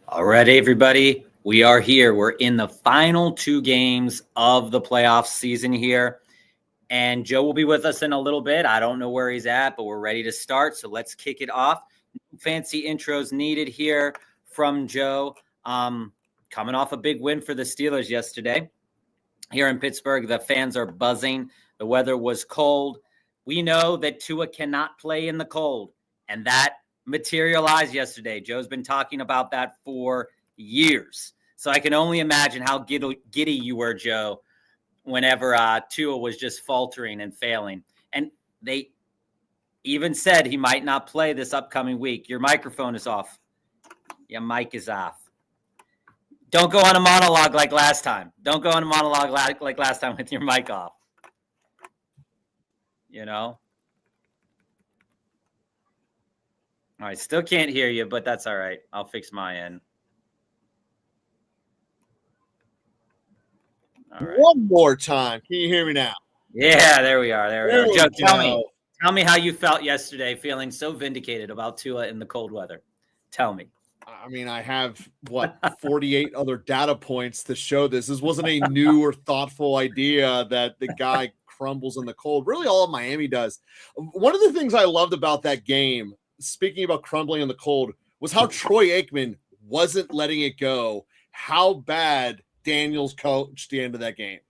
All right, everybody. We are here. We're in the final two games of the playoff season here. And Joe will be with us in a little bit. I don't know where he's at, but we're ready to start. So let's kick it off. Fancy intros needed here from Joe. Coming off a big win for the Steelers yesterday. Here in Pittsburgh, the fans are buzzing. The weather was cold. We know that Tua cannot play in the cold, and that materialized yesterday. Joe's been talking about that for years. So I can only imagine how giddy you were, Joe, whenever Tua was just faltering and failing. And they even said he might not play this upcoming week. Your microphone is off. Your mic is off. Don't go on a monologue like last time. Don't go on a monologue like last time with your mic off. You know? All right, still can't hear you, but that's all right. I'll fix my end. All right. One more time. Can you hear me now? Yeah, there we are. There we are. Joe, tell me how you felt yesterday, feeling so vindicated about Tua in the cold weather. Tell me. I mean, I have, 48 other data points to show this. This wasn't a new or thoughtful idea that the guy crumbles in the cold. Really, all of Miami does. One of the things I loved about that game, speaking about crumbling in the cold, was how Troy Aikman wasn't letting it go, how bad Daniels coached the end of that game.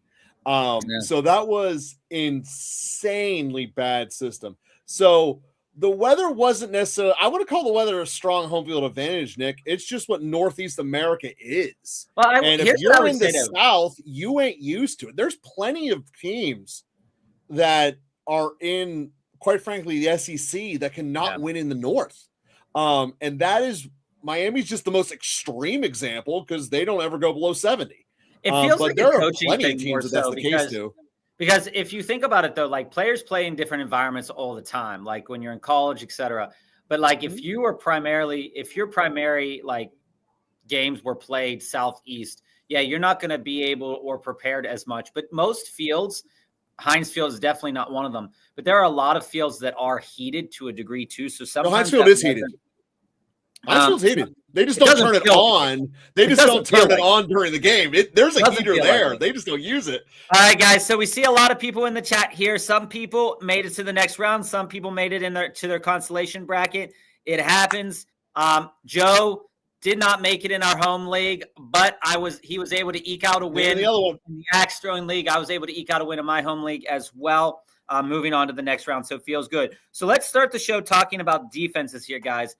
So that was insanely bad system. So the weather wasn't necessarily, I wouldn't call the weather a strong home field advantage, Nick. It's just what Northeast America is. Well, and if you're in the South, you ain't used to it. There's plenty of teams that are in, quite frankly, the SEC that cannot win in the North. And that is, Miami's just the most extreme example because they don't ever go below 70. It feels but like there a are coaching plenty thing of more teams that that's so the case too. Because if you think about it, though, like players play in different environments all the time, like when you're in college, etc. But like if your primary like games were played Southeast, you're not going to be able or prepared as much. But most fields, Heinz Field is definitely not one of them. But there are a lot of fields that are heated to a degree too. So sometimes Heinz Field is heated. Heinz Field's heated. They just don't turn it on. They just don't turn it on during the game. There's a heater there. They just don't use it. All right, guys. So we see a lot of people in the chat here. Some people made it to the next round. Some people made it to their consolation bracket. It happens. Joe did not make it in our home league, but he was able to eke out a win. The other one, in the Axe Throwing League, I was able to eke out a win in my home league as well. Moving on to the next round, so it feels good. So let's start the show talking about defenses here, guys.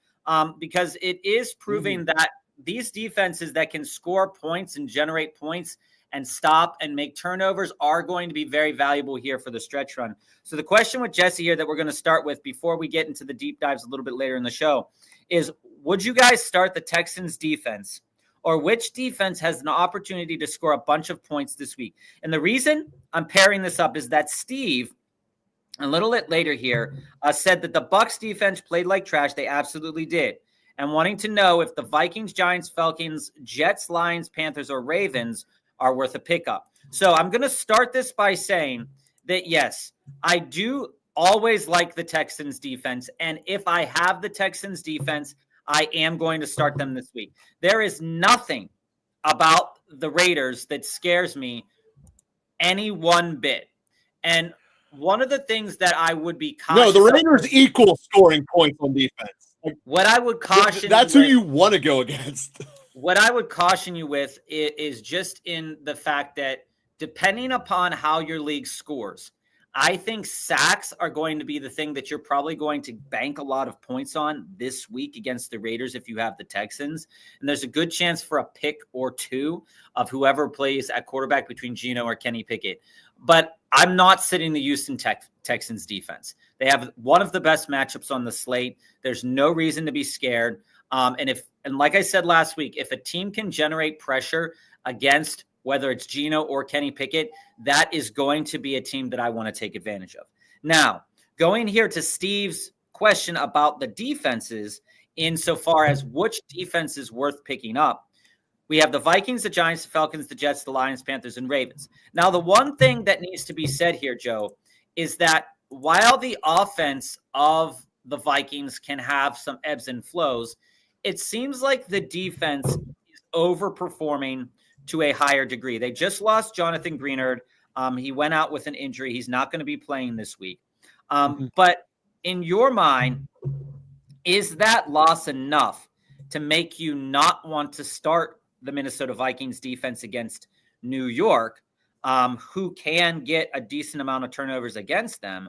Because it is proving that these defenses that can score points and generate points and stop and make turnovers are going to be very valuable here for the stretch run. So the question with Jesse here that we're going to start with before we get into the deep dives a little bit later in the show is, would you guys start the Texans defense, or which defense has an opportunity to score a bunch of points this week? And the reason I'm pairing this up is that Steve, a little bit later here, said that the Bucs defense played like trash. They absolutely did. And wanting to know if the Vikings, Giants, Falcons, Jets, Lions, Panthers, or Ravens are worth a pickup. So I'm going to start this by saying that, yes, I do always like the Texans defense. And if I have the Texans defense, I am going to start them this week. There is nothing about the Raiders that scares me any one bit. And one of the things that I would be cautious the Raiders equal scoring points on defense. What I would caution that's who you want to go against. What I would caution you with is just in the fact that depending upon how your league scores, I think sacks are going to be the thing that you're probably going to bank a lot of points on this week against the Raiders if you have the Texans. And there's a good chance for a pick or two of whoever plays at quarterback between Geno or Kenny Pickett. But I'm not sitting the Houston Texans defense. They have one of the best matchups on the slate. There's no reason to be scared. And like I said last week, if a team can generate pressure against whether it's Geno or Kenny Pickett, that is going to be a team that I want to take advantage of. Now, going here to Steve's question about the defenses, insofar as which defense is worth picking up, we have the Vikings, the Giants, the Falcons, the Jets, the Lions, Panthers, and Ravens. Now, the one thing that needs to be said here, Joe, is that while the offense of the Vikings can have some ebbs and flows, it seems like the defense is overperforming to a higher degree. They just lost Jonathan Greenard. He went out with an injury. He's not going to be playing this week. But in your mind, is that loss enough to make you not want to start the Minnesota Vikings defense against New York, who can get a decent amount of turnovers against them?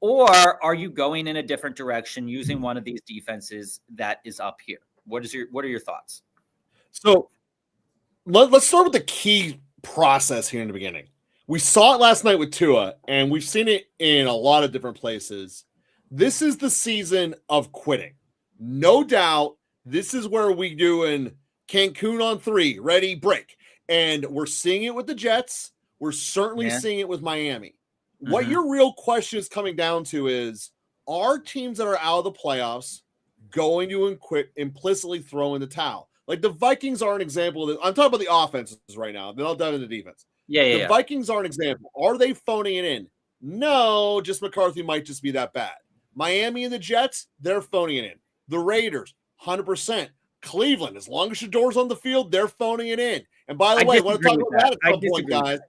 Or are you going in a different direction using one of these defenses that is up here? What are your thoughts? So let's start with the key process here in the beginning. We saw it last night with Tua, and we've seen it in a lot of different places. This is the season of quitting. No doubt, this is where we doing Cancun on 3, ready, break. And we're seeing it with the Jets. We're certainly seeing it with Miami. What your real question is coming down to is, are teams that are out of the playoffs going to implicitly throw in the towel? Like the Vikings are an example of this. I'm talking about the offenses right now. Then I'll dive into the defense. The Vikings are an example. Are they phoning it in? No, just McCarthy might just be that bad. Miami and the Jets, they're phoning it in. The Raiders, 100%. Cleveland, as long as Shador's on the field, they're phoning it in. And by the way, I want to talk about that at some point, guys.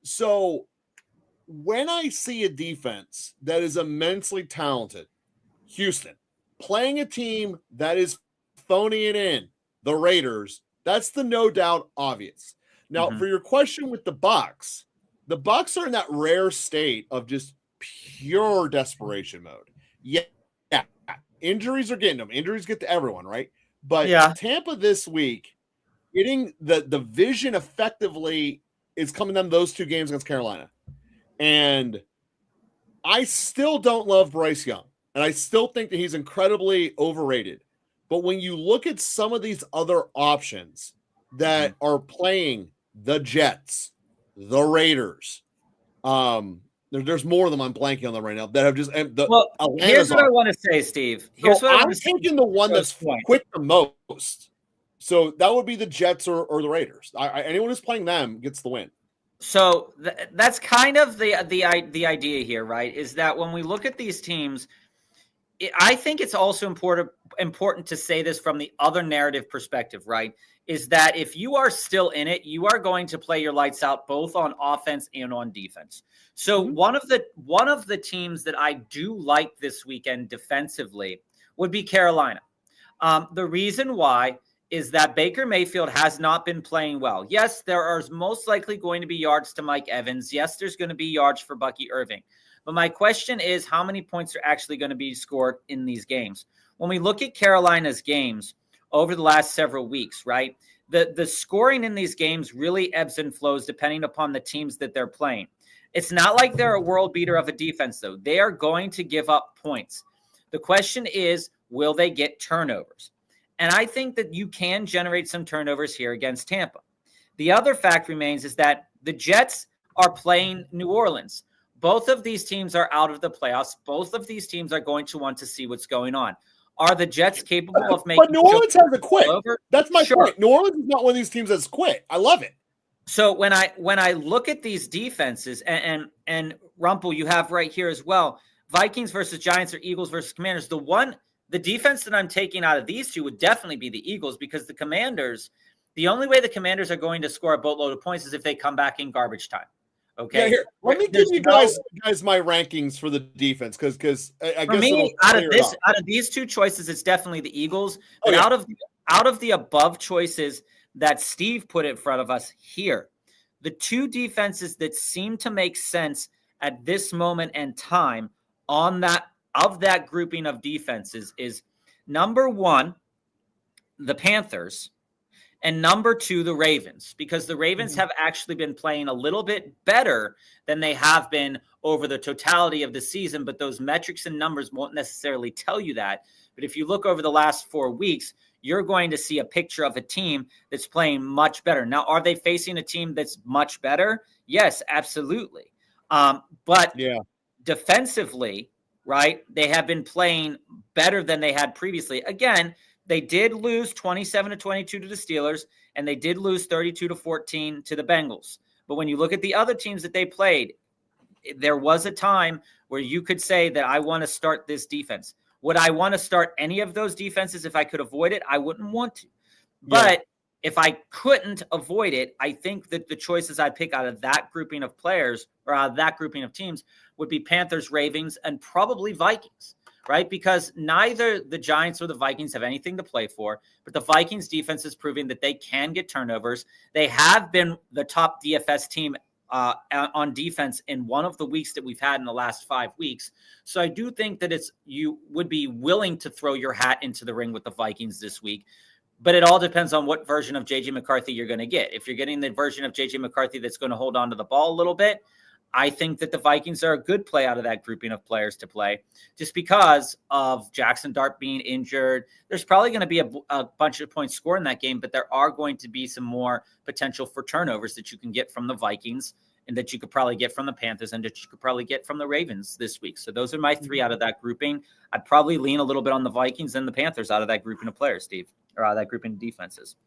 So when I see a defense that is immensely talented, Houston, playing a team that is phoning it in, the Raiders, that's the no doubt obvious. Now, for your question with the Bucs are in that rare state of just pure desperation mode. Yeah, injuries are getting them. Injuries get to everyone, right? But Tampa this week, getting the vision effectively is coming down those 2 games against Carolina. And I still don't love Bryce Young. And I still think that he's incredibly overrated. But when you look at some of these other options that are playing the Jets, the Raiders, there's more of them I'm blanking on them right now that have just here's what I want to say, Steve. I'm thinking the one that's quit the most. So that would be the Jets or the Raiders. Anyone who's playing them gets the win. So that's kind of the idea here, right? Is that when we look at these teams, I think it's also important to say this from the other narrative perspective, right? Is that if you are still in it, you are going to play your lights out both on offense and on defense. So one of the teams that I do like this weekend defensively would be Carolina. The reason why is that Baker Mayfield has not been playing well. Yes, there are most likely going to be yards to Mike Evans. Yes, there's going to be yards for Bucky Irving. But my question is, how many points are actually going to be scored in these games? When we look at Carolina's games over the last several weeks, right, the scoring in these games really ebbs and flows depending upon the teams that they're playing. It's not like they're a world beater of a defense, though. They are going to give up points. The question is, will they get turnovers? And I think that you can generate some turnovers here against Tampa. The other fact remains is that the Jets are playing New Orleans. Both of these teams are out of the playoffs. Both of these teams are going to want to see what's going on. Are the Jets capable of making? But New Orleans hasn't quit. That's my point. New Orleans is not one of these teams that's quit. I love it. So when I look at these defenses and Rumpel, you have right here as well, Vikings versus Giants or Eagles versus Commanders. The defense that I'm taking out of these two would definitely be the Eagles, because the Commanders, the only way the Commanders are going to score a boatload of points is if they come back in garbage time. Okay. Yeah, here, let me give you guys my rankings for the defense, because I guess me, out of these two choices, it's definitely the Eagles. But out of the above choices that Steve put in front of us here, the two defenses that seem to make sense at this moment and time on that grouping of defenses is number 1, the Panthers, and number 2, the Ravens, because the Ravens have actually been playing a little bit better than they have been over the totality of the season, but those metrics and numbers won't necessarily tell you that. But if you look over the last 4 weeks, you're going to see a picture of a team that's playing much better. Now, are they facing a team that's much better? Yes, absolutely. But defensively, right, they have been playing better than they had previously. Again, they did lose 27-22 to the Steelers, and they did lose 32-14 to the Bengals. But when you look at the other teams that they played, there was a time where you could say that I want to start this defense. Would I want to start any of those defenses if I could avoid it? I wouldn't want to. But if I couldn't avoid it, I think that the choices I'd pick out of that grouping of players or out of that grouping of teams would be Panthers, Ravens, and probably Vikings, right? Because neither the Giants or the Vikings have anything to play for, but the Vikings defense is proving that they can get turnovers. They have been the top DFS team on defense in one of the weeks that we've had in the last 5 weeks. So I do think that you would be willing to throw your hat into the ring with the Vikings this week. But it all depends on what version of J.J. McCarthy you're going to get. If you're getting the version of J.J. McCarthy that's going to hold on to the ball a little bit, I think that the Vikings are a good play out of that grouping of players to play just because of Jackson Dart being injured. There's probably going to be a bunch of points scored in that game, but there are going to be some more potential for turnovers that you can get from the Vikings and that you could probably get from the Panthers and that you could probably get from the Ravens this week. So those are my 3 out of that grouping. I'd probably lean a little bit on the Vikings and the Panthers out of that grouping of players, Steve, or out of that grouping of defenses.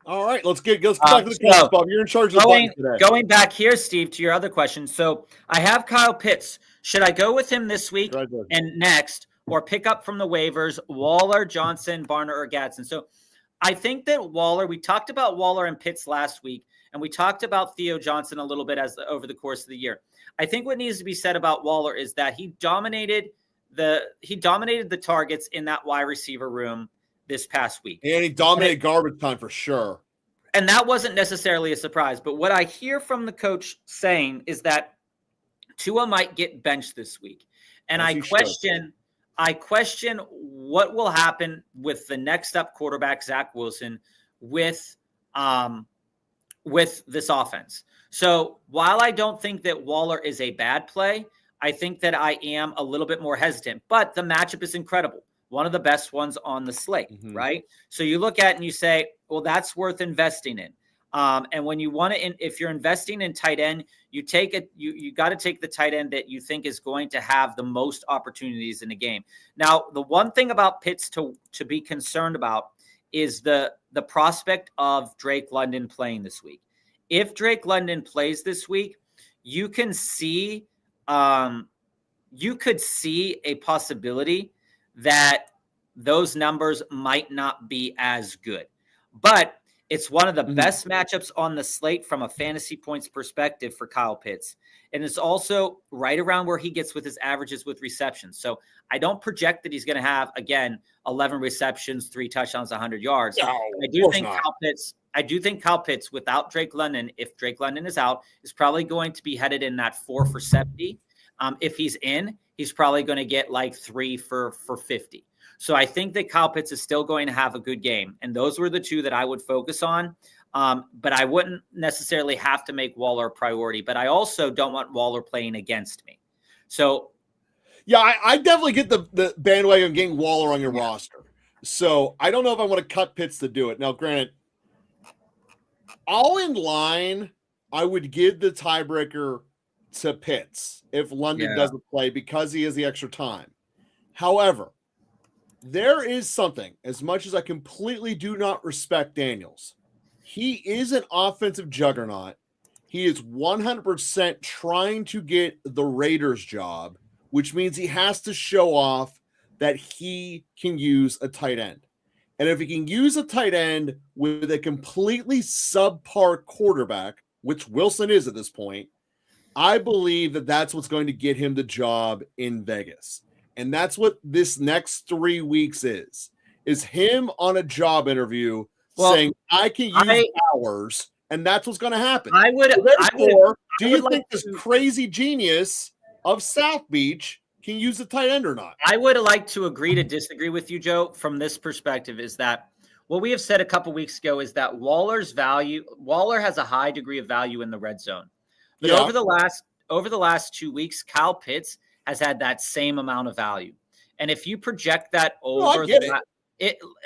All right, let's get back to the questions, Bob. You're in charge of the buttons today. Going back here, Steve, to your other question. So I have Kyle Pitts. Should I go with him this week and next, or pick up from the waivers Waller, Johnson, Barner, or Gadsden? So I think that Waller, we talked about Waller and Pitts last week, and we talked about Theo Johnson a little bit over the course of the year. I think what needs to be said about Waller is that he dominated the targets in that wide receiver room this past week. And he dominated garbage time for sure. And that wasn't necessarily a surprise. But what I hear from the coach saying is that Tua might get benched this week. And I question what will happen with the next up quarterback, Zach Wilson, with this offense. So while I don't think that Waller is a bad play, I think that I am a little bit more hesitant. But the matchup is incredible. One of the best ones on the slate, right? So you look at it and you say, well, that's worth investing in. And when you want to, if you're investing in tight end, you got to take the tight end that you think is going to have the most opportunities in the game. Now, the one thing about Pitts to be concerned about is the prospect of Drake London playing this week. If Drake London plays this week, you could see a possibility that those numbers might not be as good. But it's one of the best matchups on the slate from a fantasy points perspective for Kyle Pitts. And it's also right around where he gets with his averages with receptions. So I don't project that he's going to have, again, 11 receptions, 3 touchdowns, 100 yards. No, I do think Kyle Pitts, without Drake London, if Drake London is out, is probably going to be headed in that 4 for 70. If he's in, he's probably going to get like 3 for 50. So I think that Kyle Pitts is still going to have a good game. And those were the 2 that I would focus on. But I wouldn't necessarily have to make Waller a priority. But I also don't want Waller playing against me. So, yeah, I definitely get the bandwagon of getting Waller on your roster. So I don't know if I want to cut Pitts to do it. Now, granted, all in line, I would give the tiebreaker to Pitts if London doesn't play because he has the extra time. However, there is something, as much as I completely do not respect Daniels, he is an offensive juggernaut. He is 100% trying to get the Raiders job, which means he has to show off that he can use a tight end. And if he can use a tight end with a completely subpar quarterback, which Wilson is at this point, I believe that that's what's going to get him the job in Vegas. And that's what this next 3 weeks is him on a job interview saying, I can use hours, and that's what's going to happen. Do you think this crazy genius of South Beach can use the tight end or not? I would like to agree to disagree with you, Joe, from this perspective is that what we have said a couple weeks ago is that Waller has a high degree of value in the red zone. But over the last 2 weeks, Kyle Pitts has had that same amount of value. And if you project that over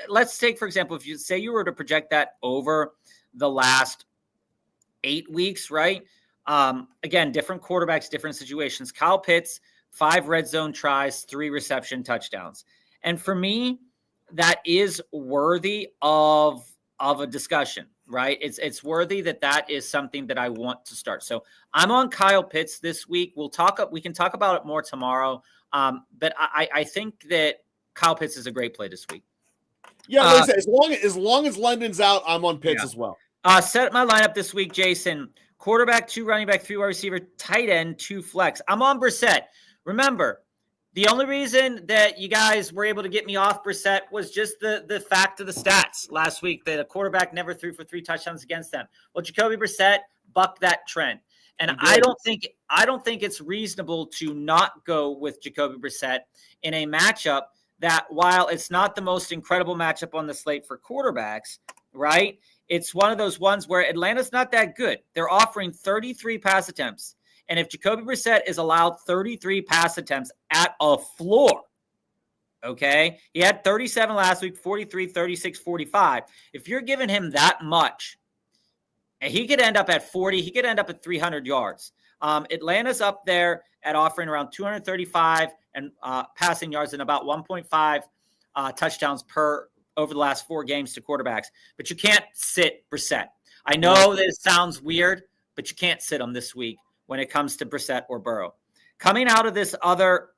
let's take, for example, if you say you were to project that over the last 8 weeks, right? Again, different quarterbacks, different situations. Kyle Pitts, 5 red zone tries, 3 reception touchdowns. And for me, that is worthy of a discussion, right? It's worthy that is something that I want to start. So I'm on Kyle Pitts this week. We can talk about it more tomorrow But I think that Kyle Pitts is a great play this week. Yeah, like I said, as long as London's out, I'm on Pitts as well. Set my lineup this week, Jason. Quarterback, 2 running back, 3 wide receiver, tight end, 2 flex. I'm on Brissett. Remember, the only reason that you guys were able to get me off Brissett was just the fact of the stats last week that a quarterback never threw for 3 touchdowns against them. Well, Jacoby Brissett bucked that trend. And I don't think it's reasonable to not go with Jacoby Brissett in a matchup that, while it's not the most incredible matchup on the slate for quarterbacks, right? It's one of those ones where Atlanta's not that good. They're offering 33 pass attempts. And if Jacoby Brissett is allowed 33 pass attempts at a floor, okay? He had 37 last week, 43, 36, 45. If you're giving him that much, and he could end up at 40, he could end up at 300 yards. Atlanta's up there at offering around 235 and passing yards and about 1.5 touchdowns per over the last 4 games to quarterbacks. But you can't sit Brissett. I know that it sounds weird, but you can't sit him this week when it comes to Brissett or Burrow. Coming out of this other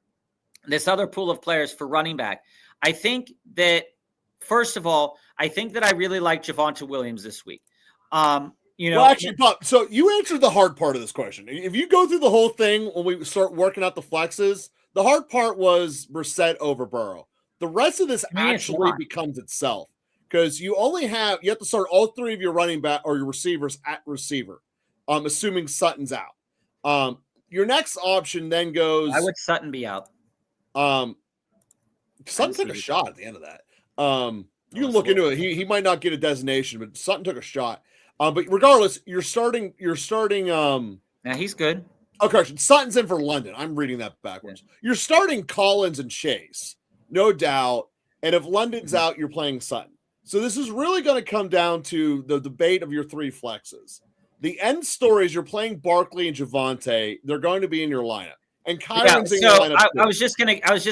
pool of players for running back, I think that, first of all, I think that I really like Javonte Williams this week. Well, actually, Bob, so you answered the hard part of this question. If you go through the whole thing when we start working out the flexes, the hard part was Brissett over Burrow. The rest of this actually becomes itself because you have to start all 3 of your running back or your receivers at receiver, assuming Sutton's out. Your next option then goes. Why would Sutton be out? Sutton took a shot at the end of that. You can look into it. He might not get a designation, but Sutton took a shot. But regardless, you're starting. Now he's good. Okay, Sutton's in for London. I'm reading that backwards. Yeah. You're starting Collins and Chase, no doubt. And if London's out, you're playing Sutton. So this is really going to come down to the debate of your 3 flexes. The end story is you're playing Barkley and Javonte. They're going to be in your lineup. And Kyron's in your lineup. I was just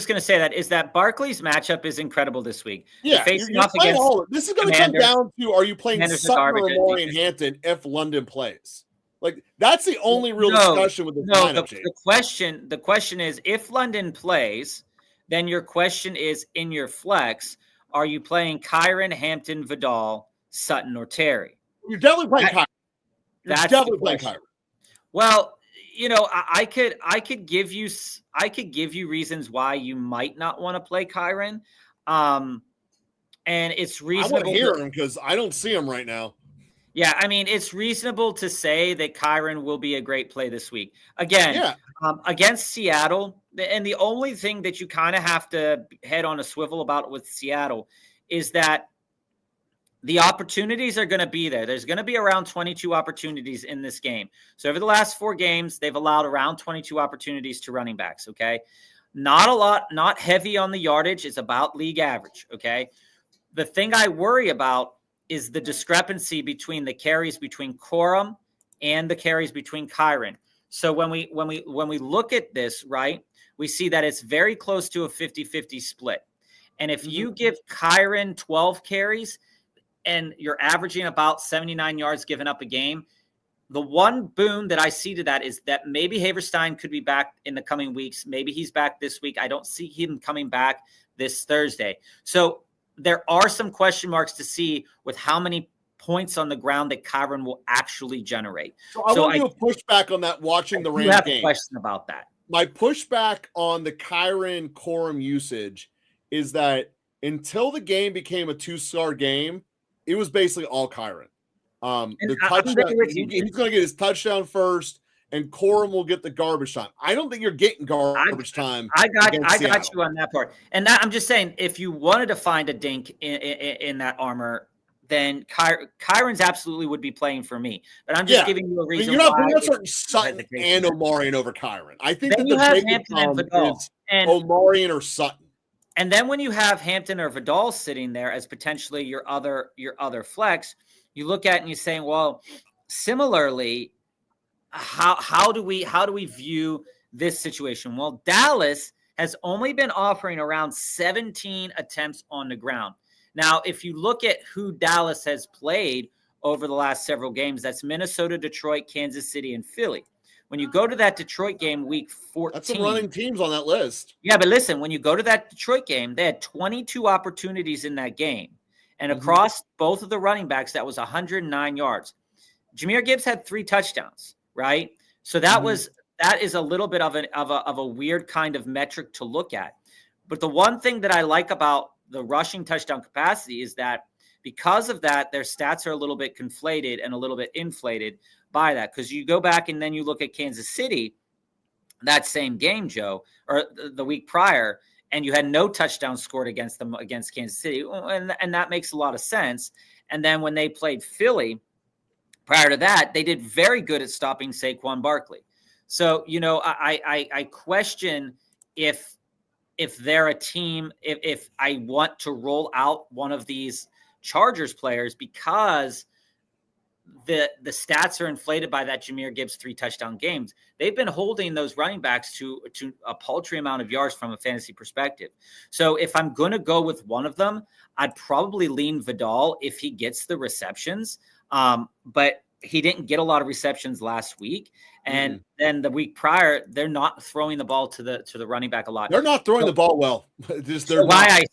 gonna say that Barkley's matchup is incredible this week. Yeah, you're off against this is going to come down to, are you playing Sutton or Amon-Ra and Hampton if London plays? Like, that's the only real discussion with this lineup. The question is, if London plays, then your question is, in your flex, are you playing Kyron, Hampton, Vidal, Sutton, or Terry? You're definitely playing Kyron. You're definitely playing Kyron. Well, I could give you reasons why you might not want to play Kyron. And it's reasonable. I want to hear him because I don't see him right now. Yeah, I mean, it's reasonable to say that Kyron will be a great play this week. Again, against Seattle, and the only thing that you kind of have to head on a swivel about with Seattle is that the opportunities are going to be there. There's going to be around 22 opportunities in this game. So over the last 4 games, they've allowed around 22 opportunities to running backs, okay? Not a lot, not heavy on the yardage. It's about league average, okay? The thing I worry about is the discrepancy between the carries between Corum and the carries between Kyron. So when we look at this, right, we see that it's very close to a 50-50 split. And if you give Kyron 12 carries and you're averaging about 79 yards given up a game, the one boon that I see to that is that maybe Haverstein could be back in the coming weeks. Maybe he's back this week. I don't see him coming back this Thursday. So there are some question marks to see with how many points on the ground that Kyron will actually generate. So I want to do a pushback on that watching the Rams game. A question about that. My pushback on the Kyron Corum usage is that until the game became a 2-star game, it was basically all Kyron. The touchdown, he's going to get his touchdown first, and Corum will get the garbage time. I don't think you're getting garbage time. I got you on that part. And that, I'm just saying, if you wanted to find a dink in that armor, then Kyron's absolutely would be playing for me. But I'm just giving you a reason. You're not starting Sutton and Omarion over Kyron. I think that the biggest problem is Omarion or Sutton. And then when you have Hampton or Vidal sitting there as potentially your other flex, you look at it and you're saying, well, similarly, how do we view this situation? Well, Dallas has only been offering around 17 attempts on the ground. Now, if you look at who Dallas has played over the last several games, that's Minnesota, Detroit, Kansas City, and Philly. When you go to that Detroit game week 14. That's some running teams on that list. Yeah, but listen, when you go to that Detroit game, they had 22 opportunities in that game. And across both of the running backs, that was 109 yards. Jahmyr Gibbs had 3 touchdowns, right? So that is a little bit of a weird kind of metric to look at. But the one thing that I like about the rushing touchdown capacity is that because of that, their stats are a little bit conflated and a little bit inflated by that. Because you go back and then you look at Kansas City, that same game, Joe, or the week prior, and you had no touchdowns scored against them against Kansas City. And that makes a lot of sense. And then when they played Philly, prior to that, they did very good at stopping Saquon Barkley. So, I question if they're a team, if I want to roll out one of these Chargers players because the stats are inflated by that Jahmyr Gibbs 3 touchdown games. They've been holding those running backs to a paltry amount of yards from a fantasy perspective. So if I'm going to go with one of them, I'd probably lean Vidal if he gets the receptions. But he didn't get a lot of receptions last week. And then the week prior, they're not throwing the ball to the running back a lot. They're not throwing the ball well. Why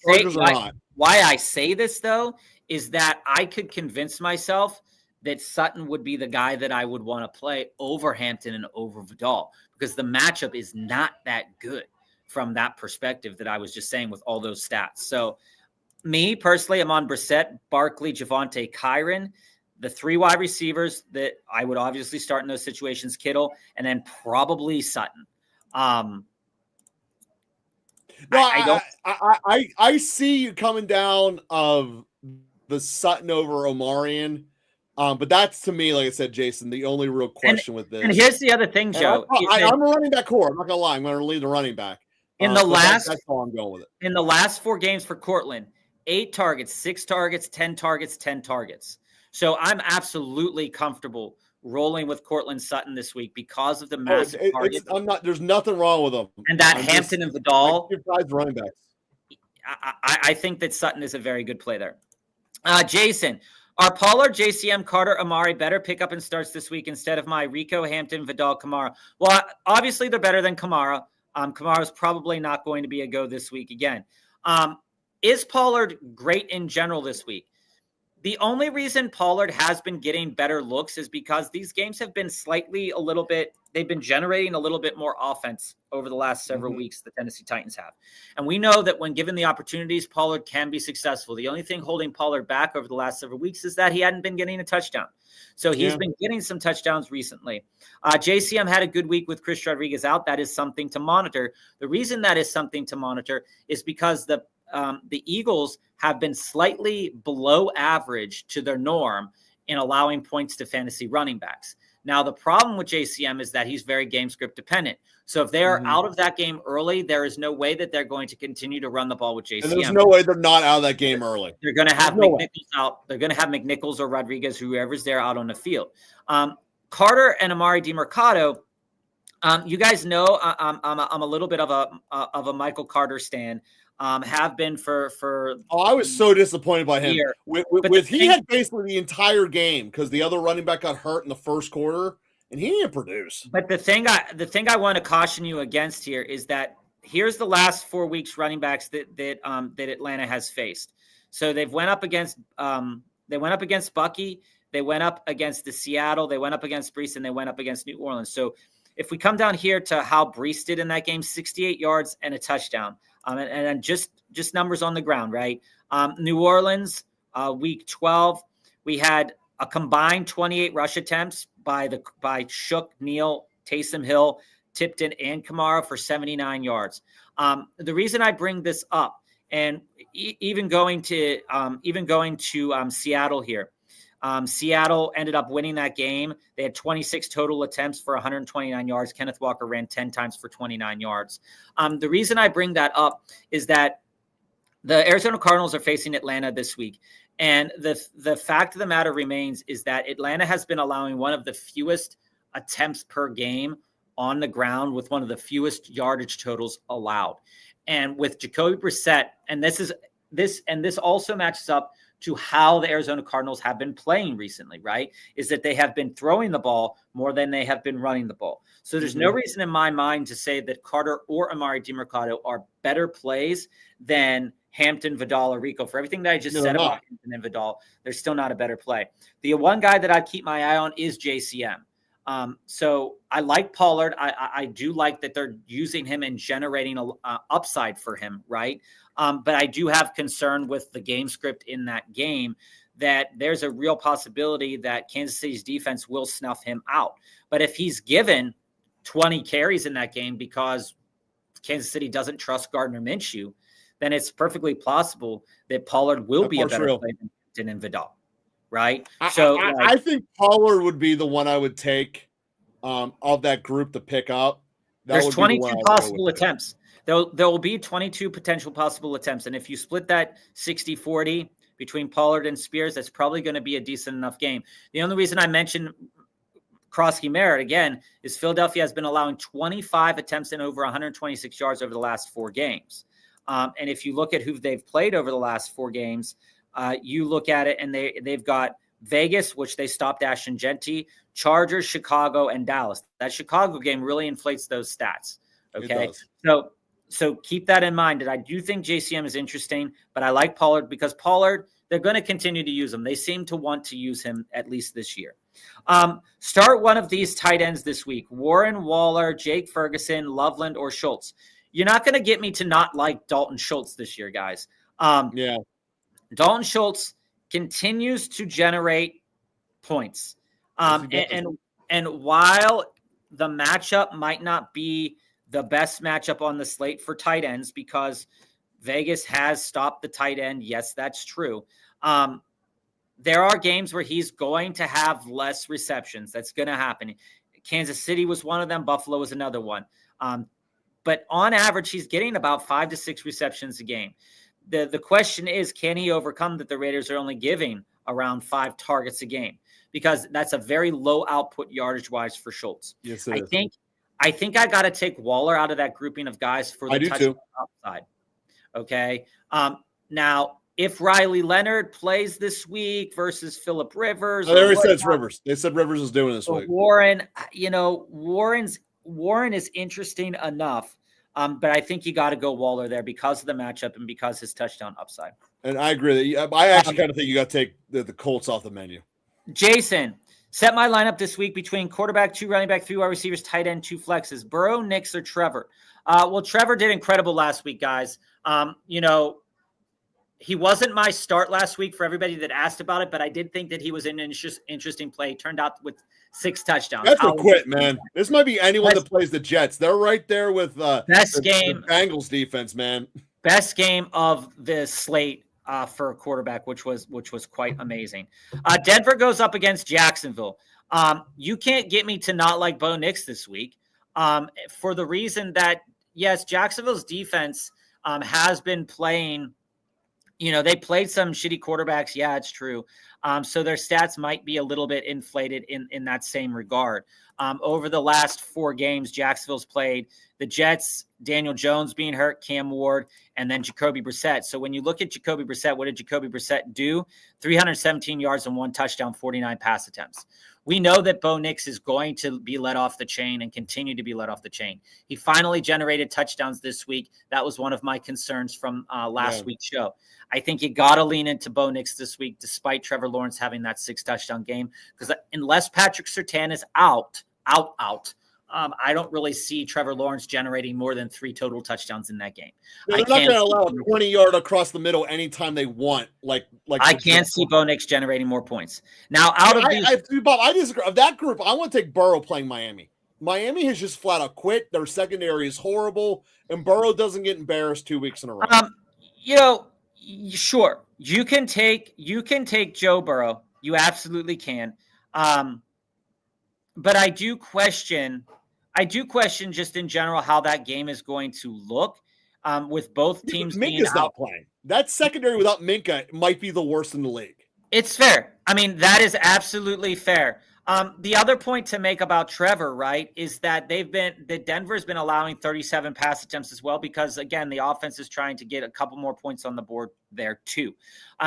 I say this, though, is that I could convince myself that Sutton would be the guy that I would want to play over Hampton and over Vidal, because the matchup is not that good from that perspective that I was just saying with all those stats. So me personally, I'm on Brissett, Barkley, Javonte, Kyren. The 3 wide receivers that I would obviously start in those situations, Kittle, and then probably Sutton. I see you coming down of the Sutton over Omarion. But that's, to me, like I said, Jason, the only real question with this. And here's the other thing, Joe. I'm a running back core. I'm not going to lie. I'm going to lead the running back. That's how I'm going with it. In the last 4 games for Cortland, 8 targets, 6 targets, 10 targets, 10 targets. So I'm absolutely comfortable rolling with Cortland Sutton this week because of the massive target. There's nothing wrong with them. And that Hampton and Vidal. Running backs. I think that Sutton is a very good play there. Jason, are Pollard, JCM, Carter, Amari better pickup and starts this week instead of my Rico, Hampton, Vidal, Kamara? Well, obviously they're better than Kamara. Kamara's probably not going to be a go this week again. Is Pollard great in general this week? The only reason Pollard has been getting better looks is because these games have been they've been generating a little bit more offense over the last several weeks, the Tennessee Titans have. And we know that when given the opportunities, Pollard can be successful. The only thing holding Pollard back over the last several weeks is that he hadn't been getting a touchdown. So he's been getting some touchdowns recently. JCM had a good week with Chris Rodriguez out. That is something to monitor. The reason that is something to monitor is because the Eagles have been slightly below average to their norm in allowing points to fantasy running backs. Now, the problem with JCM is that he's very game script dependent. So if they are out of that game early, there is no way that they're going to continue to run the ball with JCM. And there's no way they're not out of that game early. They're going to have McNichols out. They're going to have McNichols or Rodriguez, whoever's there, out on the field. Carter and Amari DiMercato, you guys know I'm a little bit of a Michael Carter stan. Have been for I was so disappointed by him. He had basically the entire game because the other running back got hurt in the first quarter and he didn't produce. But the thing I want to caution you against here is that here's the last 4 weeks running backs that Atlanta has faced. So they've went up against Bucky, they went up against the Seattle, they went up against Brees, and they went up against New Orleans. So if we come down here to how Brees did in that game, 68 yards and a touchdown. And just numbers on the ground, right? New Orleans, week 12, we had a combined 28 rush attempts by Shook, Neal, Taysom Hill, Tipton, and Kamara for 79 yards. The reason I bring this up, and even going to Seattle here, Seattle ended up winning that game. They had 26 total attempts for 129 yards. Kenneth Walker ran 10 times for 29 yards. The reason I bring that up is that the Arizona Cardinals are facing Atlanta this week. And the fact of the matter remains is that Atlanta has been allowing one of the fewest attempts per game on the ground with one of the fewest yardage totals allowed. And with Jacoby Brissett, and this also matches up to how the Arizona Cardinals have been playing recently, right? Is that they have been throwing the ball more than they have been running the ball. So there's no reason in my mind to say that Carter or Amari DiMercado are better plays than Hampton, Vidal, or Rico. For everything that I just said about Hampton and Vidal, they're still not a better play. The one guy that I keep my eye on is JCM. So I like Pollard. I do like that they're using him and generating a upside for him, right? But I do have concern with the game script in that game that there's a real possibility that Kansas City's defense will snuff him out. But if he's given 20 carries in that game because Kansas City doesn't trust Gardner Minshew, then it's perfectly possible that Pollard will be a better play than Vidal, right? I think Pollard would be the one I would take of that group to pick up. There's 22 possible attempts. There will be 22 potential possible attempts. And if you split that 60-40 between Pollard and Spears, that's probably going to be a decent enough game. The only reason I mentioned Krosky Merritt again is Philadelphia has been allowing 25 attempts in over 126 yards over the last 4 games. And if you look at who they've played over the last 4 games, you look at it and they've got Vegas, which they stopped Ashton Genty, Chargers, Chicago, and Dallas. That Chicago game really inflates those stats. Okay. So keep that in mind that I do think JCM is interesting, but I like Pollard because Pollard, they're going to continue to use him. They seem to want to use him at least this year. Start one of these tight ends this week. Warren, Waller, Jake Ferguson, Loveland, or Schultz. You're not going to get me to not like Dalton Schultz this year, guys. Dalton Schultz continues to generate points. And while the matchup might not be the best matchup on the slate for tight ends because Vegas has stopped the tight end. Yes, that's true. There are games where he's going to have less receptions. That's going to happen. Kansas City was one of them. Buffalo was another one. But on average, he's getting about 5 to 6 receptions a game. The question is, can he overcome that the Raiders are only giving around 5 targets a game? Because that's a very low output yardage-wise for Schultz. Yes, I think I got to take Waller out of that grouping of guys for the touchdown upside. Okay. Now, if Riley Leonard plays this week versus Phillip Rivers, they already said it's Rivers. They said Rivers is doing this week. Warren, Warren is interesting enough, but I think you got to go Waller there because of the matchup and because his touchdown upside. And I agree. I actually kind of think you got to take the Colts off the menu. Jason, set my lineup this week between quarterback, 2 running back, 3 wide receivers, tight end, 2 flexes. Burrow, Nix, or Trevor. Well, Trevor did incredible last week, guys. He wasn't my start last week for everybody that asked about it, but I did think that he was an interesting play. He turned out with 6 touchdowns. That's a quit, man. This might be anyone that plays the Jets. They're right there with the Bengals defense, man. Best game of the slate for a quarterback, which was quite amazing. Denver goes up against Jacksonville. You can't get me to not like Bo Nix this week for the reason that, yes, Jacksonville's defense has been playing. They played some shitty quarterbacks. Yeah, it's true. So their stats might be a little bit inflated in that same regard. Over the last 4 games, Jacksonville's played the Jets, Daniel Jones being hurt, Cam Ward, and then Jacoby Brissett. So when you look at Jacoby Brissett, what did Jacoby Brissett do? 317 yards and 1 touchdown, 49 pass attempts. We know that Bo Nix is going to be let off the chain and continue to be let off the chain. He finally generated touchdowns this week. That was one of my concerns from last week's show. I think you got to lean into Bo Nix this week, despite Trevor Lawrence having that 6 touchdown game, because unless Patrick Surtain is out, I don't really see Trevor Lawrence generating more than 3 total touchdows in that game. They're not going to allow a 20-yard across the middle anytime they want. Like I can't see Bo Nix generating more points. Now, out of Bob, I disagree. Of that group, I want to take Burrow playing Miami. Miami has just flat out quit. Their secondary is horrible, and Burrow doesn't get embarrassed 2 weeks in a row. Sure, you can take Joe Burrow. You absolutely can. But I do question just in general how that game is going to look with both teams. Minka's not playing. That secondary without Minka might be the worst in the league. It's fair. I mean, that is absolutely fair. The other point to make about Trevor, right, is that Denver's been allowing 37 pass attempts as well because, again, the offense is trying to get a couple more points on the board there too.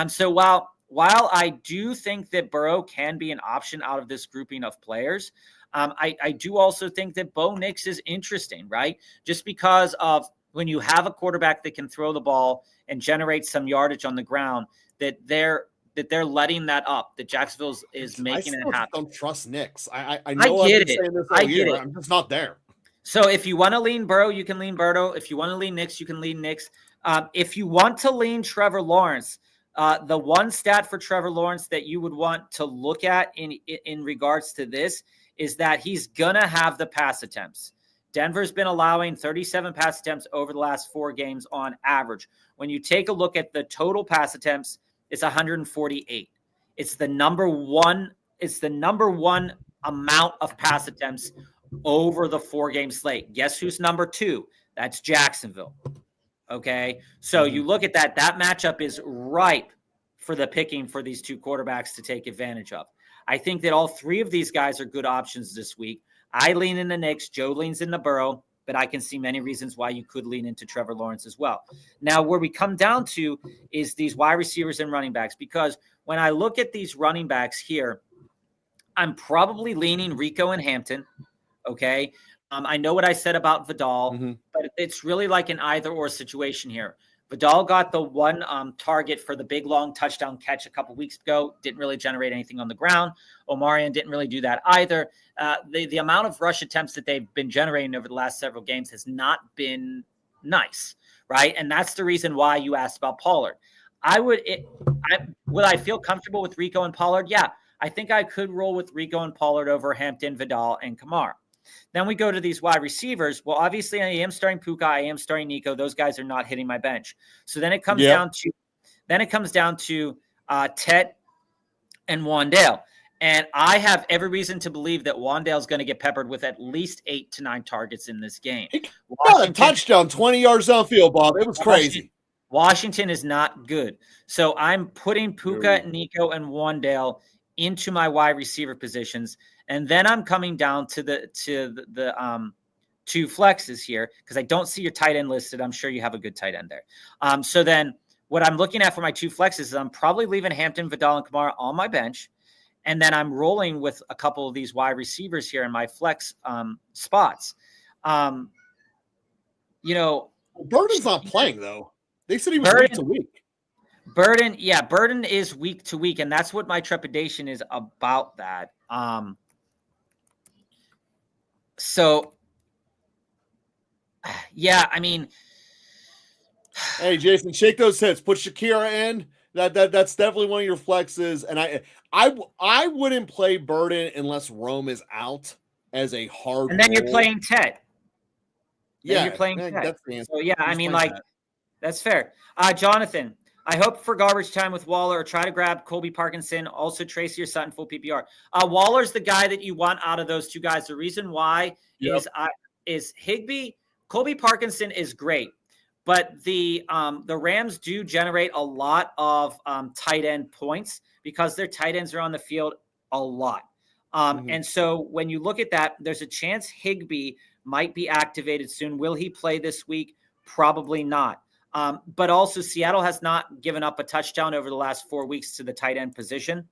So while while I do think that Burrow can be an option out of this grouping of players, I do also think that Bo Nix is interesting, right? Just because of when you have a quarterback that can throw the ball and generate some yardage on the ground, that they're letting that up, that Jacksonville is making it happen. I don't trust Nix. I know I've been saying this all year. I'm just not there. So if you want to lean Burrow, you can lean Burrow. If you want to lean Nix, you can lean Nix. If you want to lean Trevor Lawrence, the one stat for Trevor Lawrence that you would want to look at in regards to this is that he's going to have the pass attempts. Denver's been allowing 37 pass attempts over the last 4 games on average. When you take a look at the total pass attempts, it's 148. It's the number one amount of pass attempts over the 4-game slate. Guess who's number 2? That's Jacksonville. Okay. So you look at that matchup is ripe for the picking for these 2 quarterbacks to take advantage of. I think that all 3 of these guys are good options this week. I lean in the Knicks. Joe leans in the Burrow, but I can see many reasons why you could lean into Trevor Lawrence as well. Now, where we come down to is these wide receivers and running backs, because when I look at these running backs here, I'm probably leaning Rico and Hampton. Okay. I know what I said about Vidal, but it's really like an either or situation here. Vidal got the one target for the big, long touchdown catch a couple weeks ago. Didn't really generate anything on the ground. Omarion didn't really do that either. The amount of rush attempts that they've been generating over the last several games has not been nice, right? And that's the reason why you asked about Pollard. Would I feel comfortable with Rico and Pollard? Yeah, I think I could roll with Rico and Pollard over Hampton, Vidal, and Kamara. Then we go to these wide receivers. Well, obviously, I am starting Puka. I am starting Nico. Those guys are not hitting my bench. So then it comes down to Tet and Wandale. And I have every reason to believe that Wandale is going to get peppered with at least 8 to 9 targets in this game. He got a touchdown, 20 yards downfield, Bob. It was crazy. Washington is not good. So I'm putting Puka, Nico, and Wandale into my wide receiver positions. And then I'm coming down to the 2 flexes here because I don't see your tight end listed. I'm sure you have a good tight end there. So then what I'm looking at for my 2 flexes is I'm probably leaving Hampton, Vidal, and Kamara on my bench. And then I'm rolling with a couple of these wide receivers here in my flex spots. Burden's not playing, though. They said he was week to week. Burden is week to week, and that's what my trepidation is about that. So, I mean, hey, Jason, shake those hits. Put Shakira in. That's definitely one of your flexes, and I wouldn't play Burden unless Rome is out as a hard. And then you're playing Ted. You're playing Ted. That's the answer. So I mean, that's fair. Jonathan, I hope for garbage time with Waller or try to grab Colby Parkinson, also Tracy or Sutton full PPR. Waller's the guy that you want out of those 2 guys. The reason why is Higbee. Colby Parkinson is great, but the Rams do generate a lot of tight end points because their tight ends are on the field a lot. And so when you look at that, there's a chance Higbee might be activated soon. Will he play this week? Probably not. But also Seattle has not given up a touchdown over the last 4 weeks to the tight end position.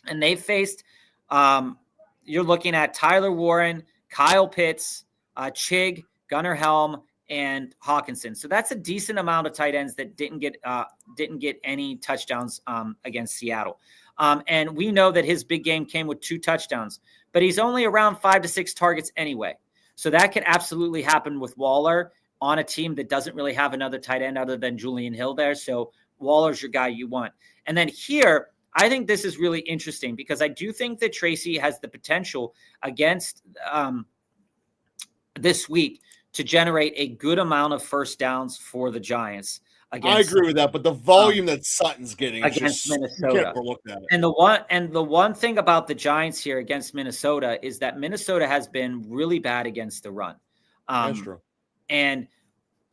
And they faced, you're looking at Tyler Warren, Kyle Pitts, Chig, Gunnar Helm, and Hawkinson. So that's a decent amount of tight ends that didn't get any touchdowns against Seattle. And we know that his big game came with 2 touchdowns, but he's only around 5 to 6 targets anyway. So that could absolutely happen with Waller on a team that doesn't really have another tight end other than Julian Hill there. So Waller's your guy you want. And then here, I think this is really interesting because I do think that Tracy has the potential against this week to generate a good amount of first downs for the Giants. I agree with that, but the volume that Sutton's getting against Minnesota, you can't overlook that. And the one thing about the Giants here against Minnesota is that Minnesota has been really bad against the run. That's true. And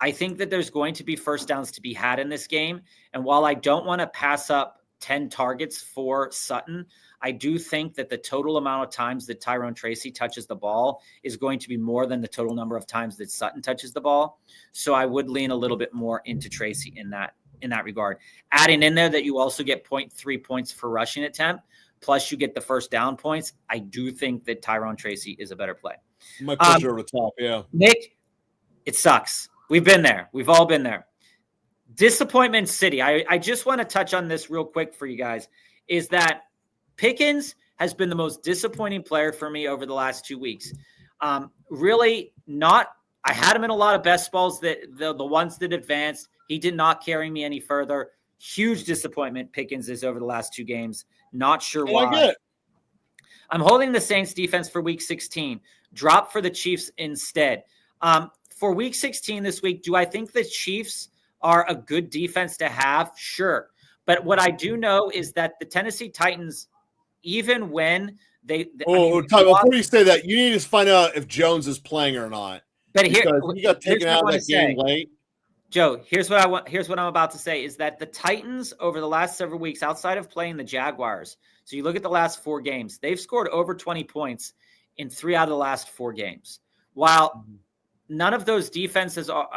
I think that there's going to be first downs to be had in this game. And while I don't want to pass up 10 targets for Sutton, I do think that the total amount of times that Tyrone Tracy touches the ball is going to be more than the total number of times that Sutton touches the ball. So I would lean a little bit more into Tracy in that in that regard. Adding in there that you also get 0.3 points for rushing attempt, plus you get the first down points. I do think that Tyrone Tracy is a better play. My pleasure over the top, yeah. Nick, it sucks. We've been there. We've all been there. Disappointment City. I just want to touch on this real quick for you guys, is that Pickens has been the most disappointing player for me over the last 2 weeks. Really not. I had him in a lot of best balls, that the ones that advanced. He did not carry me any further. Huge disappointment Pickens is over the last 2 games. Not sure why. I get it. I'm holding the Saints defense for week 16. Drop for the Chiefs instead. For week 16 this week, do I think the Chiefs are a good defense to have? Sure. But what I do know is that the Tennessee Titans, even when before you say that, you need to find out if Jones is playing or not. But he got taken out of that game late. Joe, here's what I'm about to say, is that the Titans over the last several weeks, outside of playing the Jaguars, so you look at the last 4 games, they've scored over 20 points in 3 out of the last 4 games. While none of those defenses are,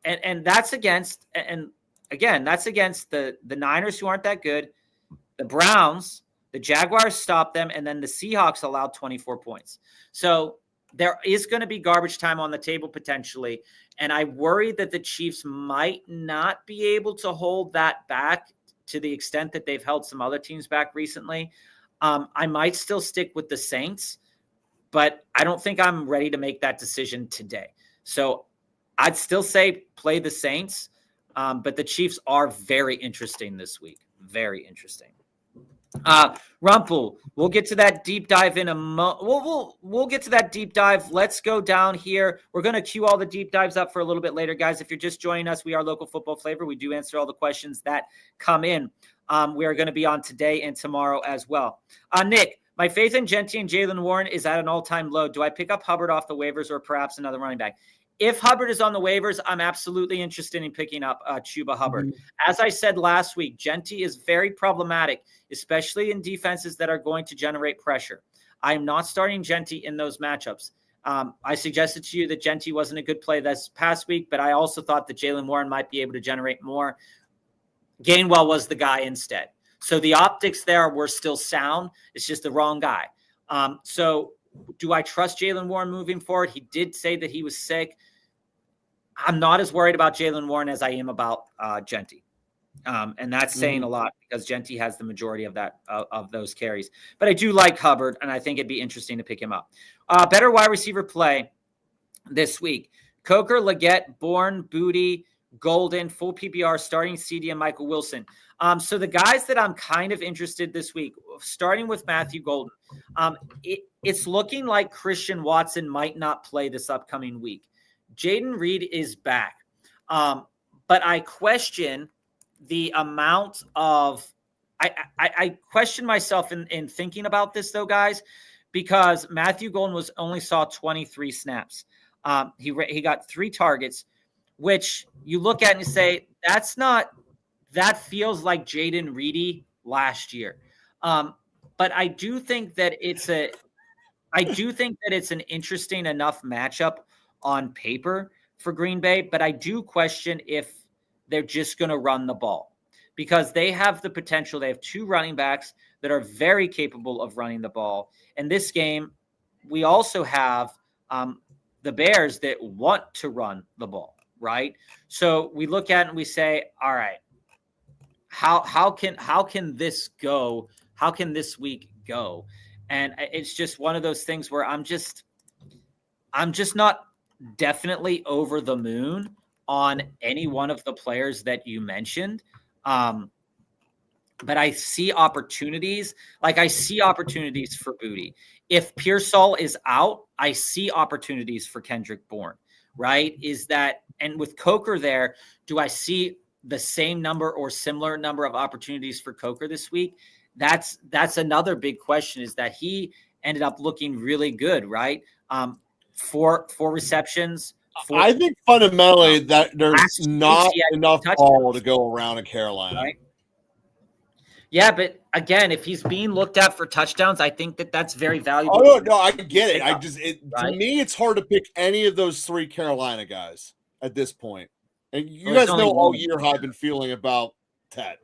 and that's against, and again, that's against the Niners, who aren't that good, the Browns, the Jaguars stopped them, and then the Seahawks allowed 24 points. So there is going to be garbage time on the table potentially, and I worry that the Chiefs might not be able to hold that back to the extent that they've held some other teams back recently. I might still stick with the Saints, but I don't think I'm ready to make that decision today. So I'd still say play the Saints, but the Chiefs are very interesting this week. Very interesting. Rumpel, we'll get to that deep dive in a we'll get to that deep dive. Let's go down here. We're going to queue all the deep dives up for a little bit later, guys. If you're just joining us, we are Local Football Flavor. We do answer all the questions that come in. We are going to be on today and tomorrow as well. Nick, my faith in Genty and Jaylen Warren is at an all-time low. Do I pick up Hubbard off the waivers or perhaps another running back? If Hubbard is on the waivers, I'm absolutely interested in picking up Chuba Hubbard. As I said last week, Genty is very problematic, especially in defenses that are going to generate pressure. I am not starting Genty in those matchups. I suggested to you that Genty wasn't a good play this past week, but I also thought that Jaylen Warren might be able to generate more. Gainwell was the guy instead. So the optics there were still sound. It's just the wrong guy. So do I trust Jaylen Warren moving forward? He did say that he was sick. I'm not as worried about Jaylen Warren as I am about Genty. And that's saying a lot because Genty has the majority of that of those carries. But I do like Hubbard, and I think it'd be interesting to pick him up. Better wide receiver play this week. Coker, Leggett, Bourne, Booty, Golden, full PPR, starting CD, and Michael Wilson. So the guys that I'm kind of interested this week, starting with Matthew Golden, it's looking like Christian Watson might not play this upcoming week. Jaden Reed is back. But I question the amount of I question myself in thinking about this, though, guys, because Matthew Golden only saw 23 snaps. He got 3 targets, which you look at and you say, that feels like Jaden Reedy last year. But I do think that it's an interesting enough matchup on paper for Green Bay, but I do question if they're just going to run the ball because they have the potential. They have 2 running backs that are very capable of running the ball. In this game, we also have the Bears that want to run the ball, right? So we look at it and we say, all right, how can this go? How can this week go? And it's just one of those things where I'm just not definitely over the moon on any one of the players that you mentioned. But I see opportunities. Like I see opportunities for Booty. If Pearsall is out, I see opportunities for Kendrick Bourne, right? And with Coker there, do I see the same number or similar number of opportunities for Coker this week? That's another big question, is that he ended up looking really good, right? 4 receptions. I think fundamentally that there's not enough ball to go around in Carolina. Right? Yeah, but again, if he's being looked at for touchdowns, I think that's very valuable. Oh no, I get it. To me, it's hard to pick any of those 3 Carolina guys at this point. And you Well, there's guys only know all one. year how I've been feeling about Ted.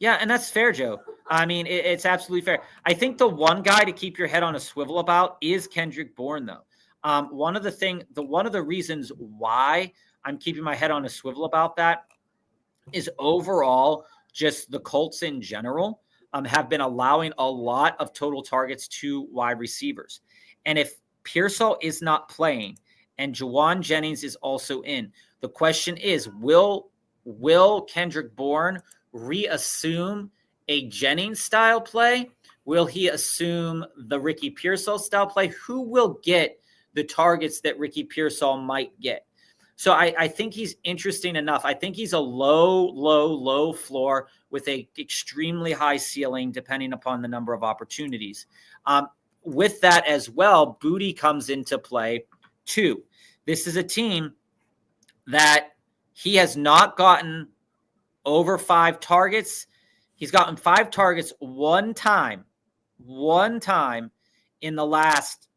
Yeah, and that's fair, Joe. I mean, it's absolutely fair. I think the one guy to keep your head on a swivel about is Kendrick Bourne, though. One of the reasons why I'm keeping my head on a swivel about that is overall just the Colts in general have been allowing a lot of total targets to wide receivers. And if Pearsall is not playing and Juwan Jennings is also in, the question is, will Kendrick Bourne reassume a Jennings style play? Will he assume the Ricky Pearsall style play? Who will get the targets that Ricky Pearsall might get? So I think he's interesting enough. I think he's a low floor with a extremely high ceiling, depending upon the number of opportunities. With that as well, Booty comes into play too. This is a team that he has not gotten over 5 targets. He's gotten 5 targets one time in the last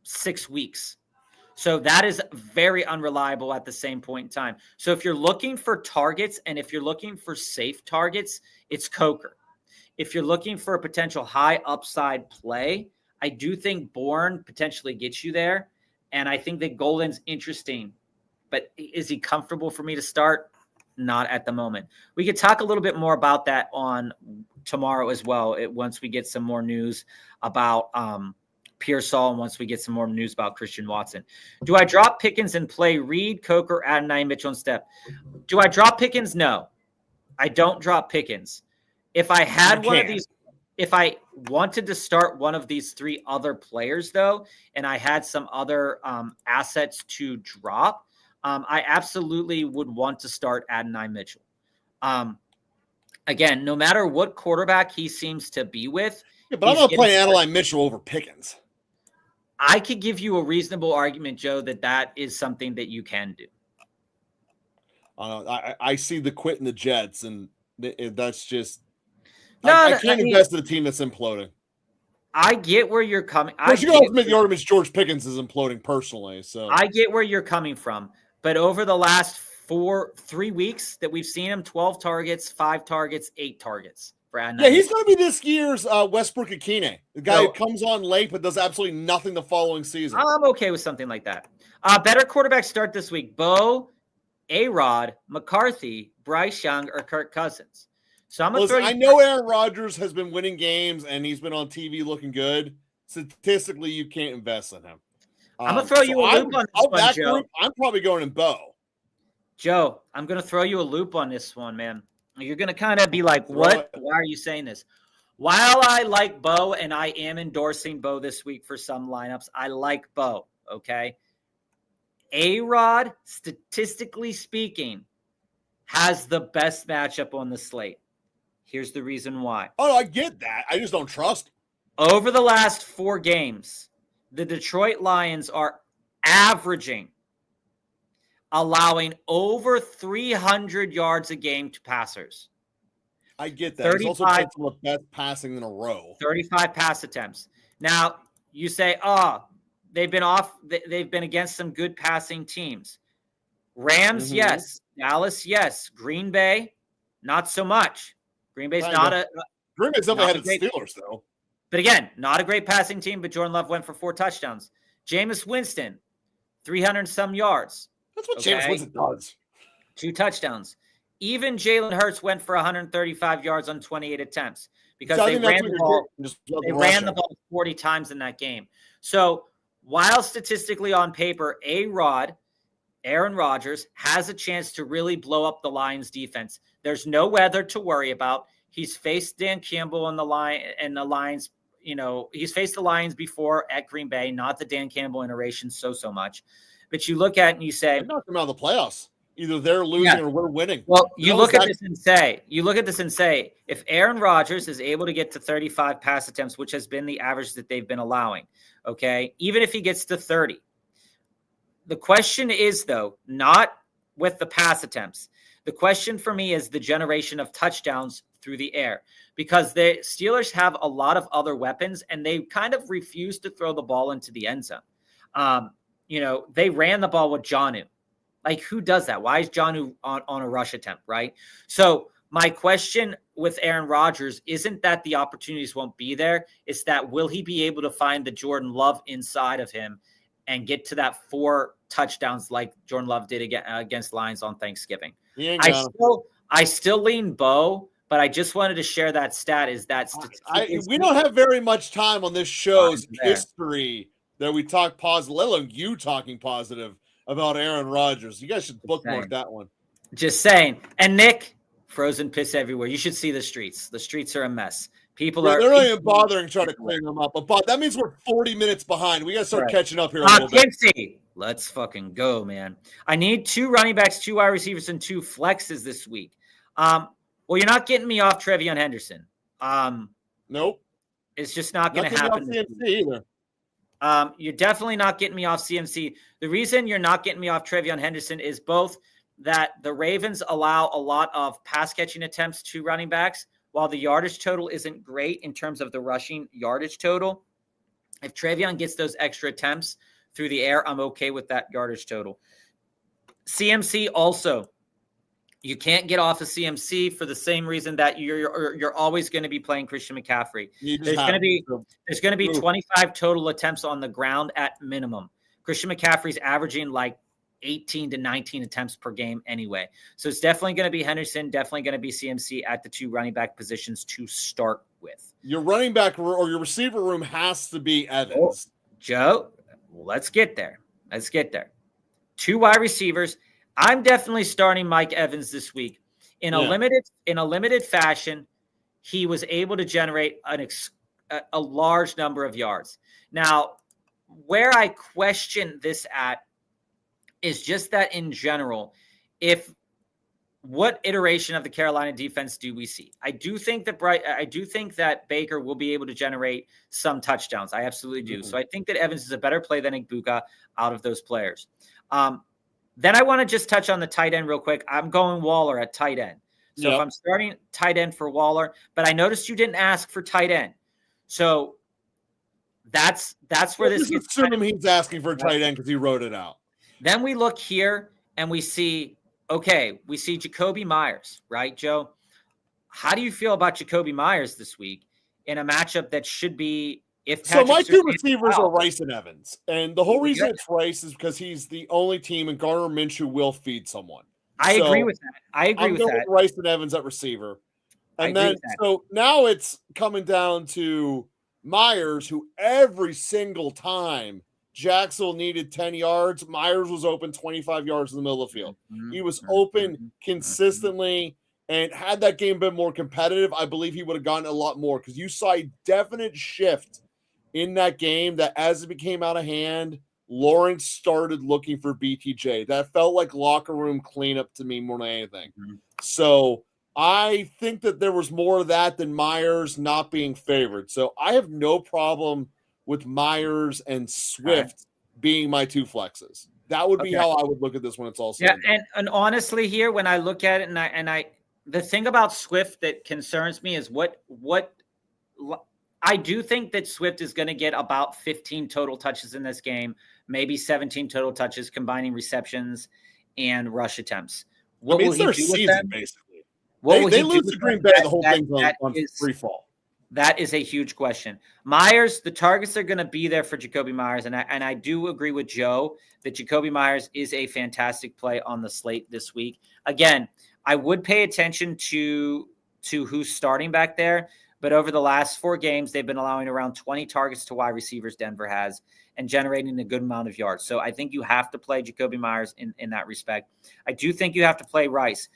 6 weeks. So that is very unreliable at the same point in time. So if you're looking for targets and if you're looking for safe targets, it's Coker. If you're looking for a potential high upside play, I do think Bourne potentially gets you there. And I think that Golden's interesting. But is he comfortable for me to start? Not at the moment. We could talk a little bit more about that on tomorrow as well, once we get some more news about Pearsall, and once we get some more news about Christian Watson. Do I drop Pickens and play Reed, Coker, Adonai, Mitchell, and Steph? Do I drop Pickens? No, I don't drop Pickens. If I had one of these, if I wanted to start one of these 3 other players, though, and I had some other assets to drop, I absolutely would want to start Adonai Mitchell. Again, no matter what quarterback he seems to be with. Yeah, but I'm going to play Adonai Mitchell over Pickens. I could give you a reasonable argument, Joe, that is something that you can do. I see the quit in the Jets, and that's just I can't invest in a team that's imploding. I get where you're coming. You can always make the argument George Pickens is imploding personally. So I get where you're coming from, but over the last 3 weeks that we've seen him, 12 targets, 5 targets, 8 targets. Yeah, he's going to be this year's Westbrook Akine, the guy who comes on late but does absolutely nothing the following season. I'm okay with something like that. Better quarterback start this week: Bo, A-Rod, McCarthy, Bryce Young, or Kirk Cousins. So I'm going to throw you. I know Aaron Rodgers has been winning games and he's been on TV looking good. Statistically, you can't invest in him. I'm going to throw you a loop on this one, Joe. Group, I'm probably going in Bo. Joe, I'm going to throw you a loop on this one, man. You're going to kind of be like, what? Why are you saying this? While I like Bo, and I am endorsing Bo this week for some lineups, I like Bo, okay? A-Rod, statistically speaking, has the best matchup on the slate. Here's the reason why. Oh, I get that. I just don't trust him. Over the last 4 games, the Detroit Lions are averaging allowing over 300 yards a game to passers. I get that. He's also played some of the best passing in a row. 35 pass attempts. Now, you say, they've been against some good passing teams. Rams, yes. Dallas, yes. Green Bay, not so much. Green Bay's Green Bay's definitely had its Steelers, though. But again, not a great passing team, but Jordan Love went for 4 touchdowns. Jameis Winston, 300 and some yards. That's what Jameis Winston does. 2 touchdowns. Even Jalen Hurts went for 135 yards on 28 attempts because they ran the ball 40 times in that game. So while statistically on paper, Aaron Rodgers has a chance to really blow up the Lions defense. There's no weather to worry about. He's faced Dan Campbell and the Lions. He's faced the Lions before at Green Bay, not the Dan Campbell iteration so much. But you look at it and you say, they knocked them out of the playoffs. Either they're losing or we're winning. Well, you look at this and say, if Aaron Rodgers is able to get to 35 pass attempts, which has been the average that they've been allowing, okay, even if he gets to 30, the question is, though, not with the pass attempts. The question for me is the generation of touchdowns through the air, because the Steelers have a lot of other weapons and they kind of refuse to throw the ball into the end zone. They ran the ball with Jonnu. Like, who does that? Why is Jonnu on a rush attempt, right? So my question with Aaron Rodgers isn't that the opportunities won't be there. It's that will he be able to find the Jordan Love inside of him and get to that 4 touchdowns like Jordan Love did against Lions on Thanksgiving? I still lean Bo, but I just wanted to share that stat. Is that we don't have very much time on this show's history that we talk positive, let alone you talking positive about Aaron Rodgers. You guys should bookmark that one. Just saying. And Nick, frozen piss everywhere. You should see the streets. The streets are a mess. They're not even bothering trying to clean them up. But that means we're 40 minutes behind. We got to start catching up here a little bit. Let's fucking go, man. I need 2 running backs, 2 wide receivers, and 2 flexes this week. Well, you're not getting me off Trevion Henderson. Nope. It's just not going to happen. Either. You're definitely not getting me off CMC. The reason you're not getting me off Trevion Henderson is both that the Ravens allow a lot of pass catching attempts to running backs, while the yardage total isn't great in terms of the rushing yardage total. If Trevion gets those extra attempts through the air, I'm okay with that yardage total. CMC also, you can't get off of CMC for the same reason that you're always going to be playing Christian McCaffrey. There's going to be 25 total attempts on the ground at minimum. Christian McCaffrey's averaging like 18 to 19 attempts per game anyway. So it's definitely going to be Henderson, definitely going to be CMC at the 2 running back positions to start with. Your running back or your receiver room has to be Evans. Joe, let's get there. 2 wide receivers. I'm definitely starting Mike Evans this week. In a limited fashion, he was able to generate a large number of yards. Now, where I question this at is just that in general, what iteration of the Carolina defense do we see? I do think that Baker will be able to generate some touchdowns. I absolutely do. Mm-hmm. So I think that Evans is a better play than Igbuka out of those players. Then I want to just touch on the tight end real quick. I'm going Waller at tight end. So if I'm starting tight end for Waller, but I noticed you didn't ask for tight end. So that's where this gets. Assume he's asking for a tight end because he wrote it out. Then we look here and we see Jacoby Myers, right, Joe? How do you feel about Jacoby Myers this week in a matchup that should be so my 2 receivers are Rice and Evans. And the whole reason it's Rice is because he's the only team and Gardner Minshew will feed someone. I agree with that. I'm going with Rice and Evans at receiver. And then so now it's coming down to Myers, who every single time Jacksonville needed 10 yards, Myers was open 25 yards in the middle of the field. He was open consistently, and had that game been more competitive, I believe he would have gotten a lot more, because you saw a definite shift in that game that as it became out of hand, Lawrence started looking for BTJ. That felt like locker room cleanup to me more than anything. Mm-hmm. So I think that there was more of that than Myers not being favored. So I have no problem with Myers and Swift being my 2 flexes. That would be how I would look at this when it's all said. Yeah, and honestly here, when I look at it, and I the thing about Swift that concerns me is what I do think that Swift is going to get about 15 total touches in this game, maybe 17 total touches, combining receptions and rush attempts. What will he do with them? Basically. They lose to Green Bay, the whole thing's on free fall. That is a huge question. Myers, the targets are going to be there for Jacoby Myers, and I do agree with Joe that Jacoby Myers is a fantastic play on the slate this week. Again, I would pay attention to who's starting back there. But over the last 4 games, they've been allowing around 20 targets to wide receivers, Denver has, and generating a good amount of yards. So I think you have to play Jacoby Myers in that respect. I do think you have to play Rice.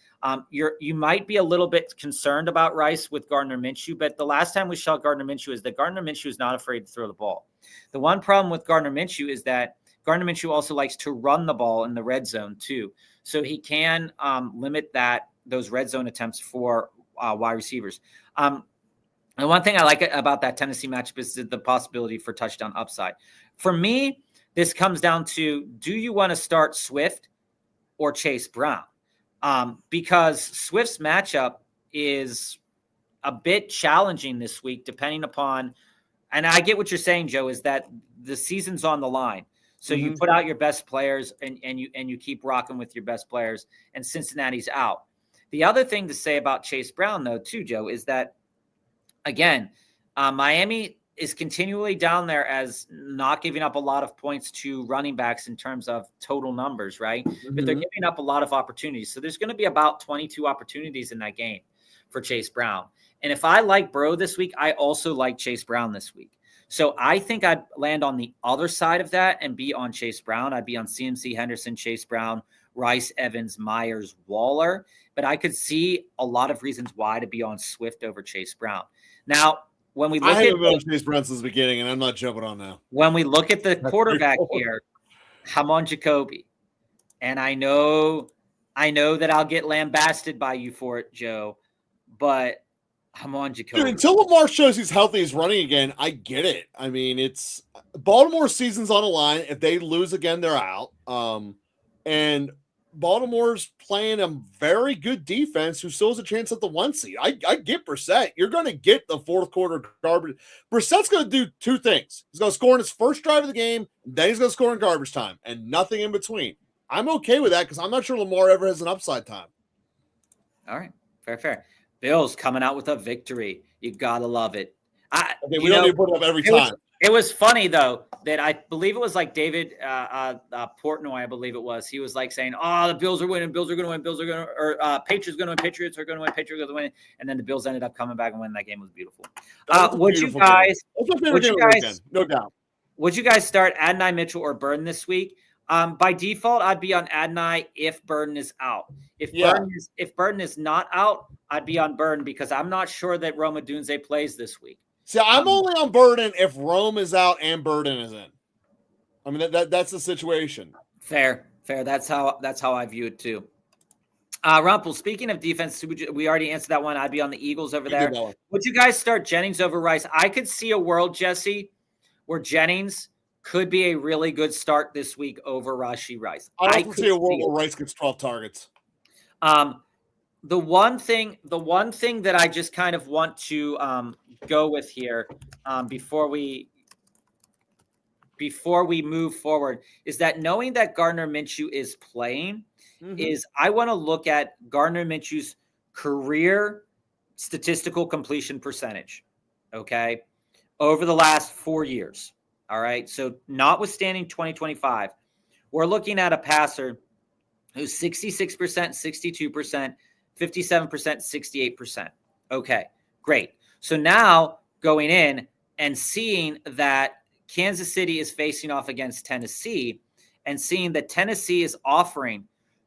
You might be a little bit concerned about Rice with Gardner Minshew, but the last time we saw Gardner Minshew is that Gardner Minshew is not afraid to throw the ball. The one problem with Gardner Minshew is that Gardner Minshew also likes to run the ball in the red zone too. So he can limit those red zone attempts for wide receivers. And one thing I like about that Tennessee matchup is the possibility for touchdown upside. For me, this comes down to, do you want to start Swift or Chase Brown? Because Swift's matchup is a bit challenging this week, depending upon, and I get what you're saying, Joe, is that the season's on the line. So you put out your best players and you keep rocking with your best players, and Cincinnati's out. The other thing to say about Chase Brown, though, too, Joe, is that, again, Miami is continually down there as not giving up a lot of points to running backs in terms of total numbers, right? But they're giving up a lot of opportunities. So there's going to be about 22 opportunities in that game for Chase Brown. And if I like Burrow this week, I also like Chase Brown this week. So I think I'd land on the other side of that and be on Chase Brown. I'd be on CMC, Henderson, Chase Brown, Rice, Evans, Myers, Waller. But I could see a lot of reasons why to be on Swift over Chase Brown. Now, when we look I haven't been on Chase Brown since the beginning, and I'm not jumping on now. When we look at the quarterback here, I'm on Jacoby. And I know that I'll get lambasted by you for it, Joe, but I'm on Jacoby. Dude, until Lamar shows he's healthy, he's running again, I get it. I mean, it's Baltimore season's on the line. If they lose again, they're out. And Baltimore's playing a very good defense who still has a chance at the 1 seed. I get Brissett. You're going to get the fourth quarter garbage. Brissett's going to do two things. He's going to score in his first drive of the game, then he's going to score in garbage time, and nothing in between. I'm okay with that because I'm not sure Lamar ever has an upside time. All right. Fair. Bills coming out with a victory. You got to love it. We don't need to put it up every time. It was funny, though, that I believe it was like David Portnoy, I believe it was. He was like saying, the Bills are winning, Bills are going to win, Patriots are going to win, Patriots are going to win, Patriots are going to win. And then the Bills ended up coming back and winning. That game was beautiful. Would you guys, no doubt. Would you guys start Adonai Mitchell or Burden this week? By default, I'd be on Adonai if Burden is out. If Burden is not out, I'd be on Burden because I'm not sure that Roma Dunze plays this week. See, I'm only on Burden if Rome is out and Burden is in. I mean, that's the situation. Fair. That's how I view it too. Rumpel, speaking of defense, we already answered that one. I'd be on the Eagles over there. Would you guys start Jennings over Rice? I could see a world, Jesse, where Jennings could be a really good start this week over Rashee Rice. I could see a world where Rice gets 12 targets. The one thing that I just kind of want to go with here before we move forward is that knowing that Gardner Minshew is playing is I want to look at Gardner Minshew's career statistical completion percentage, okay, over the last 4 years. All right. So notwithstanding 2025, we're looking at a passer who's 66%, 62%, 57%, 68%. Okay, great. So now going in and seeing that Kansas City is facing off against Tennessee and seeing that Tennessee is offering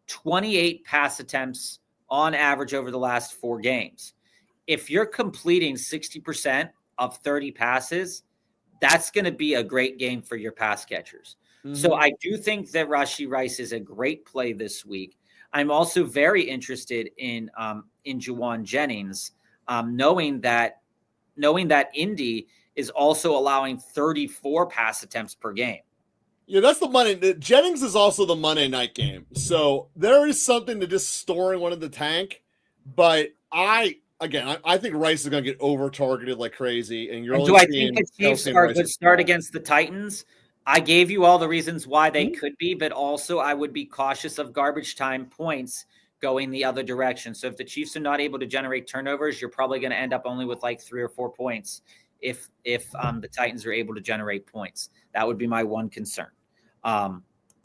28 pass attempts on average over the last 4 games. If you're completing 60% of 30 passes, that's going to be a great game for your pass catchers. So I do think that Rashee Rice is a great play this week. I'm also very interested in Juwan Jennings, knowing that Indy is also allowing 34 pass attempts per game. Yeah, that's the Monday. Jennings is also the Monday night game. So there is something to just storing one in the tank. But I think Rice is going to get over-targeted like crazy. And do I think the Chiefs are a good start against the Titans? I gave you all the reasons why they could be, but also I would be cautious of garbage time points going the other direction. So if the Chiefs are not able to generate turnovers, you're probably going to end up only with like 3 or 4 points if the Titans are able to generate points. That would be my one concern.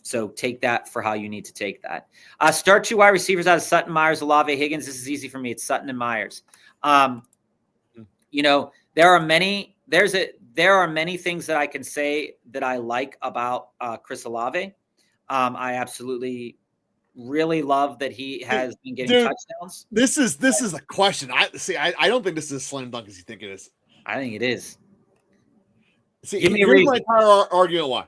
So take that for how you need to take that. Start 2 wide receivers out of Sutton, Myers, Olave, Higgins. This is easy for me. It's Sutton and Myers. There are many things that I can say that I like about Chris Olave. I absolutely really love that he has been getting touchdowns. This is a question. I don't think this is a slam dunk as you think it is. I think it is. See, here's my entire argument why.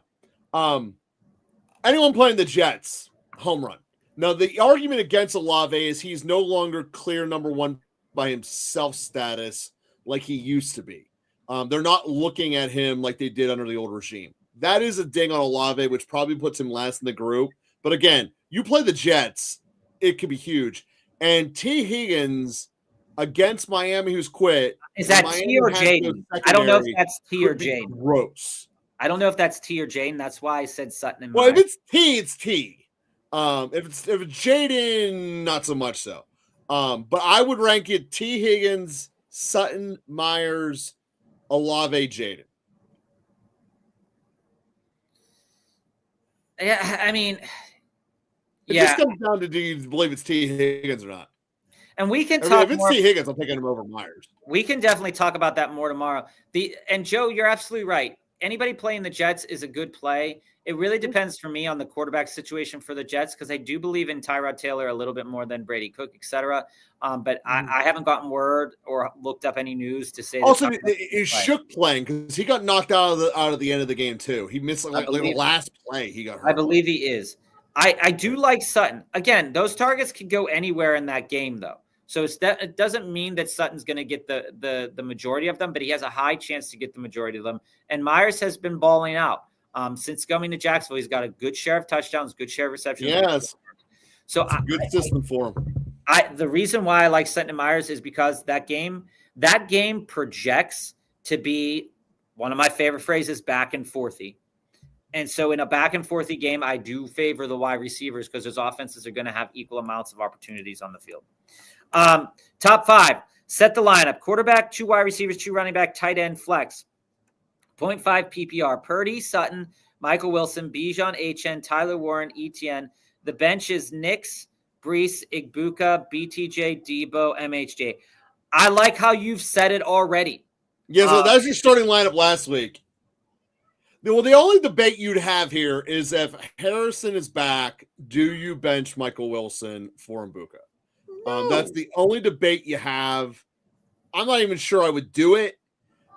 Anyone playing the Jets, home run. Now, the argument against Olave is he's no longer clear number 1 by himself status like he used to be. They're not looking at him like they did under the old regime. That is a ding on Olave, which probably puts him last in the group. But again, you play the Jets, it could be huge. And T. Higgins against Miami, who's quit. Is that T or Jaden? I don't know if that's T or Jaden. Gross. I don't know if that's T or Jaden. That's why I said Sutton and Well, Myers. if it's T, it's T. If it's Jaden, not so much so. But I would rank it T Higgins, Sutton, Myers, Olave, Jaden. Yeah, I mean, It yeah. just comes down to, do you believe it's T Higgins or not? And we can I mean, talk if it's more. T Higgins, I'm picking him over Myers. We can definitely talk about that more tomorrow. And Joe, you're absolutely right. Anybody playing the Jets is a good play. It really depends for me on the quarterback situation for the Jets, because I do believe in Tyrod Taylor a little bit more than Brady Cook, et cetera. But I haven't gotten word or looked up any news to say. Also, it shook playing because he got knocked out of the end of the game too. He missed like the last play. He got hurt. I believe he is. I do like Sutton. Again, those targets can go anywhere in that game, though. So it doesn't mean that Sutton's going to get the majority of them, but he has a high chance to get the majority of them. And Myers has been balling out since coming to Jacksonville. He's got a good share of touchdowns, good share of receptions. Yes. So it's a good system for him. The reason why I like Sutton and Myers is because that game projects to be one of my favorite phrases, back and forthy. And so in a back and forthy game, I do favor the wide receivers because those offenses are going to have equal amounts of opportunities on the field. Top 5, set the lineup: quarterback, 2 wide receivers, 2 running back, tight end, flex. 0.5 PPR: Purdy, Sutton, Michael Wilson, Bijan, HN, Tyler Warren, ETN. The bench is Nix, Brees, Igbuka, BTJ, Debo, MHJ. I like how you've said it already. Yeah, so that's your starting lineup last week. Well, the only debate you'd have here is if Harrison is back, do you bench Michael Wilson for Igbuka? No. That's the only debate you have. I'm not even sure I would do it,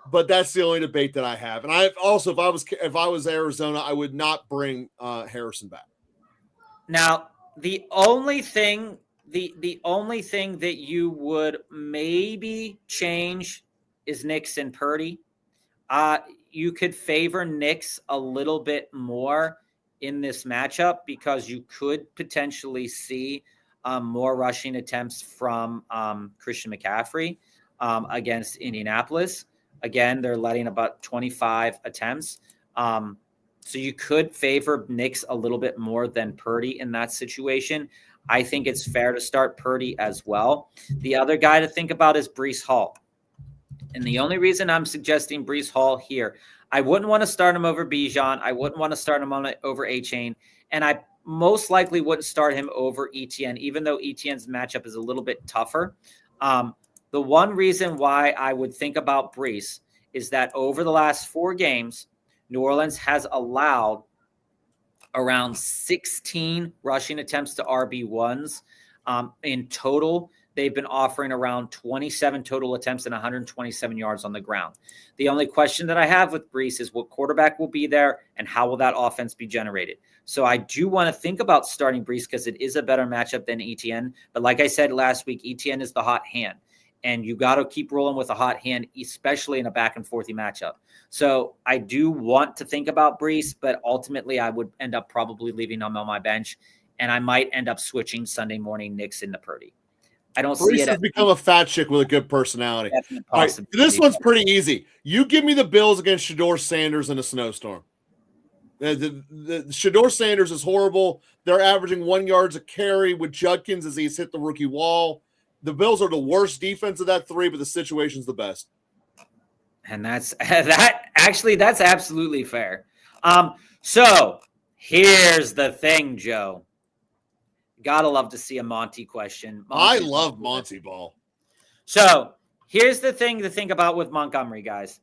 but that's the only debate that I have. And I also, if I was Arizona, I would not bring Harrison back. Now, the only thing that you would maybe change is Nix and Purdy. You could favor Nix a little bit more in this matchup because you could potentially see more rushing attempts from Christian McCaffrey against Indianapolis. Again, they're letting about 25 attempts. So you could favor Nix a little bit more than Purdy in that situation. I think it's fair to start Purdy as well. The other guy to think about is Breece Hall. And the only reason I'm suggesting Breece Hall here, I wouldn't want to start him over Bijan. I wouldn't want to start him over A-Chain. And I most likely wouldn't start him over ETN, even though ETN's matchup is a little bit tougher. The one reason why I would think about Breece is that over the last 4 games, New Orleans has allowed around 16 rushing attempts to RB1s. In total, they've been offering around 27 total attempts and 127 yards on the ground. The only question that I have with Breece is what quarterback will be there and how will that offense be generated. So I do want to think about starting Breece because it is a better matchup than ETN. But like I said last week, ETN is the hot hand. And you got to keep rolling with a hot hand, especially in a back and forthy matchup. So I do want to think about Breece, but ultimately I would end up probably leaving him on my bench. And I might end up switching Sunday morning Nix into Purdy. I don't see it. Breece has become a fat chick with a good personality. All right, this one's pretty easy. You give me the Bills against Shedeur Sanders in a snowstorm. The Shedeur Sanders is horrible. They're averaging 1 yard a carry with Judkins as he's hit the rookie wall. The Bills are the worst defense of that 3, but the situation's the best. And that's absolutely fair. So here's the thing, Joe. Gotta love to see a Monty question. I love Monty ball. So here's the thing to think about with Montgomery, guys,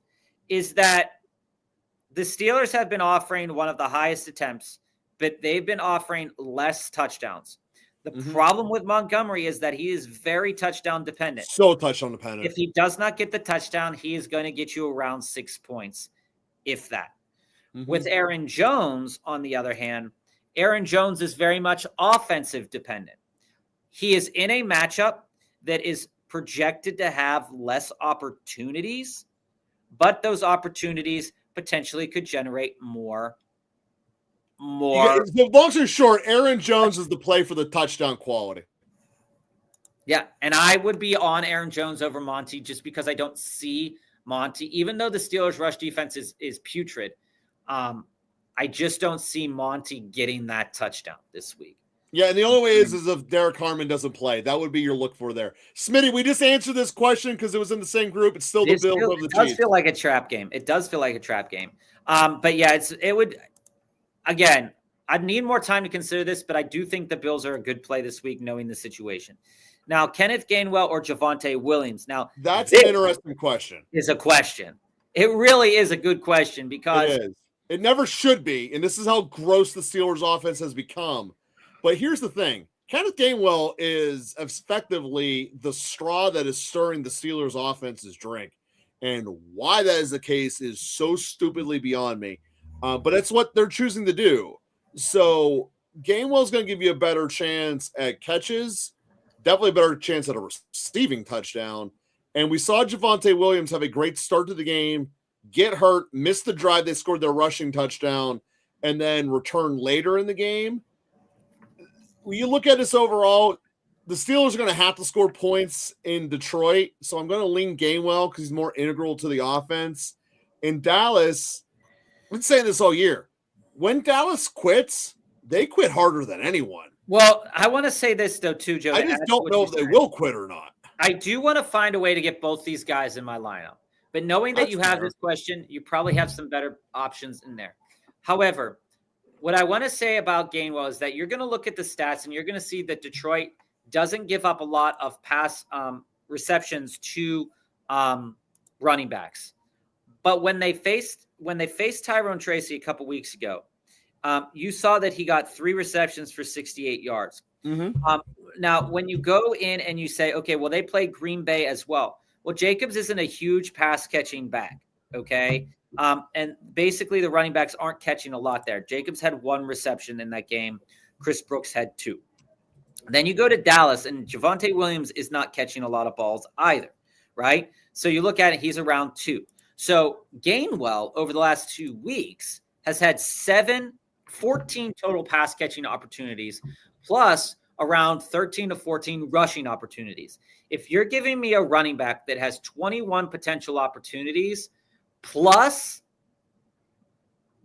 is that the Steelers have been offering one of the highest attempts, but they've been offering less touchdowns. The problem with Montgomery is that he is very touchdown dependent. So touchdown dependent. If he does not get the touchdown, he is going to get you around 6 points, if that. With Aaron Jones, on the other hand, Aaron Jones is very much offensive dependent. He is in a matchup that is projected to have less opportunities, but those opportunities potentially could generate more. The long story short, Aaron Jones is the play for the touchdown quality. Yeah, and I would be on Aaron Jones over Monty just because I don't see Monty, even though the Steelers' rush defense is putrid. I just don't see Monty getting that touchdown this week. Yeah, and the only way is if Derek Harmon doesn't play. That would be your look for there. Smitty, we just answered this question because it was in the same group. It's still the Bills over the Chiefs. It does feel like a trap game. It does feel like a trap game. But yeah, it would, again, I'd need more time to consider this, but I do think the Bills are a good play this week, knowing the situation. Now, Kenneth Gainwell or Javonte Williams? Now, that's an interesting question. Is a question. It really is a good question because it is. It never should be, and this is how gross the Steelers' offense has become. But here's the thing. Kenneth Gainwell is effectively the straw that is stirring the Steelers' offense's drink. And why that is the case is so stupidly beyond me. But that's what they're choosing to do. So Gainwell's going to give you a better chance at catches, definitely a better chance at a receiving touchdown. And we saw Javonte Williams have a great start to the game, get hurt, miss the drive. They scored their rushing touchdown, and then return later in the game. When you look at this overall, the Steelers are going to have to score points in Detroit. So I'm going to lean Gainwell because he's more integral to the offense. In Dallas, I've been saying this all year. When Dallas quits, they quit harder than anyone. Well, I want to say this, though, too, Joe. I just don't know if they will quit or not. I do want to find a way to get both these guys in my lineup. But knowing that you have this question, you probably have some better options in there. However, what I want to say about Gainwell is that you're going to look at the stats and you're going to see that Detroit doesn't give up a lot of pass receptions to running backs. But when they faced Tyrone Tracy a couple weeks ago, you saw that he got 3 receptions for 68 yards. Mm-hmm. Now, when you go in and you say, okay, well, they play Green Bay as well. Well, Jacobs isn't a huge pass-catching back, okay? And basically the running backs aren't catching a lot there. Jacobs had 1 reception in that game. Chris Brooks had 2. Then you go to Dallas, and Javonte Williams is not catching a lot of balls either, right? So you look at it, he's around 2. So Gainwell, over the last 2 weeks, has had 14 total pass-catching opportunities, plus around 13 to 14 rushing opportunities. If you're giving me a running back that has 21 potential opportunities, plus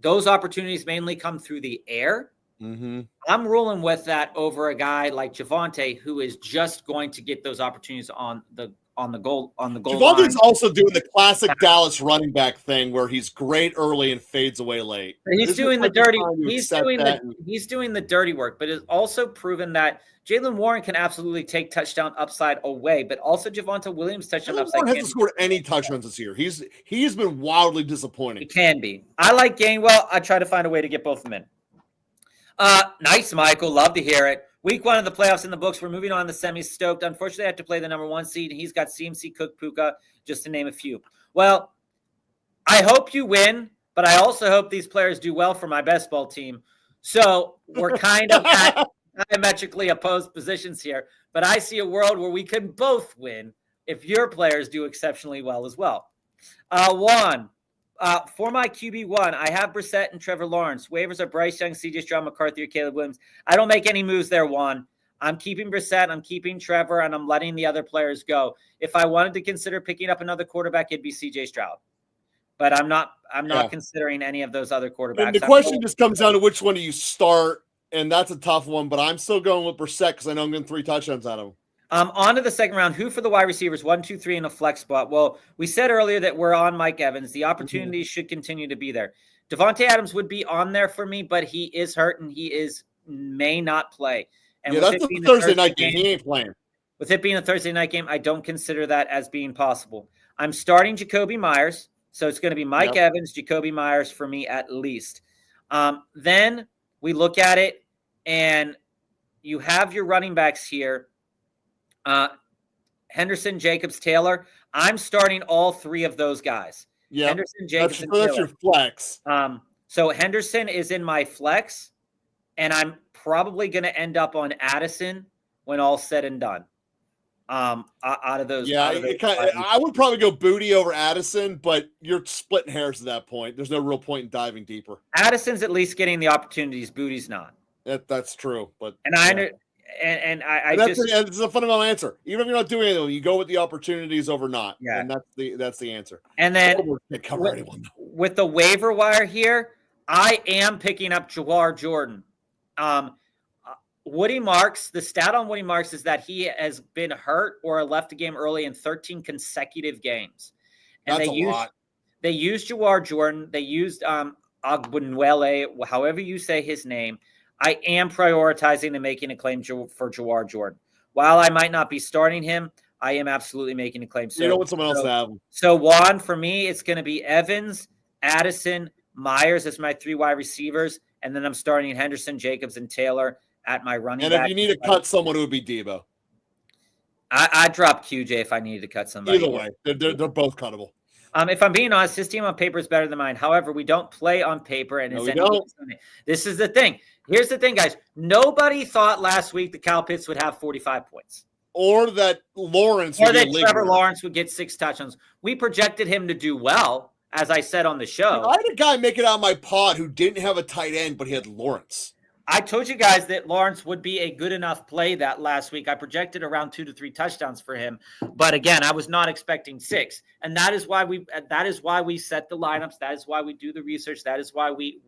those opportunities mainly come through the air, I'm rolling with that over a guy like Javonte, who is just going to get those opportunities on the goal Javonte's also doing the classic Dallas running back thing where he's great early and fades away late. He's doing the dirty. He's doing the dirty work, but it's also proven that Jaylen Warren can absolutely take touchdown upside away, but also Javonte Williams touchdown upside. Warren hasn't scored any touchdowns this year. He's been wildly disappointing. It can be. I like Gainwell. I try to find a way to get both of them in. Nice, Michael. Love to hear it. Week 1 of the playoffs in the books. We're moving on to semis. Stoked. Unfortunately, I have to play the number 1 seed, and he's got CMC, Cook, Puka, just to name a few. Well, I hope you win, but I also hope these players do well for my best ball team. So we're kind of at diametrically opposed positions here, but I see a world where we can both win if your players do exceptionally well as well. Juan, for my QB1, I have Brissett and Trevor Lawrence. Waivers are Bryce Young, CJ Stroud, McCarthy, or Caleb Williams. I don't make any moves there, Juan. I'm keeping Brissett, I'm keeping Trevor, and I'm letting the other players go. If I wanted to consider picking up another quarterback, it'd be CJ Stroud. But I'm not considering any of those other quarterbacks. And the question just comes down to which one do you start, and that's a tough one, but I'm still going with Brissett because I know I'm getting 3 touchdowns out of him. On to the second round. Who for the wide receivers? 1, 2, 3 in a flex spot. Well, we said earlier that we're on Mike Evans. The opportunities should continue to be there. Davante Adams would be on there for me, but he is hurt and may not play. And that's the Thursday night game. He ain't playing. With it being a Thursday night game, I don't consider that as being possible. I'm starting Jacoby Myers, so it's going to be Mike Evans, Jacoby Myers for me at least. Then we look at it, and you have your running backs here. Henderson, Jacobs, Taylor. I'm starting all 3 of those guys. Yeah, Henderson, Jacobs, and Taylor. That's Taylor. your flex. So Henderson is in my flex, and I'm probably going to end up on Addison when all's said and done. Out of those, I would probably go Booty over Addison, but you're splitting hairs at that point. There's no real point in diving deeper. Addison's at least getting the opportunities. Booty's not. That's true, but it's a fundamental answer. Even if you're not doing anything, you go with the opportunities over not. Yeah. And that's the answer. And then with the waiver wire here, I am picking up Jawar Jordan. Woody Marks, the stat on Woody Marks is that he has been hurt or left a game early in 13 consecutive games. And That's a lot. They used Jawar Jordan. They used Ogbunwele, however you say his name. I am prioritizing and making a claim for Jawar Jordan. While I might not be starting him, I am absolutely making a claim. So, you don't want someone else to have him. So Juan, for me, it's going to be Evans, Addison, Myers as my 3 wide receivers, and then I'm starting Henderson, Jacobs, and Taylor at my running back. And if you need to cut someone, it would be Debo. I'd drop QJ if I needed to cut somebody. Either way, they're both cuttable. If I'm being honest, his team on paper is better than mine. However, we don't play on paper, and this is the thing. Here's the thing, guys. Nobody thought last week that Kyle Pitts would have 45 points. Or that Lawrence Trevor Lawrence would get 6 touchdowns. We projected him to do well, as I said on the show. I had a guy make it out of my pod who didn't have a tight end, but he had Lawrence. I told you guys that Lawrence would be a good enough play that last week. I projected around 2 to 3 touchdowns for him, but again, I was not expecting 6, and that is why we set the lineups. That is why we do the research. That is why we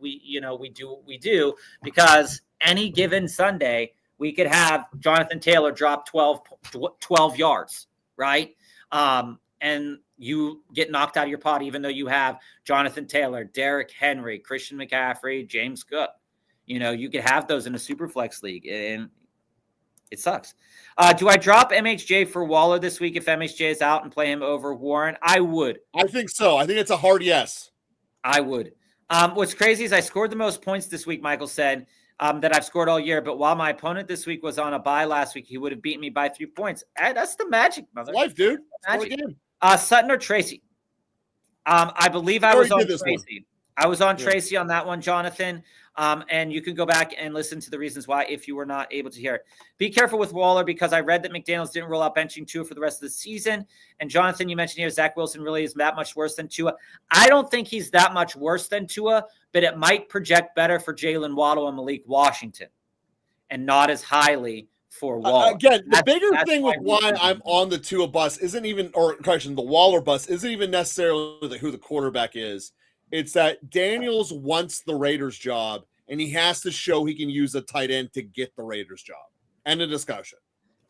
do what we do, because any given Sunday we could have Jonathan Taylor drop 12 yards, right? And you get knocked out of your pod, even though you have Jonathan Taylor, Derrick Henry, Christian McCaffrey, James Cook. You could have those in a super flex league, and it sucks. Do I drop MHJ for Waller this week if MHJ is out and play him over Warren? I would. I think so. I think it's a hard yes. I would. What's crazy is I scored the most points this week, Michael said, that I've scored all year. But while my opponent this week was on a bye last week, he would have beaten me by 3 points. That's the magic, mother. Life, dude. Magic. Sutton or Tracy? I believe I was on Tracy. I was on Tracy on that one, Jonathan. And you can go back and listen to the reasons why if you were not able to hear it. Be careful with Waller because I read that McDaniels didn't roll out benching Tua for the rest of the season. And Jonathan, you mentioned here, Zach Wilson really is that much worse than Tua. I don't think he's that much worse than Tua, but it might project better for Jalen Waddle and Malik Washington and not as highly for Waller. Again, the bigger thing with why I'm on the Tua bus isn't even, or correction, the Waller bus isn't even necessarily who the quarterback is. It's that Daniels wants the Raiders job, and he has to show he can use a tight end to get the Raiders job. End of discussion.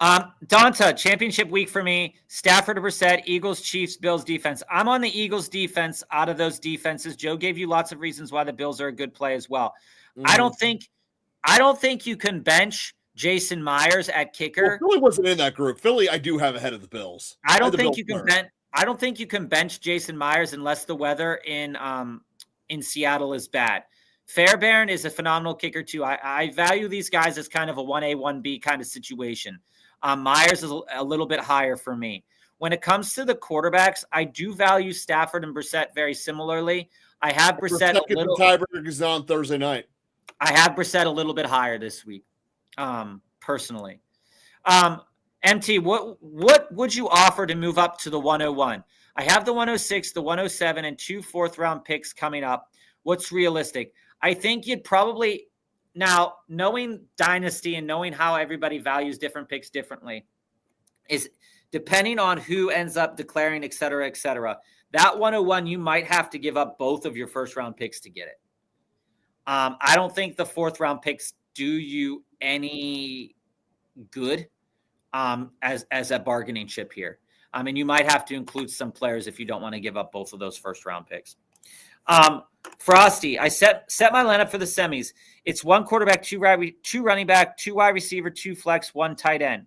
Donta, championship week for me. Stafford or Brissett, Eagles, Chiefs, Bills defense. I'm on the Eagles defense out of those defenses. Joe gave you lots of reasons why the Bills are a good play as well. I don't think you can bench Jason Myers at kicker. Well, Philly wasn't in that group. Philly, I do have ahead of the Bills. I don't think you can bench Jason Myers unless the weather in Seattle is bad. Fairbairn is a phenomenal kicker too. I value these guys as kind of a 1A, 1B kind of situation. Myers is a little bit higher for me. When it comes to the quarterbacks, I do value Stafford and Brissett very similarly. I have Brissett a little. Tiebreaker is on Thursday night. I have Brissett a little bit higher this week, personally. MT, what would you offer to move up to the 101? I have the 106, the 107, and 2 4th-round picks coming up. What's realistic? I think you'd probably – now, knowing Dynasty and knowing how everybody values different picks differently is depending on who ends up declaring, et cetera, that 101, you might have to give up both of your first-round picks to get it. I don't think the 4th-round picks do you any good. As a bargaining chip here. And you might have to include some players if you don't want to give up both of those first round picks. Frosty, I set my lineup for the semis. It's 1 quarterback, 2 running back, 2 wide receiver, 2 flex, 1 tight end.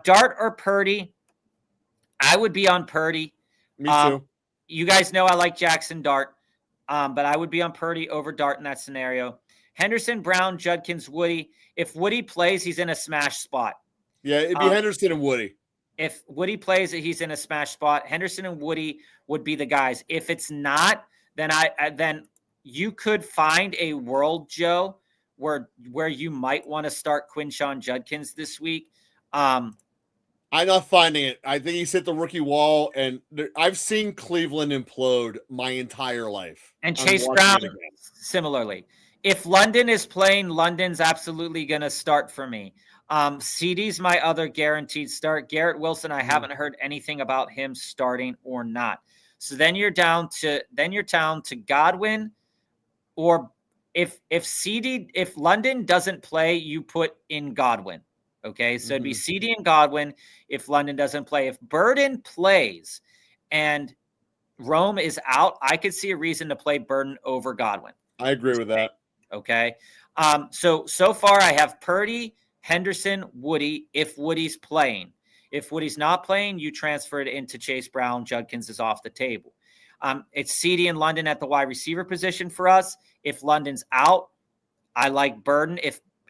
Dart or Purdy? I would be on Purdy. Me too. You guys know I like Jackson Dart, but I would be on Purdy over Dart in that scenario. Henderson, Brown, Judkins, Woody. If Woody plays, he's in a smash spot. Yeah, it'd be Henderson and Woody. If Woody plays, he's in a smash spot. Henderson and Woody would be the guys. If it's not, then you could find a world, Joe, where you might want to start Quinshon Judkins this week. I'm not finding it. I think he's hit the rookie wall, and I've seen Cleveland implode my entire life. And Chase Brown, similarly. If London is playing, London's absolutely going to start for me. CD's my other guaranteed start. Garrett Wilson, I haven't heard anything about him starting or not. So then you're down to Godwin or if London doesn't play, you put in Godwin. Okay, so it'd be CD and Godwin if London doesn't play. If Burden plays and Rome is out, I could see a reason to play Burden over Godwin. I agree with that. Okay. So far I have Purdy, Henderson, Woody, if Woody's playing. If Woody's not playing, you transfer it into Chase Brown. Judkins is off the table. It's CD and London at the wide receiver position for us. If London's out, I like Burden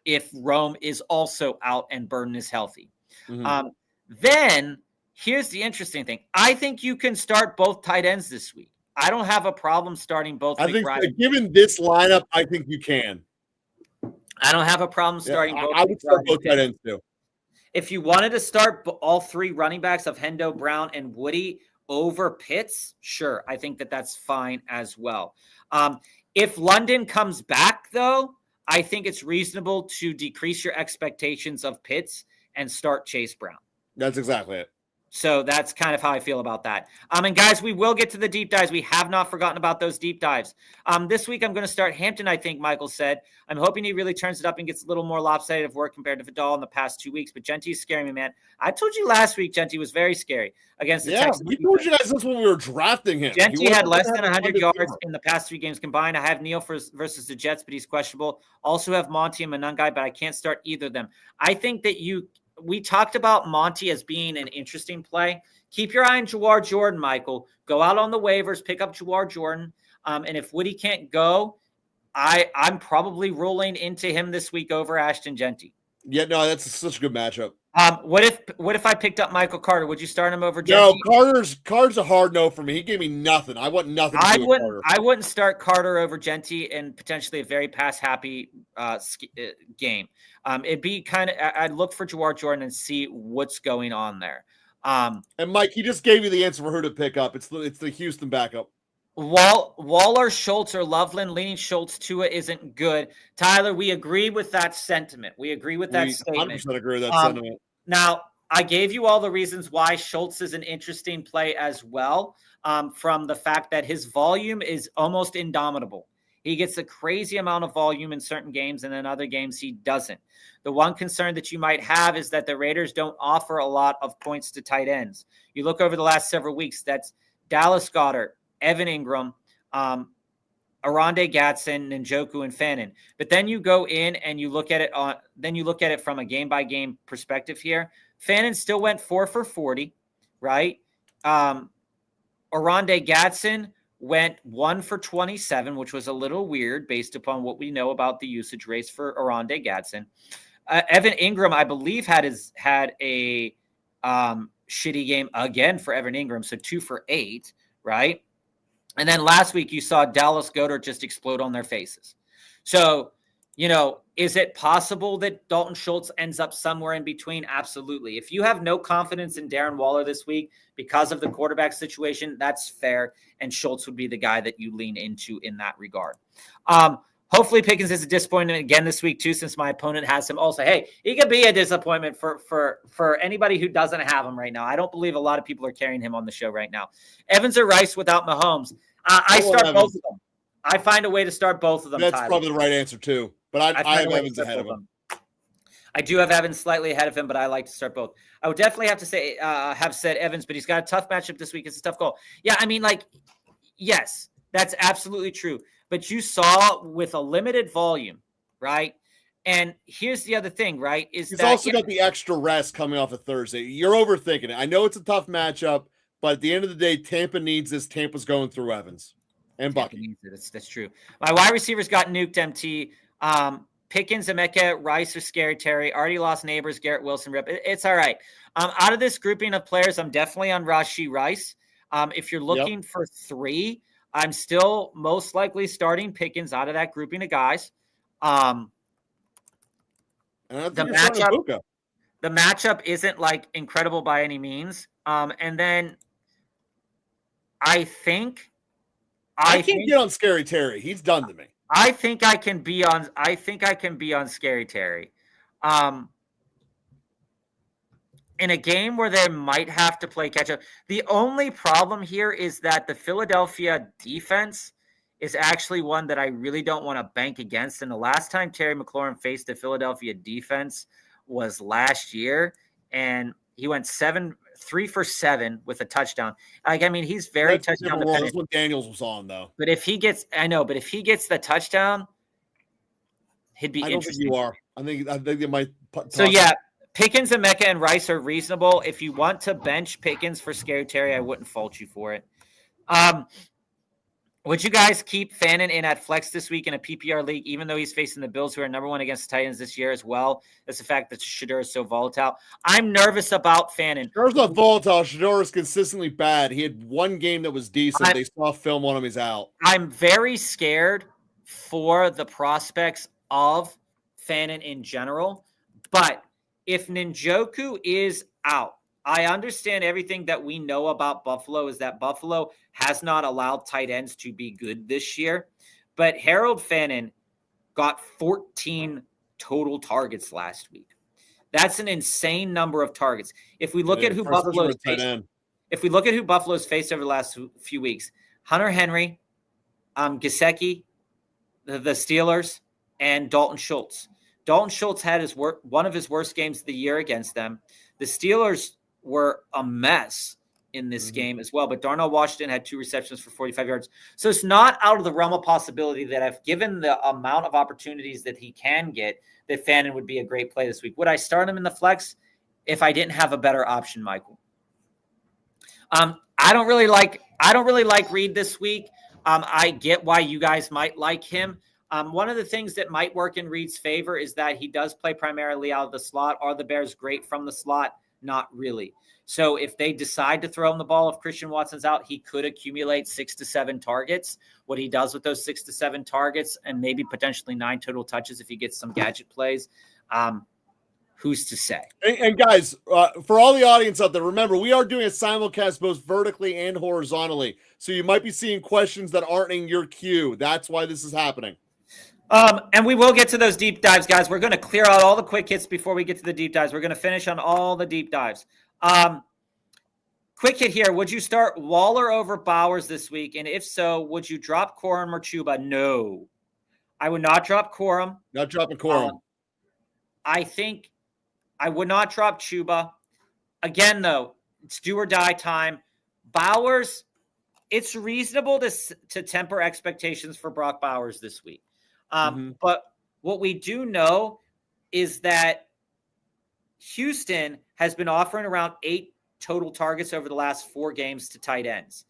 if Rome is also out and Burden is healthy. Then here's the interesting thing. I think you can start both tight ends this week. I don't have a problem starting both. I think given this lineup, I think you can. I don't have a problem starting both. I would start both tight ends too. If you wanted to start all three running backs of Hendo, Brown, and Woody over Pitts, sure. I think that's fine as well. If London comes back, though, I think it's reasonable to decrease your expectations of Pitts and start Chase Brown. That's exactly it. So that's kind of how I feel about that. And guys, we will get to the deep dives. We have not forgotten about those deep dives. This week, I'm going to start Hampton, I think Michael said. I'm hoping he really turns it up and gets a little more lopsided of work compared to Vidal in the past 2 weeks. But Genty's scaring me, man. I told you last week Genty was very scary against the Texans. We told you guys this when we were drafting him. Genty had less than 100 yards in the past 3 games combined. I have Neal versus the Jets, but he's questionable. Also have Monty and Manungai, but I can't start either of them. I think that we talked about Monty as being an interesting play. Keep your eye on Jawar Jordan, Michael. Go out on the waivers, pick up Jawar Jordan. And if Woody can't go, I'm probably rolling into him this week over Ashton Genty. Yeah, no, that's such a good matchup. What if I picked up Michael Carter? Would you start him over Genty? No, Carter's a hard no for me. He gave me nothing. I want nothing to do with Carter. I wouldn't start Carter over Genty in potentially a very pass-happy game. It'd be I'd look for Jawar Jordan and see what's going on there. And Mike, he just gave you the answer for who to pick up. It's the Houston backup. Waller, Schultz, or Loveland. Leaning Schultz, Tua isn't good. Tyler, we agree with that sentiment. We agree with that statement. 100% agree with that sentiment. Now, I gave you all the reasons why Schultz is an interesting play as well, from the fact that his volume is almost indomitable. He gets a crazy amount of volume in certain games, and in other games he doesn't. The one concern that you might have is that the Raiders don't offer a lot of points to tight ends. You look over the last several weeks, that's Dallas Goedert, Evan Ingram, Arande Gadsden, Njoku, and Fannin. But then you go in and you look at it from a game-by-game perspective here. Fannin still went 4 for 40, right? Arande Gadsden went 1 for 27, which was a little weird based upon what we know about the usage rates for Arande Gadsden. Evan Ingram, I believe, had a shitty game again for Evan Ingram, so 2 for 8, right? And then last week you saw Dallas Goedert just explode on their faces. So, is it possible that Dalton Schultz ends up somewhere in between? Absolutely. If you have no confidence in Darren Waller this week because of the quarterback situation, that's fair. And Schultz would be the guy that you lean into in that regard. Hopefully Pickens is a disappointment again this week too, since my opponent has him. Also, hey, he could be a disappointment for anybody who doesn't have him right now. I don't believe a lot of people are carrying him on the show right now. Evans or Rice without Mahomes. I start both of them. I find a way to start both of them. That's Tyler. Probably the right answer too. But I have Evans ahead of him. I do have Evans slightly ahead of him, but I like to start both. I would definitely have to say have said Evans, but he's got a tough matchup this week. It's a tough goal. Yeah, I mean, yes, that's absolutely true. But you saw with a limited volume, right? And here's the other thing, right? He's also got the extra rest coming off of Thursday. You're overthinking it. I know it's a tough matchup, but at the end of the day, Tampa needs this. Tampa's going through Evans and Bucky. That's true. My wide receivers got nuked, MT. Pickens, Emeka, Rice, or Scary Terry. Already lost Neighbors, Garrett Wilson, Rip. It's all right. Out of this grouping of players, I'm definitely on Rashee Rice. If you're looking for 3, I'm still most likely starting Pickens out of that grouping of guys. The matchup isn't incredible by any means. And then I can't get on Scary Terry. He's done to me. I think I can be on Scary Terry. In a game where they might have to play catch up. The only problem here is that the Philadelphia defense is actually one that I really don't want to bank against. And the last time Terry McLaurin faced the Philadelphia defense was last year, and he went 3 for 7 with a touchdown. He's very touchdown dependent. That's what Daniels was on, though. But if he gets the touchdown, he'd be interesting. I don't think you are. I think they might. So yeah, Pickens and Mecca and Rice are reasonable. If you want to bench Pickens for Scary Terry, I wouldn't fault you for it. Would you guys keep Fannin in at flex this week in a PPR league, even though he's facing the Bills, who are number 1 against the Titans this year as well? That's the fact that Shedeur is so volatile. I'm nervous about Fannin. Shedeur's not volatile. Shedeur is consistently bad. He had one game that was decent. They saw film on him. He's out. I'm very scared for the prospects of Fannin in general. But if Njoku is out, I understand everything that we know about Buffalo is that Buffalo has not allowed tight ends to be good this year. But Harold Fannin got 14 total targets last week. That's an insane number of targets. If we look at who Buffalo's faced, over the last few weeks, Hunter Henry, Gesicki, the Steelers, and Dalton Schultz. Dalton Schultz had one of his worst games of the year against them. The Steelers were a mess in this game as well, but Darnell Washington had 2 receptions for 45 yards. So it's not out of the realm of possibility that if given the amount of opportunities that he can get, that Fannin would be a great play this week. Would I start him in the flex if I didn't have a better option, Michael? I don't really like Reed this week. I get why you guys might like him. One of the things that might work in Reed's favor is that he does play primarily out of the slot. Are the Bears great from the slot? Not really. So if they decide to throw him the ball, if Christian Watson's out, he could accumulate 6 to 7 targets. What he does with those 6 to 7 targets and maybe potentially 9 total touches if he gets some gadget plays, who's to say? And guys, for all the audience out there, remember, we are doing a simulcast both vertically and horizontally. So you might be seeing questions that aren't in your queue. That's why this is happening. And we will get to those deep dives, guys. We're going to clear out all the quick hits before we get to the deep dives. We're going to finish on all the deep dives. Quick hit here. Would you start Waller over Bowers this week? And if so, would you drop Corum or Chuba? No, I would not drop Corum. Not dropping Corum. I think I would not drop Chuba. Again, though, it's do or die time. Bowers, it's reasonable to temper expectations for Brock Bowers this week. But what we do know is that Houston has been offering around 8 total targets over the last 4 games to tight ends.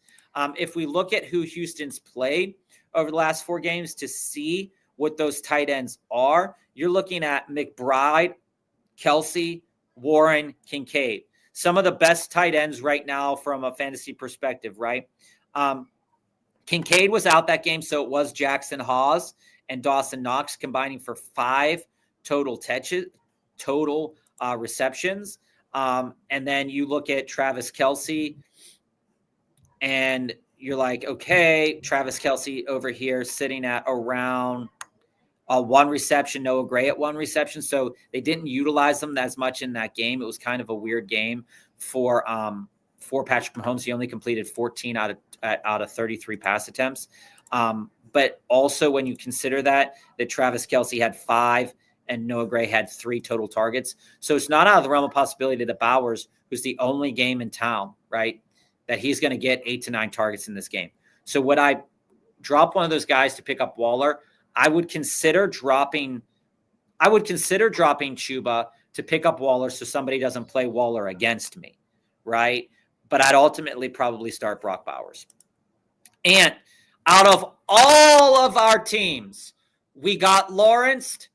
If we look at who Houston's played over the last 4 games to see what those tight ends are, you're looking at McBride, Kelsey, Warren, Kincaid. Some of the best tight ends right now from a fantasy perspective, right? Kincaid was out that game, so it was Jackson Hawes and Dawson Knox combining for 5 total receptions. And then you look at Travis Kelce and you're like, okay, Travis Kelce over here sitting at around 1 reception, Noah Gray at 1 reception. So they didn't utilize them as much in that game. It was kind of a weird game for Patrick Mahomes. He only completed 14 out of 33 pass attempts. But also when you consider that Travis Kelce had 5 and Noah Gray had 3 total targets. So it's not out of the realm of possibility that Bowers, who's the only game in town, right, that he's going to get 8 to 9 targets in this game. So would I drop one of those guys to pick up Waller? I would consider dropping Chuba to pick up Waller so somebody doesn't play Waller against me, right? But I'd ultimately probably start Brock Bowers. And out of all of our teams, we got Lawrence,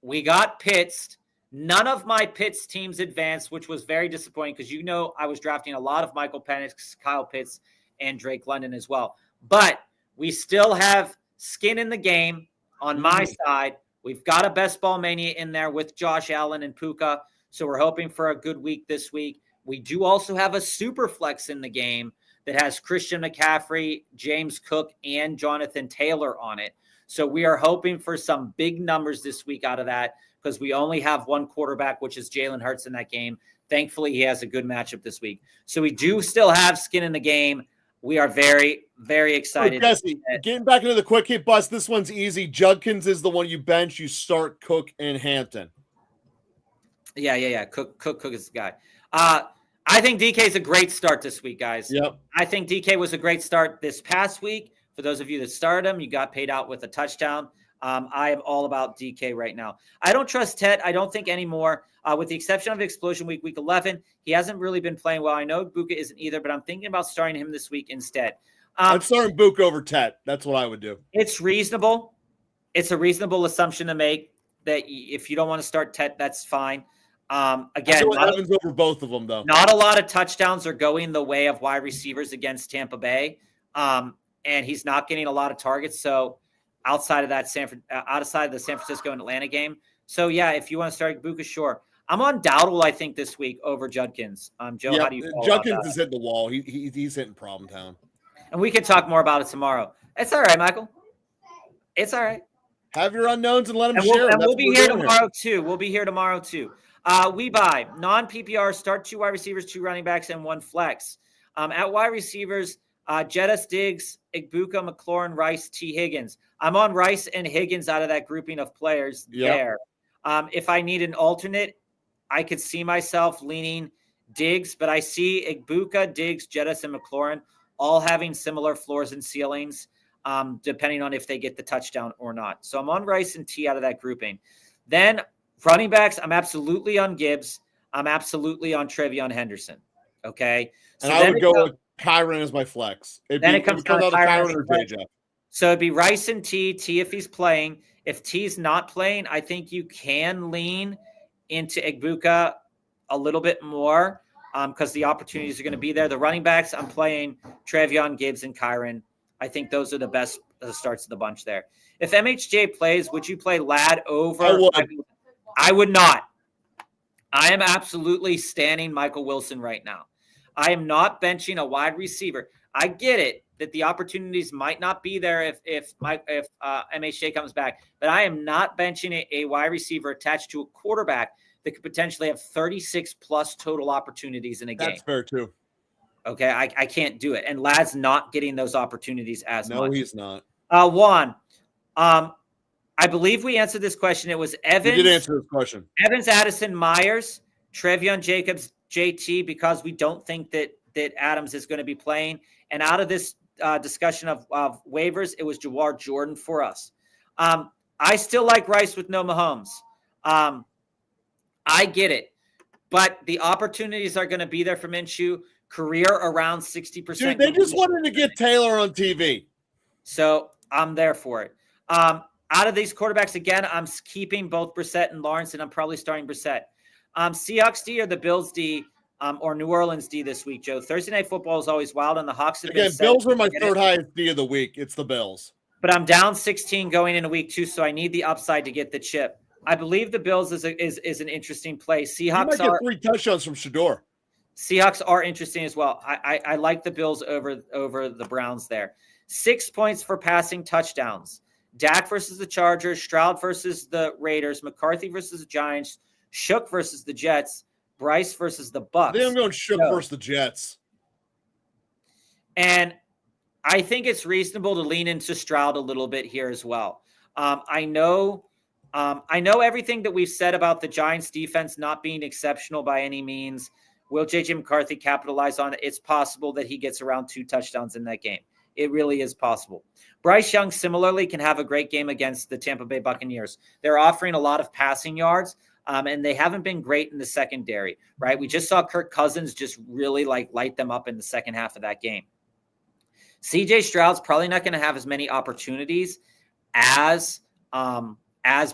we got Pitts. None of my Pitts teams advanced, which was very disappointing because I was drafting a lot of Michael Penix, Kyle Pitts, and Drake London as well. But we still have skin in the game on my side. We've got a best ball mania in there with Josh Allen and Puka. So we're hoping for a good week this week. We do also have a super flex in the game that has Christian McCaffrey, James Cook, and Jonathan Taylor on it. So we are hoping for some big numbers this week out of that because we only have one quarterback, which is Jalen Hurts in that game. Thankfully, he has a good matchup this week. So we do still have skin in the game. We are very, very excited. Jesse, getting back into the quick hit bust, this one's easy. Judkins is the one you bench. You start Cook and Hampton. Yeah. Cook is the guy. I think DK is a great start this week, guys. Yep. I think DK was a great start this past week. For those of you that started him, you got paid out with a touchdown. I am all about DK right now. I don't trust Ted. I don't think anymore. With the exception of Explosion Week 11, he hasn't really been playing well. I know Buka isn't either, but I'm thinking about starting him this week instead. I'm starting Buka over Ted. That's what I would do. It's reasonable. It's a reasonable assumption to make that if you don't want to start Ted, that's fine. Again, Evans over both of them, though. Not a lot of touchdowns are going the way of wide receivers against Tampa Bay, and he's not getting a lot of targets. So outside of that outside the San Francisco and Atlanta game. So yeah, if you want to start Buka, sure. I'm on Dowdle, I think, this week over Judkins. Joe, how do you feel Judkins about that? is hitting the wall. He's hitting Problem Town. And we can talk more about it tomorrow. It's all right, Michael. It's all right. Have your unknowns and let them And share. We'll be here tomorrow too. We'll be here tomorrow too. We buy non-PPR, start 2 wide receivers, 2 running backs, and 1 flex. At wide receivers, Jettis, Diggs, Igbuka, McLaurin, Rice, T. Higgins. I'm on Rice and Higgins out of that grouping of players there. If I need an alternate, I could see myself leaning Diggs, but I see Igbuka, Diggs, Jettis, and McLaurin all having similar floors and ceilings, depending on if they get the touchdown or not. So I'm on Rice and T out of that grouping. Then running backs, I'm absolutely on Gibbs. I'm absolutely on Trevion Henderson. Okay. So and I would go with Kyron as my flex. It comes down to Kyron or JJ. So it'd be Rice and T if he's playing. If T's not playing, I think you can lean into Igbuka a little bit more because the opportunities are going to be there. The running backs, I'm playing Trevion, Gibbs, and Kyron. I think those are the best starts of the bunch there. If MHJ plays, would you play Ladd over? I would not. I am absolutely standing Michael Wilson right now. I am not benching a wide receiver. I get it that the opportunities might not be there if MHJ comes back, but I am not benching a wide receiver attached to a quarterback that could potentially have 36 plus total opportunities in a game. That's fair too. Okay, I can't do it. And Ladd's not getting those opportunities as much. No, he's not. Juan, I believe we answered this question. It was Evans. We did answer this question. Evans, Addison, Myers, Trevion, Jacobs, JT, because we don't think that Adams is going to be playing. And out of this discussion of waivers, it was Jawar Jordan for us. I still like Rice with no Mahomes. I get it. But the opportunities are going to be there for Minshew. Career around 60%. Dude, they just wanted to get Taylor on TV. So I'm there for it. Out of these quarterbacks, again, I'm keeping both Brissett and Lawrence, and I'm probably starting Brissett. Seahawks D or the Bills D or New Orleans D this week, Joe? Thursday Night Football is always wild, and the Hawks have been Bills were my third highest D of the week. It's the Bills. But I'm down 16 going into week 2, so I need the upside to get the chip. I believe the Bills is an interesting play. Seahawks get 3 touchdowns from Shador. Seahawks are interesting as well. I like the Bills over the Browns there. 6 points for passing touchdowns. Dak versus the Chargers, Stroud versus the Raiders, McCarthy versus the Giants, Shook versus the Jets, Bryce versus the Bucks. I think I'm going Shook versus the Jets. And I think it's reasonable to lean into Stroud a little bit here as well. I know everything that we've said about the Giants defense not being exceptional by any means. Will J.J. McCarthy capitalize on it? It's possible that he gets around 2 touchdowns in that game. It really is possible. Bryce Young similarly can have a great game against the Tampa Bay Buccaneers. They're offering a lot of passing yards, and they haven't been great in the secondary, right? We just saw Kirk Cousins just really light them up in the second half of that game. C.J. Stroud's probably not going to have as many opportunities as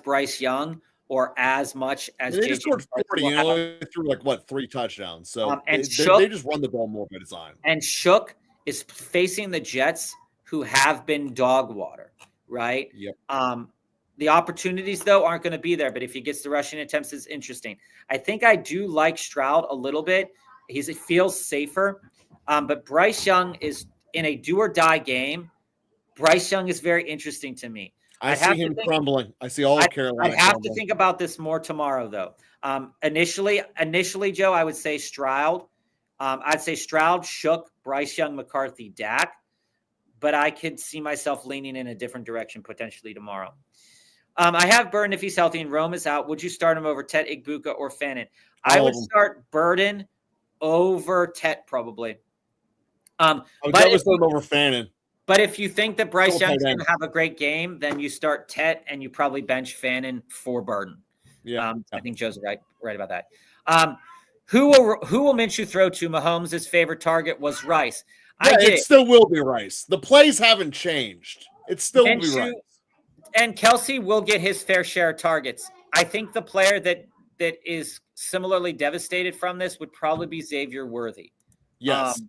Bryce Young or as much as they just scored 40 and only threw 3 touchdowns. So they just run the ball more by design. And Shook is facing the Jets, who have been dog water, right? Yep. The opportunities, though, aren't going to be there. But if he gets the rushing attempts, it's interesting. I think I do like Stroud a little bit. He feels safer. But Bryce Young is in a do-or-die game. Bryce Young is very interesting to me. I see him crumbling. I see all of Carolina. I have to think about this more tomorrow, though. Initially, Joe, I would say Stroud. I'd say Stroud, Shook, Bryce Young, McCarthy, Dak. but I could see myself leaning in a different direction potentially tomorrow. I have Burden if he's healthy and Rome is out. Would you start him over Tet, Igbuka, or Fannin? I would start Burden over Tet probably. I would definitely start him over Fannin. But if you think that Bryce Young's going to have a great game, then you start Tet and you probably bench Fannin for Burden. Yeah, I think Joe's right about that. Who will Minshew throw to? Mahomes' favorite target was Rice. Yeah, it still will be Rice. The plays haven't changed. It still will be Rice. And Kelsey will get his fair share of targets. I think the player that is similarly devastated from this would probably be Xavier Worthy. Yes.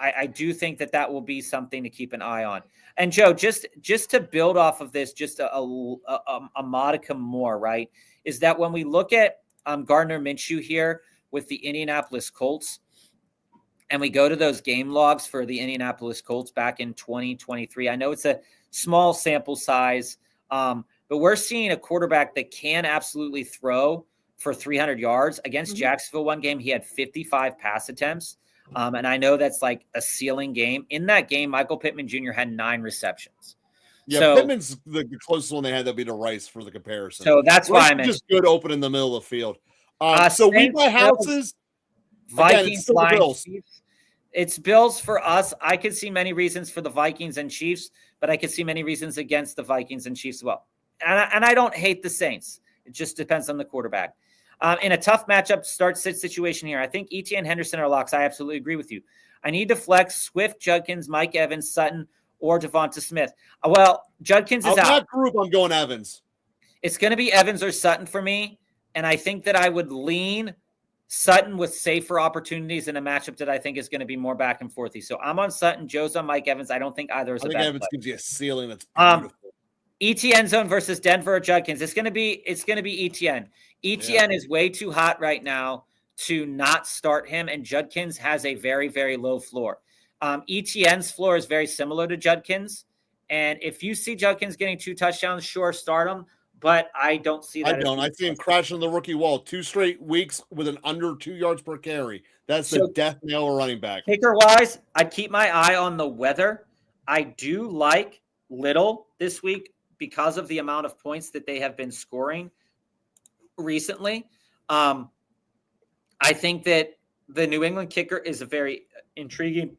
I do think that will be something to keep an eye on. And Joe, just to build off of this, just a modicum more, right, is that when we look at Gardner Minshew here with the Indianapolis Colts, and we go to those game logs for the Indianapolis Colts back in 2023, I know it's a small sample size, but we're seeing a quarterback that can absolutely throw for 300 yards. Against Jacksonville one game, he had 55 pass attempts. And I know that's like a ceiling game. In that game, Michael Pittman Jr. had 9 receptions. Yeah, so, Pittman's the closest one they had. That'll be to Rice for the comparison. So that's why I mentioned just good open in the middle of the field. So we buy houses. Vikings, again, it's Bills. It's Bills for us. I could see many reasons for the Vikings and Chiefs, but I could see many reasons against the Vikings and Chiefs as well. And I don't hate the Saints. It just depends on the quarterback. In a tough matchup start situation here, I think ETN Henderson are locks. I absolutely agree with you. I need to flex Swift, Judkins, Mike Evans, Sutton, or Devonta Smith. Well, Judkins is out. That group, I'm going Evans. It's going to be Evans or Sutton for me, and I think that I would lean Sutton with safer opportunities in a matchup that I think is going to be more back and forthy. So I'm on Sutton. Joe's on Mike Evans. I don't think either is a bad play. Evans gives you a ceiling that's beautiful. ETN zone versus Denver or Judkins. It's going to be ETN. ETN is way too hot right now to not start him, and Judkins has a very, very low floor. ETN's floor is very similar to Judkins, and if you see Judkins getting 2 touchdowns, sure, start him, but I don't see that. I see him crashing the rookie wall 2 straight weeks with an under 2 yards per carry. That's the death nail of running back. Kicker-wise, I'd keep my eye on the weather. I do like Little this week because of the amount of points that they have been scoring recently. I think that the New England kicker is a very intriguing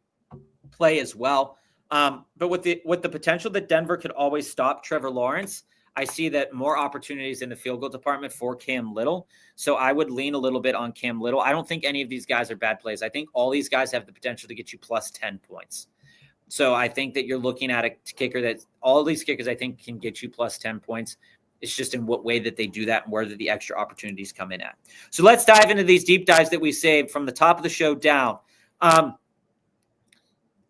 play as well. But with the potential that Denver could always stop Trevor Lawrence, I see that more opportunities in the field goal department for Cam Little. So I would lean a little bit on Cam Little. I don't think any of these guys are bad plays. I think all these guys have the potential to get you plus 10 points. So I think that you're looking at a kicker that all these kickers, I think, can get you plus 10 points. It's just in what way that they do that and where the extra opportunities come in at. So let's dive into these deep dives that we saved from the top of the show down.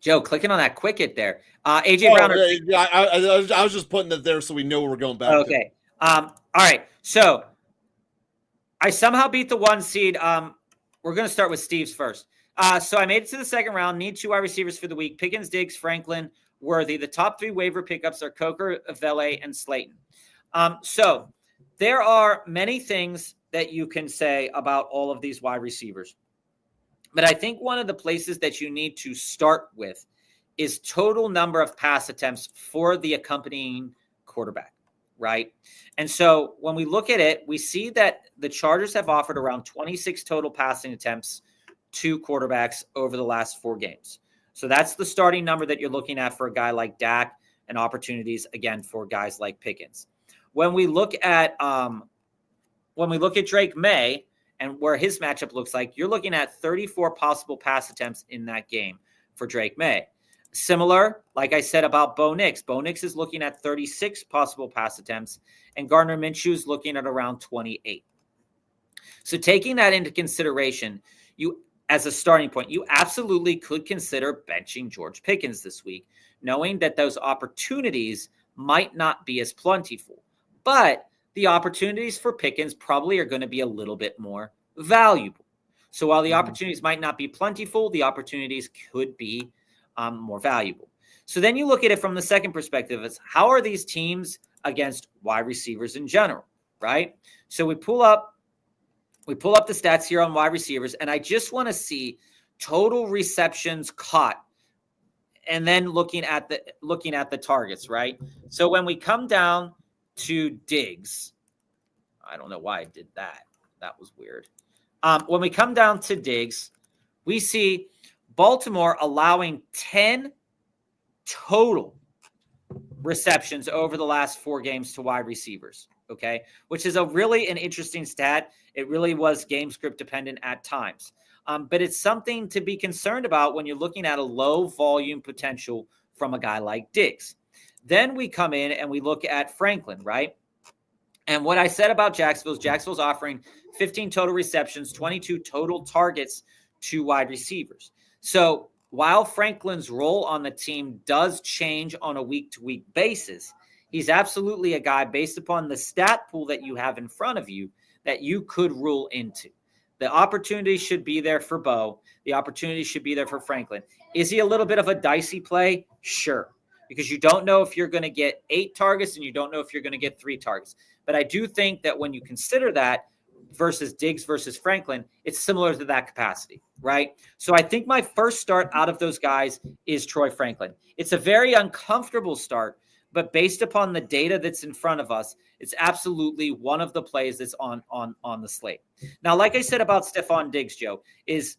Joe, clicking on that quick hit there. AJ Brown. I was just putting it there so we know where we're going back. Okay. All right. So I somehow beat the 1 seed. We're going to start with Steve's first. So I made it to the second round. Need 2 wide receivers for the week. Pickens, Diggs, Franklin, Worthy. The top 3 waiver pickups are Coker, Vele, and Slayton. So there are many things that you can say about all of these wide receivers. But I think one of the places that you need to start with is total number of pass attempts for the accompanying quarterback, right? And so when we look at it, we see that the Chargers have offered around 26 total passing attempts to quarterbacks over the last 4 games. So that's the starting number that you're looking at for a guy like Dak and opportunities, again, for guys like Pickens. When we look at Drake May and where his matchup looks like, you're looking at 34 possible pass attempts in that game for Drake May. Similar, like I said about Bo Nix. Bo Nix is looking at 36 possible pass attempts, and Gardner Minshew is looking at around 28. So taking that into consideration, you, as a starting point, you absolutely could consider benching George Pickens this week, knowing that those opportunities might not be as plentiful. But the opportunities for Pickens probably are going to be a little bit more valuable. So while the opportunities might not be plentiful, the opportunities could be more valuable. So then you look at it from the second perspective, is how are these teams against wide receivers in general, right? So we pull up the stats here on wide receivers, and I just want to see total receptions caught and then looking at the targets, right? So when we come down to Diggs, I don't know why I did that. That was weird. When we come down to Diggs, we see Baltimore allowing 10 total receptions over the last 4 games to wide receivers, okay? Which is an interesting stat. It really was game script dependent at times. But it's something to be concerned about when you're looking at a low volume potential from a guy like Diggs. Then we come in and we look at Franklin, right? And what I said about Jacksonville's offering 15 total receptions, 22 total targets to wide receivers. So while Franklin's role on the team does change on a week-to-week basis, he's absolutely a guy based upon the stat pool that you have in front of you that you could rule into. The opportunity should be there for Bo. The opportunity should be there for Franklin. Is he a little bit of a dicey play? Sure. Because you don't know if you're going to get 8 targets and you don't know if you're going to get 3 targets. But I do think that when you consider that versus Diggs versus Franklin, it's similar to that capacity, right? So I think my first start out of those guys is Troy Franklin. It's a very uncomfortable start, but based upon the data that's in front of us, it's absolutely one of the plays that's on the slate. Now, like I said about Stephon Diggs, Joe, is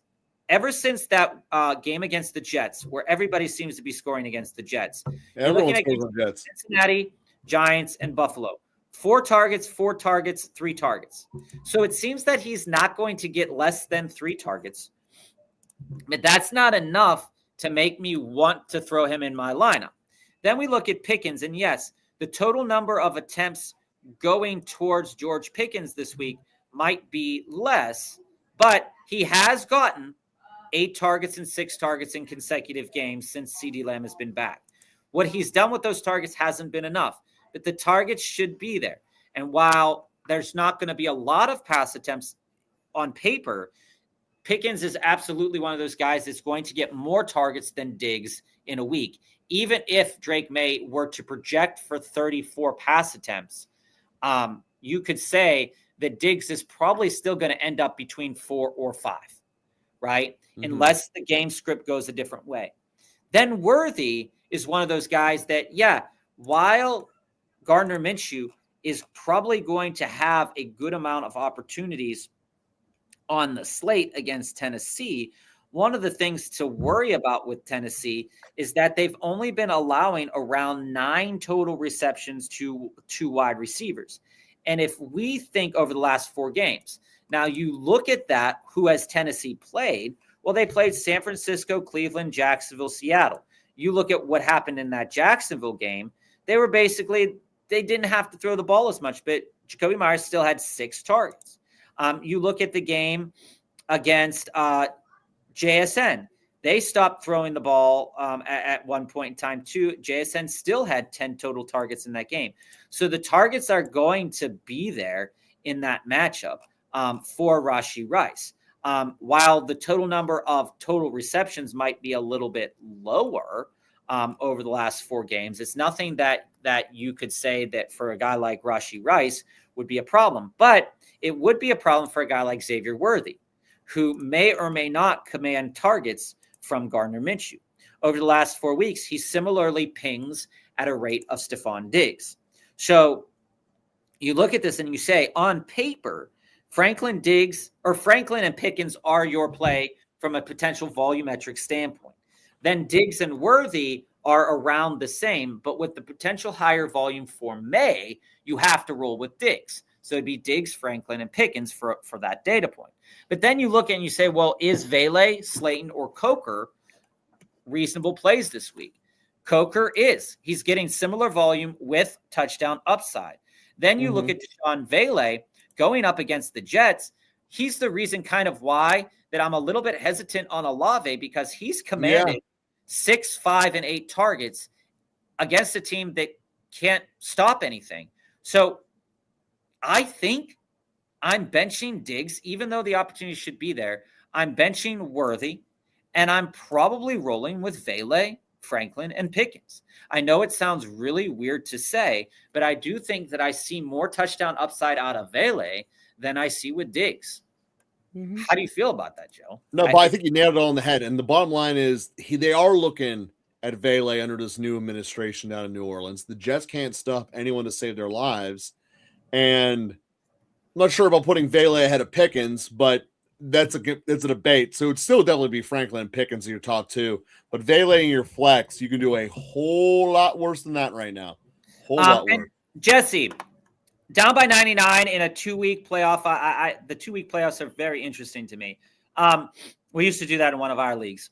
ever since that game against the Jets, where everybody seems to be scoring against the Jets, everyone's scoring the Jets. Cincinnati, Giants, and Buffalo. 4 targets, 3 targets. So it seems that he's not going to get less than 3 targets. But that's not enough to make me want to throw him in my lineup. Then we look at Pickens, and yes, the total number of attempts going towards George Pickens this week might be less, but he has gotten 8 targets and 6 targets in consecutive games since CeeDee Lamb has been back. What he's done with those targets hasn't been enough, but the targets should be there. And while there's not going to be a lot of pass attempts on paper, Pickens is absolutely one of those guys that's going to get more targets than Diggs in a week. Even if Drake May were to project for 34 pass attempts, you could say that Diggs is probably still going to end up between 4 or 5, right? Mm-hmm. Unless the game script goes a different way. Then Worthy is one of those guys that, while Gardner Minshew is probably going to have a good amount of opportunities on the slate against Tennessee, one of the things to worry about with Tennessee is that they've only been allowing around 9 total receptions to wide receivers. And if we think over the last 4 games, now you look at that, who has Tennessee played? Well, they played San Francisco, Cleveland, Jacksonville, Seattle. You look at what happened in that Jacksonville game, they didn't have to throw the ball as much, but Jacoby Myers still had 6 targets. You look at the game against JSN. They stopped throwing the ball at one point in time too. JSN still had 10 total targets in that game. So the targets are going to be there in that matchup for Rashee Rice. While the total number of total receptions might be a little bit lower over the last 4 games, it's nothing that you could say that for a guy like Rashee Rice would be a problem. But it would be a problem for a guy like Xavier Worthy, who may or may not command targets from Gardner Minshew. Over the last 4 weeks, he similarly pings at a rate of Stephon Diggs. So you look at this and you say, on paper, Franklin and Pickens are your play from a potential volumetric standpoint. Then Diggs and Worthy are around the same, but with the potential higher volume for May, you have to roll with Diggs. So it'd be Diggs, Franklin, and Pickens for that data point. But then you look and you say, well, is Vele, Slayton, or Coker reasonable plays this week? Coker is. He's getting similar volume with touchdown upside. Then you look at Deshaun Vele going up against the Jets. He's the reason kind of why that I'm a little bit hesitant on Olave, because he's commanded 6, 5, and 8 targets against a team that can't stop anything. So I think I'm benching Diggs, even though the opportunity should be there. I'm benching Worthy, and I'm probably rolling with Vele, Franklin, and Pickens. I know it sounds really weird to say, but I do think that I see more touchdown upside out of Vele than I see with Diggs. Mm-hmm. How do you feel about that, Joe? No, but I think you nailed it on the head. And the bottom line is they are looking at Vele under this new administration down in New Orleans. The Jets can't stop anyone to save their lives. And I'm not sure about putting Vele ahead of Pickens, but that's a debate. So it'd still definitely be Franklin and Pickens in your top two. But Vele in your flex, you can do a whole lot worse than that right now. Whole lot worse. Jesse, down by 99 in a 2-week playoff. The 2-week playoffs are very interesting to me. We used to do that in one of our leagues.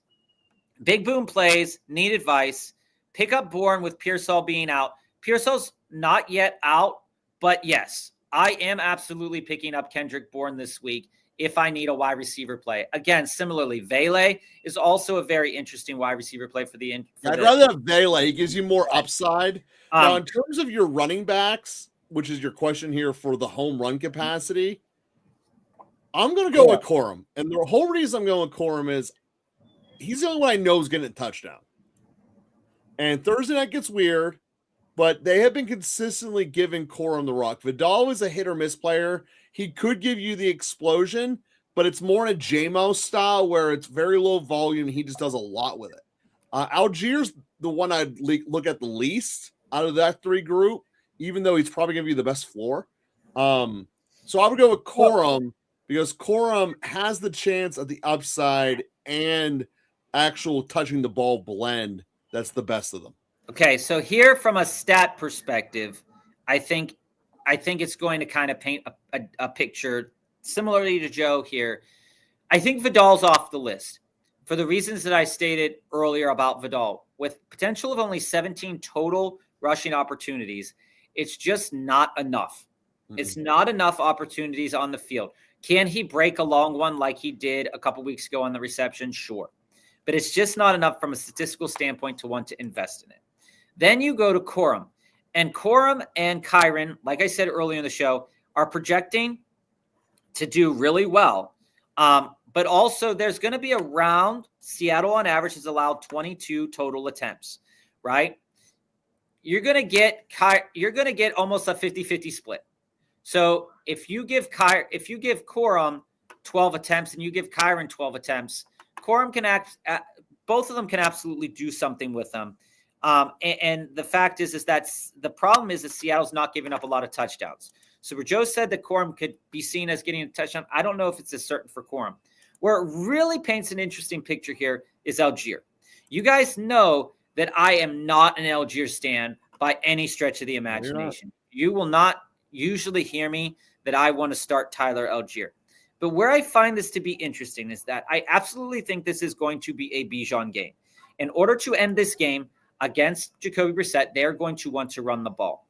Big boom plays, need advice. Pick up Bourne with Pearsall being out. Pearsall's not yet out, but yes, I am absolutely picking up Kendrick Bourne this week if I need a wide receiver play. Again, similarly, Vele is also a very interesting wide receiver play for the. I'd rather have Vele. He gives you more upside. Now, in terms of your running backs, which is your question here for the home run capacity, I'm going to go with Corum. And the whole reason I'm going with Corum is he's the only one I know is getting a touchdown. And Thursday night gets weird, but they have been consistently giving Corum the rock. Vidal is a hit or miss player. He could give you the explosion, but it's more in a JMO style where it's very low volume. And he just does a lot with it. Algiers the one I'd look at the least out of that three group, even though he's probably going to be the best floor. So I would go with Corum because Corum has the chance at the upside and actual touching the ball blend. That's the best of them. Okay, so here from a stat perspective, I think it's going to kind of paint a picture similarly to Joe here. I think Vidal's off the list for the reasons that I stated earlier about Vidal. With potential of only 17 total rushing opportunities, it's just not enough. Mm-hmm. It's not enough opportunities on the field. Can he break a long one like he did a couple weeks ago on the reception? Sure. But it's just not enough from a statistical standpoint to want to invest in it. Then you go to Corum. And Corum and Kyron, like I said earlier in the show, are projecting to do really well. But also there's going to be around Seattle on average has allowed 22 total attempts, right? You're going to get almost a 50-50 split. So if you give Corum 12 attempts and you give Kyron 12 attempts, Corum can both of them can absolutely do something with them. And the fact is that the problem is that Seattle's not giving up a lot of touchdowns. So where Joe said that Corum could be seen as getting a touchdown, I don't know if it's as certain for Corum. Where it really paints an interesting picture here is Algier. You guys know that I am not an Algier stan by any stretch of the imagination. You will not usually hear me that I want to start Tyler Algier. But where I find this to be interesting is that I absolutely think this is going to be a Bijan game. In order to end this game against Jacoby Brissett, they're going to want to run the ball.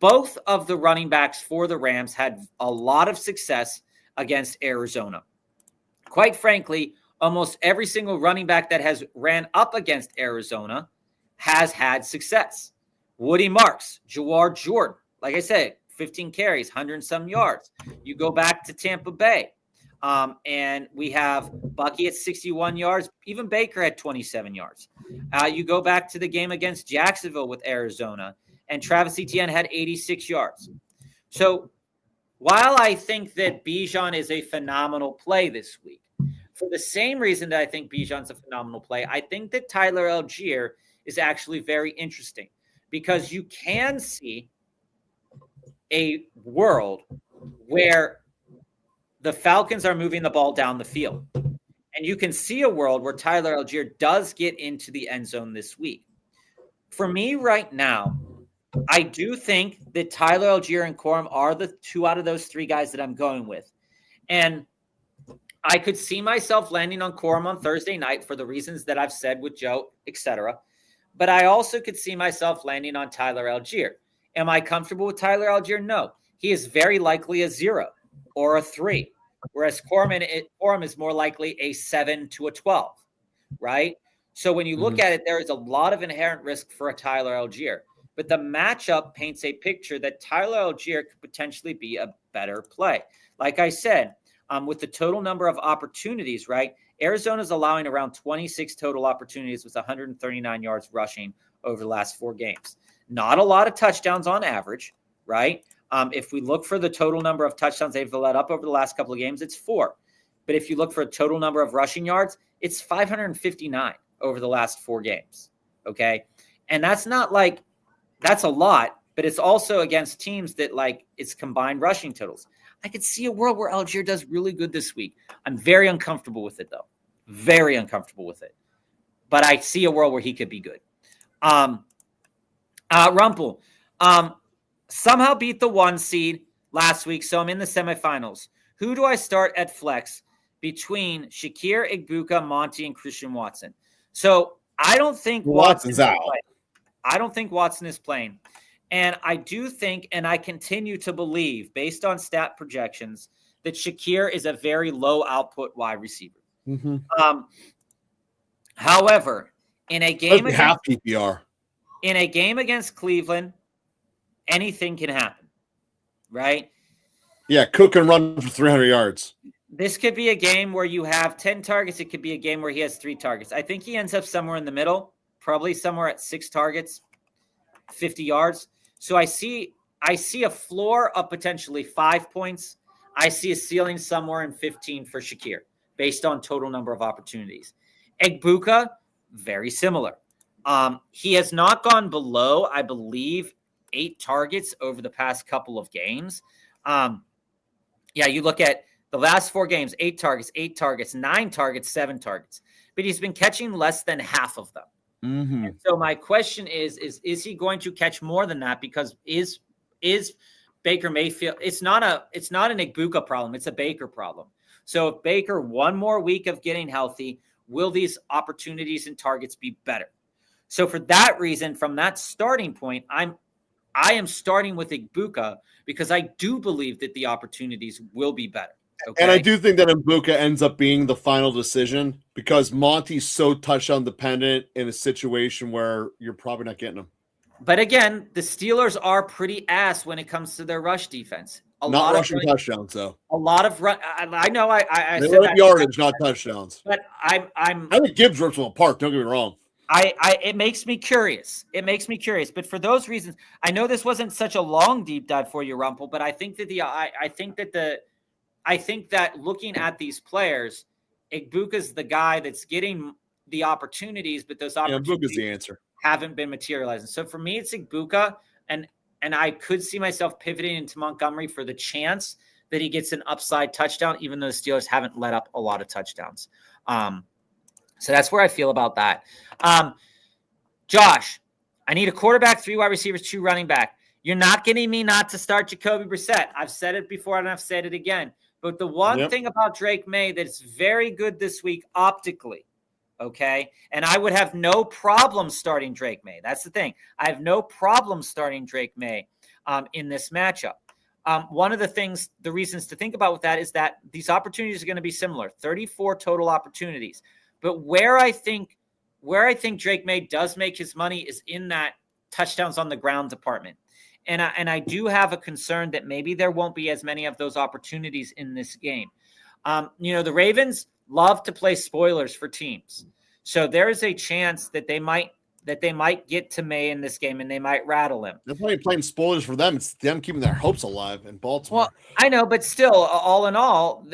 Both of the running backs for the Rams had a lot of success against Arizona. Quite frankly, almost every single running back that has ran up against Arizona has had success. Woody Marks, Jawar Jordan, like I said, 15 carries, 100 and some yards. You go back to Tampa Bay, and we have Bucky at 61 yards. Even Baker had 27 yards. You go back to the game against Jacksonville with Arizona, and Travis Etienne had 86 yards. So while I think that Bijan is a phenomenal play this week, for the same reason that I think Bijan's a phenomenal play, I think that Tyler Algier is actually very interesting because you can see a world where the Falcons are moving the ball down the field. And you can see a world where Tyler Algier does get into the end zone this week. For me right now, I do think that Tyler Algier and Corum are the two out of those three guys that I'm going with. And I could see myself landing on Corum on Thursday night for the reasons that I've said with Joe, etc. But I also could see myself landing on Tyler Algier. Am I comfortable with Tyler Algier? No. He is very likely a 0 or a 3, whereas Corum is more likely a 7 to a 12, right? So when you look at it, there is a lot of inherent risk for a Tyler Algier. But the matchup paints a picture that Tyler Algier could potentially be a better play. Like I said, with the total number of opportunities, right? Arizona's allowing around 26 total opportunities with 139 yards rushing over the last 4 games. Not a lot of touchdowns on average, right? If we look for the total number of touchdowns they've let up over the last couple of games, it's 4. But if you look for a total number of rushing yards, it's 559 over the last 4 games, Okay. And that's not like, that's a lot, but it's also against teams that like it's combined rushing totals. I could see a world where Algier does really good this week. I'm very uncomfortable with it though. Very uncomfortable with it. But I see a world where he could be good. Rumpel somehow beat the 1 seed last week, so I'm in the semifinals. Who do I start at flex between Shakir, Igbuka, Monty, and Christian Watson? So I don't think Watson's out. I don't think Watson is playing. And I do think, and I continue to believe, based on stat projections, that Shakir is a very low output wide receiver. Mm-hmm. However, in a game half PPR. In a game against Cleveland, anything can happen, right? Yeah, Cook can run for 300 yards. This could be a game where you have 10 targets. It could be a game where he has 3 targets. I think he ends up somewhere in the middle, probably somewhere at 6 targets, 50 yards. So I see a floor of potentially 5 points. I see a ceiling somewhere in 15 for Shakir based on total number of opportunities. Igbuka, very similar. He has not gone below, I believe, 8 targets over the past couple of games. You look at the last 4 games, 8 targets, 9 targets, 7 targets. But he's been catching less than half of them. Mm-hmm. And so my question is he going to catch more than that? Because is Baker Mayfield, it's not an Igbuka problem, it's a Baker problem. So if Baker, one more week of getting healthy, will these opportunities and targets be better? So for that reason, from that starting point, I am starting with Igbuka because I do believe that the opportunities will be better. Okay? And I do think that Igbuka ends up being the final decision because Monty's so touchdown dependent in a situation where you're probably not getting him. But again, the Steelers are pretty ass when it comes to their rush defense. Not rushing touchdowns, though. A lot of run. I know. I they said let yardage, not touchdowns. But I think Gibbs rips them apart. Don't get me wrong. It makes me curious. But for those reasons, I know this wasn't such a long deep dive for you, Rumpel. But I think that looking at these players, Igbuka's the guy that's getting the opportunities, but those opportunities Igbuka's the answer. Haven't been materializing. So for me, it's Igbuka, and I could see myself pivoting into Montgomery for the chance that he gets an upside touchdown, even though the Steelers haven't let up a lot of touchdowns. So that's where I feel about that. Josh, I need a quarterback, 3 wide receivers, 2 running back. You're not getting me not to start Jacoby Brissett. I've said it before and I've said it again. But the one thing about Drake May that's very good this week optically, okay, and I would have no problem starting Drake May. That's the thing. I have no problem starting Drake May in this matchup. One of the reasons to think about with that is that these opportunities are going to be similar, 34 total opportunities. But where I think Drake May does make his money is in that touchdowns on the ground department. And I do have a concern that maybe there won't be as many of those opportunities in this game. The Ravens love to play spoilers for teams. So there is a chance that they might get to May in this game and they might rattle him. They're probably playing spoilers for them. It's them keeping their hopes alive in Baltimore. Well, I know, but still, all in all,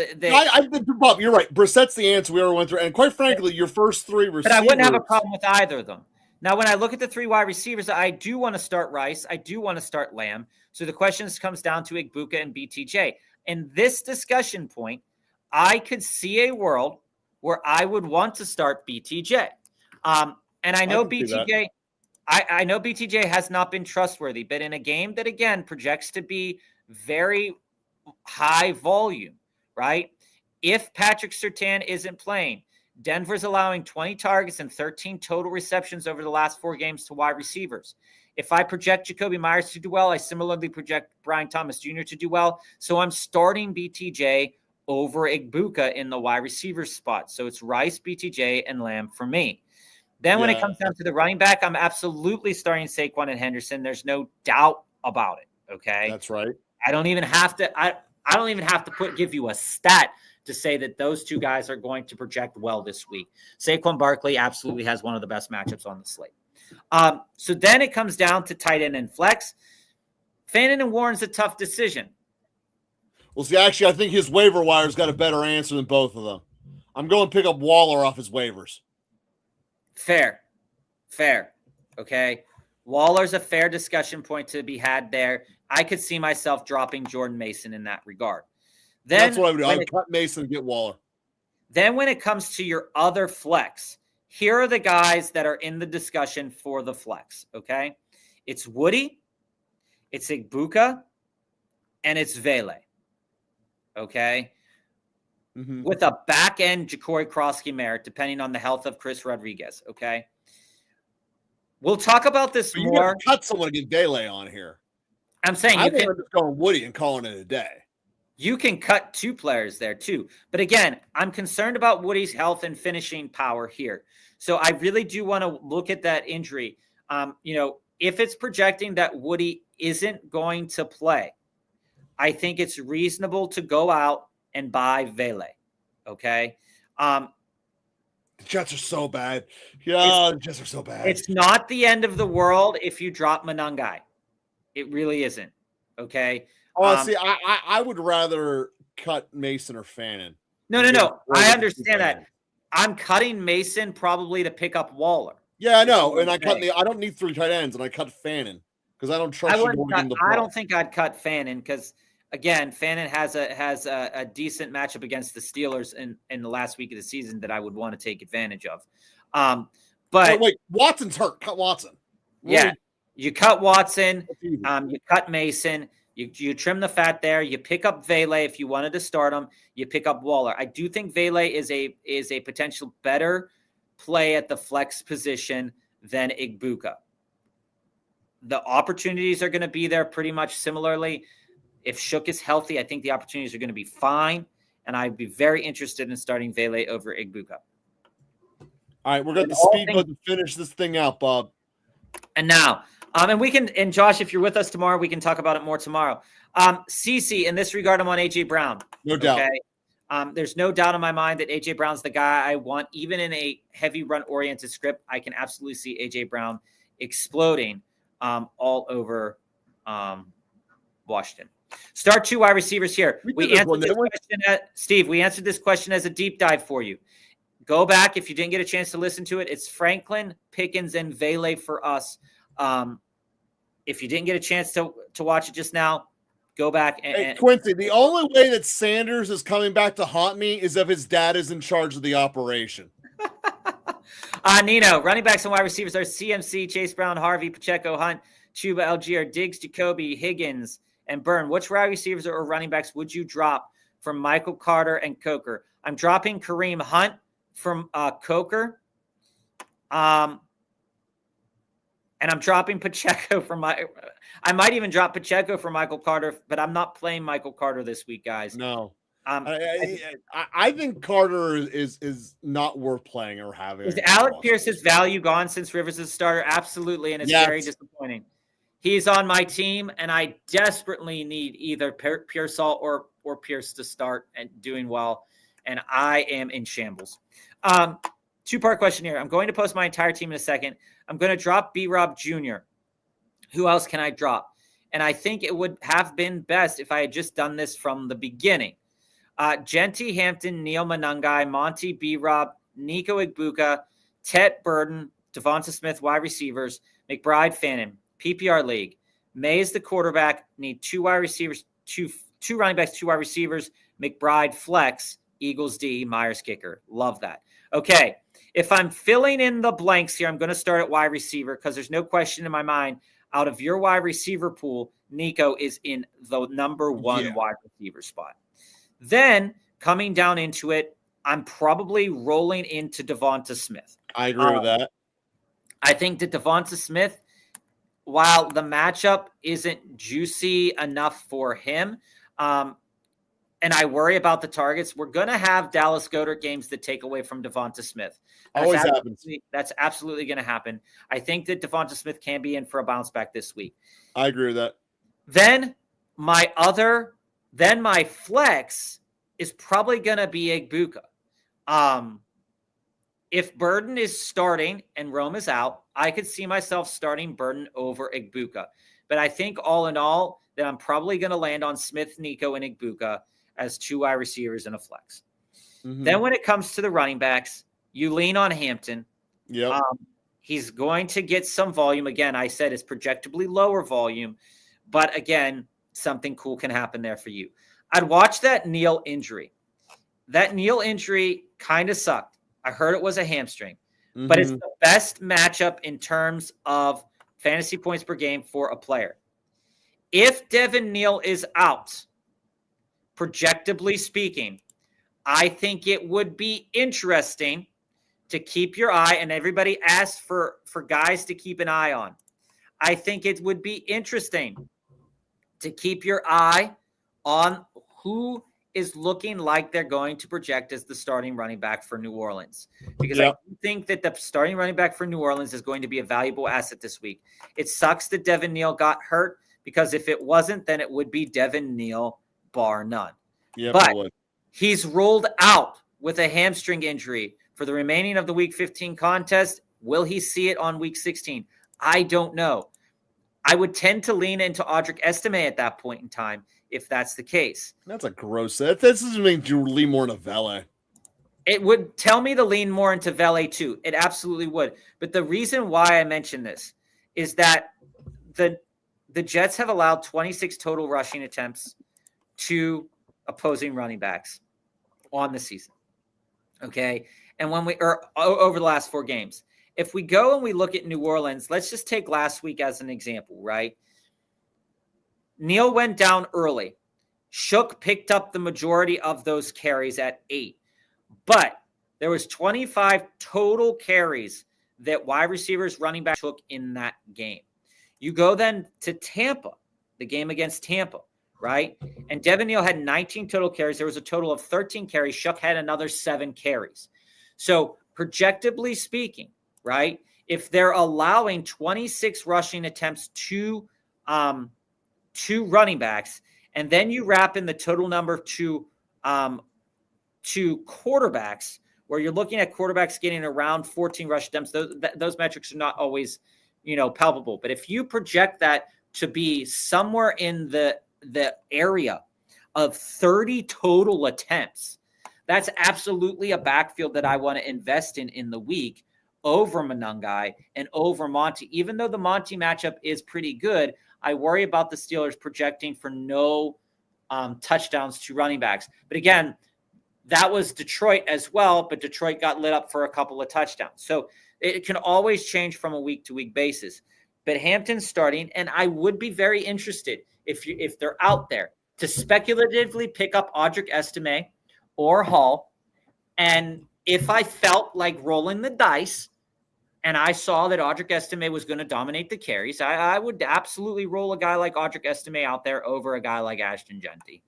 Bob, you're right. Brissett's the answer we ever went through. And quite frankly, your first 3 receivers. But I wouldn't have a problem with either of them. Now, when I look at the 3 wide receivers, I do want to start Rice. I do want to start Lamb. So the question comes down to Igbuka and BTJ. In this discussion point, I could see a world where I would want to start BTJ. And I know BTJ, I know BTJ has not been trustworthy, but in a game that, again, projects to be very high volume, right? If Patrick Surtain isn't playing, Denver's allowing 20 targets and 13 total receptions over the last 4 games to wide receivers. If I project Jacoby Myers to do well, I similarly project Brian Thomas Jr. to do well. So I'm starting BTJ over Igbuka in the wide receiver spot. So it's Rice, BTJ, and Lamb for me. Then when it comes down to the running back, I'm absolutely starting Saquon and Henderson. There's no doubt about it. Okay. That's right. I don't even have to give you a stat to say that those 2 guys are going to project well this week. Saquon Barkley absolutely has one of the best matchups on the slate. So then it comes down to tight end and flex. Fannin and Warren's a tough decision. Well, see, actually, I think his waiver wire's got a better answer than both of them. I'm going to pick up Waller off his waivers. Fair. Okay. Waller's a fair discussion point to be had there. I could see myself dropping Jordan Mason in that regard. Then that's what I would do. I would cut Mason and get Waller. Then when it comes to your other flex, here are the guys that are in the discussion for the flex. Okay. It's Woody, it's Igbuka, and it's Vele. Okay. Mm-hmm. With a back end Ja'Cory Cross-Merit, depending on the health of Chris Rodriguez. Okay. We'll talk about this but more. You cut someone to get Vele on here. I'm saying I think I'm just going Woody and calling it a day. You can cut 2 players there too. But again, I'm concerned about Woody's health and finishing power here. So I really do want to look at that injury. If it's projecting that Woody isn't going to play, I think it's reasonable to go out and buy Vele. Okay. The Jets are so bad. Yeah, the Jets are so bad. It's not the end of the world if you drop Monangai. It really isn't. Okay. Honestly, I would rather cut Mason or Fannin. No. I understand that. I'm cutting Mason probably to pick up Waller. Yeah, I know. And I don't need 3 tight ends, and I cut Fannin because I don't trust you more than the ball. I don't think I'd cut Fannin because, again, Fannin has a decent matchup against the Steelers in the last week of the season that I would want to take advantage of. But wait, Watson's hurt. Cut Watson. Yeah, you cut Watson. You cut Mason. You trim the fat there. You pick up Vele if you wanted to start him. You pick up Waller. I do think Vele is a potential better play at the flex position than Igbuka. The opportunities are going to be there pretty much similarly. If Shook is healthy, I think the opportunities are going to be fine, and I'd be very interested in starting Vele over Igbuka. All right, we're going to speed to finish this thing out, Bob. And now, and Josh, if you're with us tomorrow, we can talk about it more tomorrow. CC, in this regard, I'm on A.J. Brown. No doubt. Okay? There's no doubt in my mind that A.J. Brown's the guy I want. Even in a heavy run-oriented script, I can absolutely see A.J. Brown exploding all over Washington. Start 2 wide receivers here. We answered this question Steve, we answered this question as a deep dive for you. Go back if you didn't get a chance to listen to it. It's Franklin, Pickens, and Vele for us. If you didn't get a chance to watch it just now, go back. Hey, Quincy, the only way that Sanders is coming back to haunt me is if his dad is in charge of the operation. Nino, running backs and wide receivers are CMC, Chase Brown, Harvey, Pacheco, Hunt, Chuba, Algier, Diggs, Jacoby, Higgins, and Byrne. Which wide receivers or running backs would you drop from Michael Carter and Coker? I'm dropping Kareem Hunt from Coker. And I'm dropping Pacheco from I might even drop Pacheco for Michael Carter, but I'm not playing Michael Carter this week, guys. No. I think Carter is not worth playing or having. Is Alec Pierce's value gone since Rivers is a starter? Absolutely, and it's very disappointing. He's on my team, and I desperately need either Pearsall or Pierce to start and doing well, and I am in shambles. 2-part question here. I'm going to post my entire team in a second. I'm going to drop B-Rob Jr. Who else can I drop? And I think it would have been best if I had just done this from the beginning. Genty, Hampton, Neil Monangai, Monty, B-Rob, Nico Igbuka, Tet Burden, Devonta Smith, wide receivers, McBride, Fannin, PPR league. May is the quarterback. Need 2 wide receivers, two running backs, 2 wide receivers. McBride flex, Eagles D, Myers kicker. Love that. Okay, if I'm filling in the blanks here, I'm going to start at wide receiver because there's no question in my mind. Out of your wide receiver pool, Nico is in the number 1 wide receiver spot. Then coming down into it, I'm probably rolling into Devonta Smith. I agree with that. I think that Devonta Smith, while the matchup isn't juicy enough for him, and I worry about the targets, we're going to have Dallas Goedert games that take away from Devonta Smith. Always happens. That's absolutely going to happen. I think that Devonta Smith can be in for a bounce back this week. I agree with that. Then my flex is probably going to be Igbuka. If Burden is starting and Rome is out, I could see myself starting Burden over Igbuka. But I think all in all that I'm probably going to land on Smith, Nico, and Igbuka as 2 wide receivers and a flex. Mm-hmm. Then when it comes to the running backs, you lean on Hampton. Yeah. He's going to get some volume. Again, I said it's projectably lower volume, but again, something cool can happen there for you. I'd watch that Neal injury. That Neal injury kind of sucked. I heard it was a hamstring, but it's the best matchup in terms of fantasy points per game for a player. If Devin Neal is out, projectably speaking, I think it would be interesting to keep your eye, and everybody asks for guys to keep an eye on. I think it would be interesting to keep your eye on who is looking like they're going to project as the starting running back for New Orleans. Because I think that the starting running back for New Orleans is going to be a valuable asset this week. It sucks that Devin Neal got hurt, because if it wasn't, then it would be Devin Neal bar none. Yeah, but he's ruled out with a hamstring injury for the remaining of the Week 15 contest. Will he see it on Week 16? I don't know. I would tend to lean into Audric Estime at that point in time if that's the case. That's a gross. This doesn't mean you lean more into Vele. It would tell me to lean more into Vele too. It absolutely would. But the reason why I mention this is that the Jets have allowed 26 total rushing attempts to opposing running backs on the season. Okay. And over the last 4 games, if we go and we look at New Orleans, let's just take last week as an example, right? Neal went down early. Shook picked up the majority of those carries at 8, but there was 25 total carries that wide receivers, running back took in that game. You go then to Tampa, the game against Tampa, right? And Devin Neal had 19 total carries. There was a total of 13 carries. Shook had another 7 carries. So projectably speaking, right, if they're allowing 26 rushing attempts to running backs, and then you wrap in the total number to quarterbacks, where you're looking at quarterbacks getting around 14 rush attempts, those metrics are not always, palpable. But if you project that to be somewhere in the area of 30 total attempts, that's absolutely a backfield that I want to invest in the week over Monangai and over Monty. Even though the Monty matchup is pretty good, I worry about the Steelers projecting for no touchdowns to running backs. But again, that was Detroit as well, but Detroit got lit up for a couple of touchdowns. So it can always change from a week-to-week basis. But Hampton's starting, and I would be very interested if they're out there to speculatively pick up Audric Estime or Hall. And if I felt like rolling the dice and I saw that Audric Estime was going to dominate the carries, I would absolutely roll a guy like Audric Estime out there over a guy like Ashton Genty.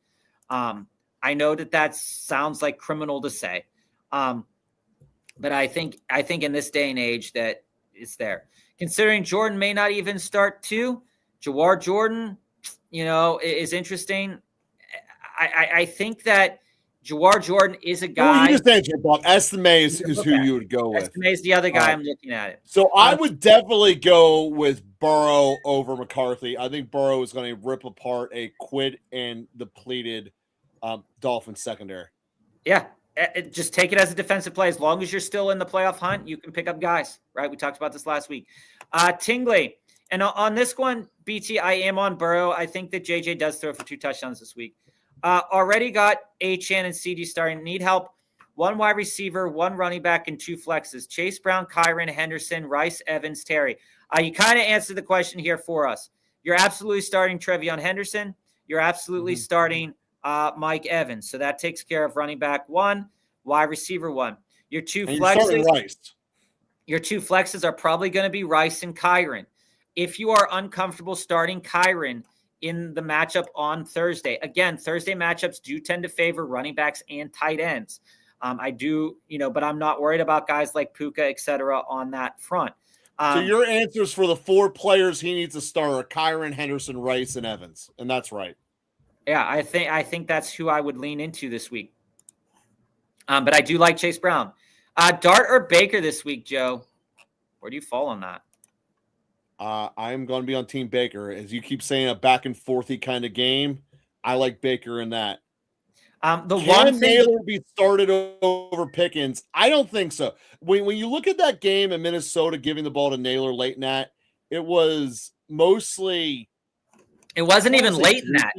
I know that sounds like criminal to say, but I think in this day and age that it's there. Considering Jordan may not even start too, Jawar Jordan, is interesting. I think that Jawar Jordan is a guy. You just answered, Bob. Estime is who you would go with. Estime is the other guy I'm looking at it. So I would definitely go with Burrow over McCarthy. I think Burrow is going to rip apart a quit and depleted Dolphins secondary. Yeah. Just take it as a defensive play. As long as you're still in the playoff hunt, you can pick up guys, right? We talked about this last week. Tingley. And on this one, BT, I am on Burrow. I think that JJ does throw for 2 touchdowns this week. Already got Achane and CD starting. Need help. 1 wide receiver, 1 running back, and 2 flexes. Chase Brown, Kyron, Henderson, Rice, Evans, Terry. You kind of answered the question here for us. You're absolutely starting Trevion Henderson. You're absolutely starting Mike Evans. So that takes care of running back 1, wide receiver 1. Your 2 flexes. Your 2 flexes are probably going to be Rice and Kyron. If you are uncomfortable starting Kyron in the matchup on Thursday, again, Thursday matchups do tend to favor running backs and tight ends. I do, but I'm not worried about guys like Puka, et cetera, on that front. So your answers for the 4 players he needs to start are Kyron, Henderson, Rice, and Evans, and that's right. Yeah, I think that's who I would lean into this week. But I do like Chase Brown. Dart or Baker this week, Joe? Where do you fall on that? I'm going to be on Team Baker. As you keep saying, a back and forthy kind of game. I like Baker in that. The Can one thing Naylor be started over Pickens? I don't think so. When you look at that game in Minnesota, giving the ball to Naylor late in that, it was mostly. it wasn't even late in fluky. that.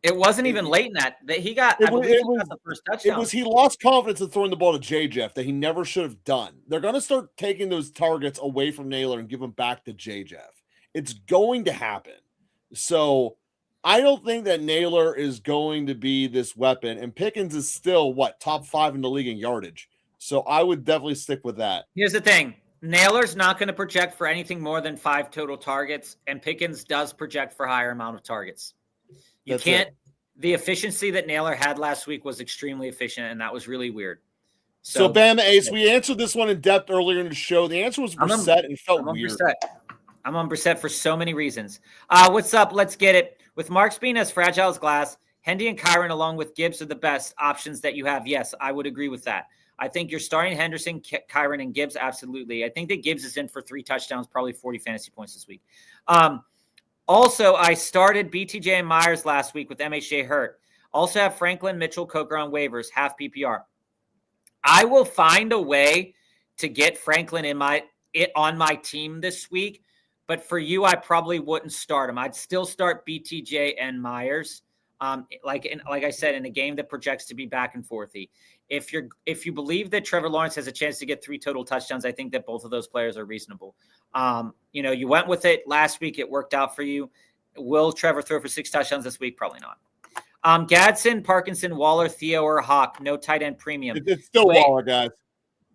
It wasn't even late in that. He got, I believe he got the first touchdown. He lost confidence in throwing the ball to J. Jeff that he never should have done. They're going to start taking those targets away from Naylor and give them back to J. Jeff. It's going to happen. So I don't think that Naylor is going to be this weapon. And Pickens is still, top 5 in the league in yardage. So I would definitely stick with that. Here's the thing. Naylor's not going to project for anything more than 5 total targets, and Pickens does project for higher amount of targets. You can't. The efficiency that Naylor had last week was extremely efficient, and that was really weird. So Bama Ace, we answered this one in depth earlier in the show. The answer was Brissett, and it felt weird. I'm on Brissett for so many reasons. What's up? Let's get it. With Marks being as fragile as glass, Hendy and Kyron along with Gibbs are the best options that you have. Yes, I would agree with that. I think you're starting Henderson, Kyron, and Gibbs. Absolutely. I think that Gibbs is in for 3 touchdowns, probably 40 fantasy points this week. Also, I started BTJ and Myers last week with MHJ hurt. Also have Franklin, Mitchell, Coker on waivers, half PPR. I will find a way to get Franklin on my team this week, but for you, I probably wouldn't start him. I'd still start BTJ and Myers. Like I said, in a game that projects to be back and forthy. If you believe that Trevor Lawrence has a chance to get 3 total touchdowns, I think that both of those players are reasonable. You went with it last week. It worked out for you. Will Trevor throw for 6 touchdowns this week? Probably not. Gadsden, Parkinson, Waller, Theo, or Hawk. No tight end premium. It's still Waller, guys.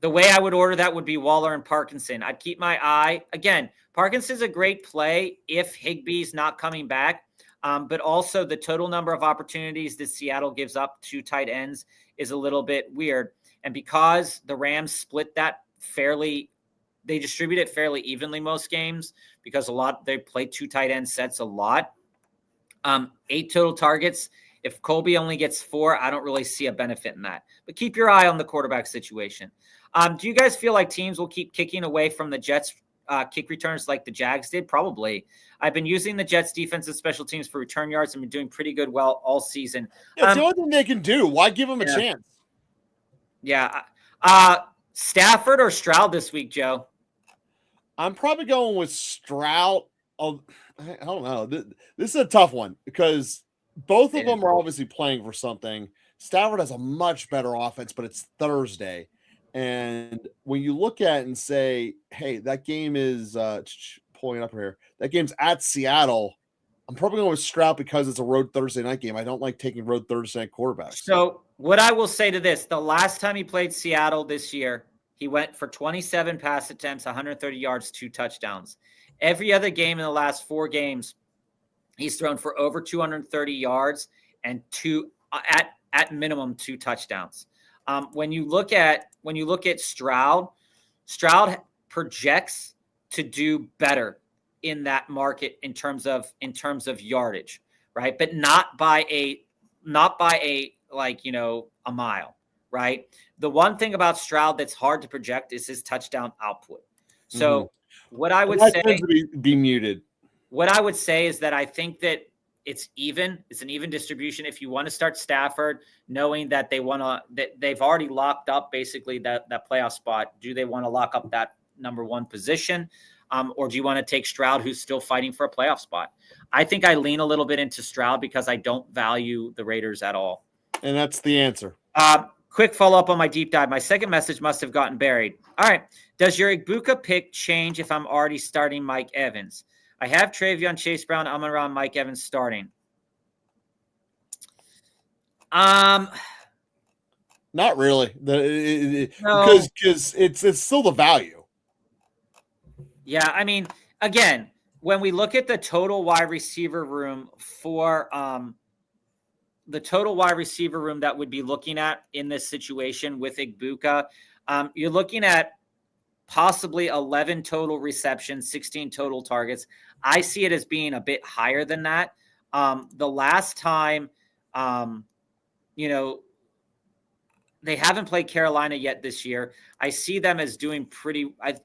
The way I would order that would be Waller and Parkinson. I'd keep my eye. Again, Parkinson's a great play if Higbee's not coming back. But also the total number of opportunities that Seattle gives up to tight ends is a little bit weird. And because the Rams split that they distribute it fairly evenly most games because they play 2 tight end sets a lot. 8 total targets. If Colby only gets 4, I don't really see a benefit in that. But keep your eye on the quarterback situation. Do you guys feel like teams will keep kicking away from the Jets' kick returns like the Jags did? Probably. I've been using the Jets' defensive special teams for return yards and been doing pretty good all season. It's the only thing they can do. Why give them a chance? Yeah. Stafford or Stroud this week, Joe? I'm probably going with Stroud. I don't know. This is a tough one because both of them are obviously playing for something. Stafford has a much better offense, but it's Thursday. And when you look at it and say, hey, that game is pulling up here. That game's at Seattle. I'm probably going with Stroud because it's a road Thursday night game. I don't like taking road Thursday night quarterbacks. So what I will say to this, the last time he played Seattle this year, he went for 27 pass attempts, 130 yards, 2 touchdowns. Every other game in the last 4 games, he's thrown for over 230 yards and at minimum 2 touchdowns. When you look at Stroud projects to do better in that market in terms of yardage, right? But not by a mile, right? The one thing about Stroud that's hard to project is his touchdown output. So what I would say to be muted. What I would say is that I think that it's even. It's an even distribution. If you want to start Stafford, knowing that they've already locked up basically that playoff spot, do they want to lock up that number 1 position? Or do you want to take Stroud, who's still fighting for a playoff spot? I think I lean a little bit into Stroud because I don't value the Raiders at all. And that's the answer. Quick follow-up on my deep dive. My second message must have gotten buried. All right. Does your Igbuka pick change if I'm already starting Mike Evans? I have Travion, Chase Brown, Amon-Ra, and Mike Evans starting. Not really. No. Because it's still the value. Yeah, I mean, again, when we look at the total wide receiver room for that would be looking at in this situation with Igbuka, you're looking at possibly 11 total receptions, 16 total targets. I see it as being a bit higher than that. The last time, they haven't played Carolina yet this year. I see them as doing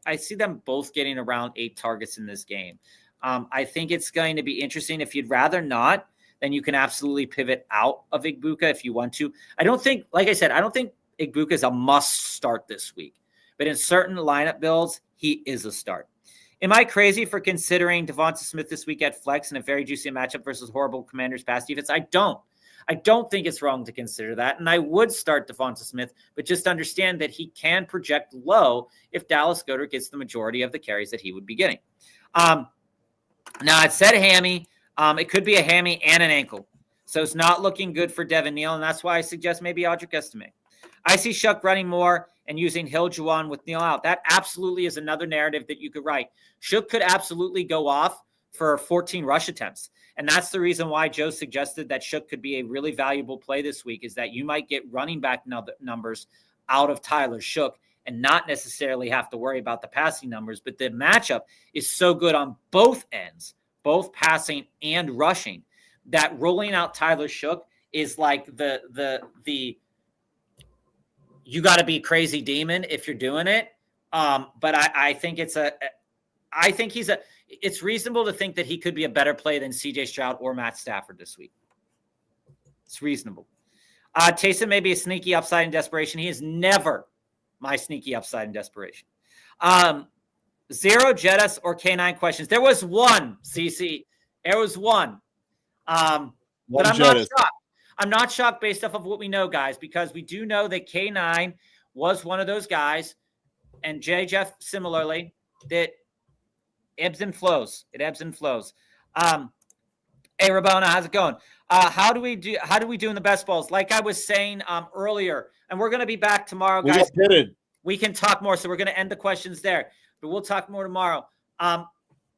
I see them both getting around 8 targets in this game. I think it's going to be interesting. If you'd rather not, then you can absolutely pivot out of Igbuka if you want to. I don't think Igbuka is a must start this week, but in certain lineup builds, he is a start. Am I crazy for considering Davante Smith this week at flex in a very juicy matchup versus horrible Commanders pass defense? I don't think it's wrong to consider that, and I would start Davante Smith, but just understand that he can project low if Dallas Goedert gets the majority of the carries that he would be getting. Now, it said hammy. It could be a hammy and an ankle. So it's not looking good for Devin Neal, and that's why I suggest maybe Audric Estime. I see Shook running more and using Hill Juwan with Neal out. That absolutely is another narrative that you could write. Shook could absolutely go off for 14 rush attempts. And that's the reason why Joe suggested that Shook could be a really valuable play this week, is that you might get running back numbers out of Tyler Shook and not necessarily have to worry about the passing numbers. But the matchup is so good on both ends, both passing and rushing, that rolling out Tyler Shook is like the you got to be crazy demon if you're doing it. But I think it's reasonable to think that he could be a better play than CJ Stroud or Matt Stafford this week. It's reasonable. Taysom may be a sneaky upside in desperation. He is never my sneaky upside in desperation. Zero Jettis or K9 questions. There was one, CC. There was one. But I'm not shocked. I'm not shocked based off of what we know, guys, because we do know that K9 was one of those guys, and J. Jeff similarly, that ebbs and flows. It ebbs and flows. Hey, Rabona, how's it going? How do we do in the best balls? Like I was saying earlier, and we're going to be back tomorrow, guys. We can talk more, so we're going to end the questions there, but we'll talk more tomorrow.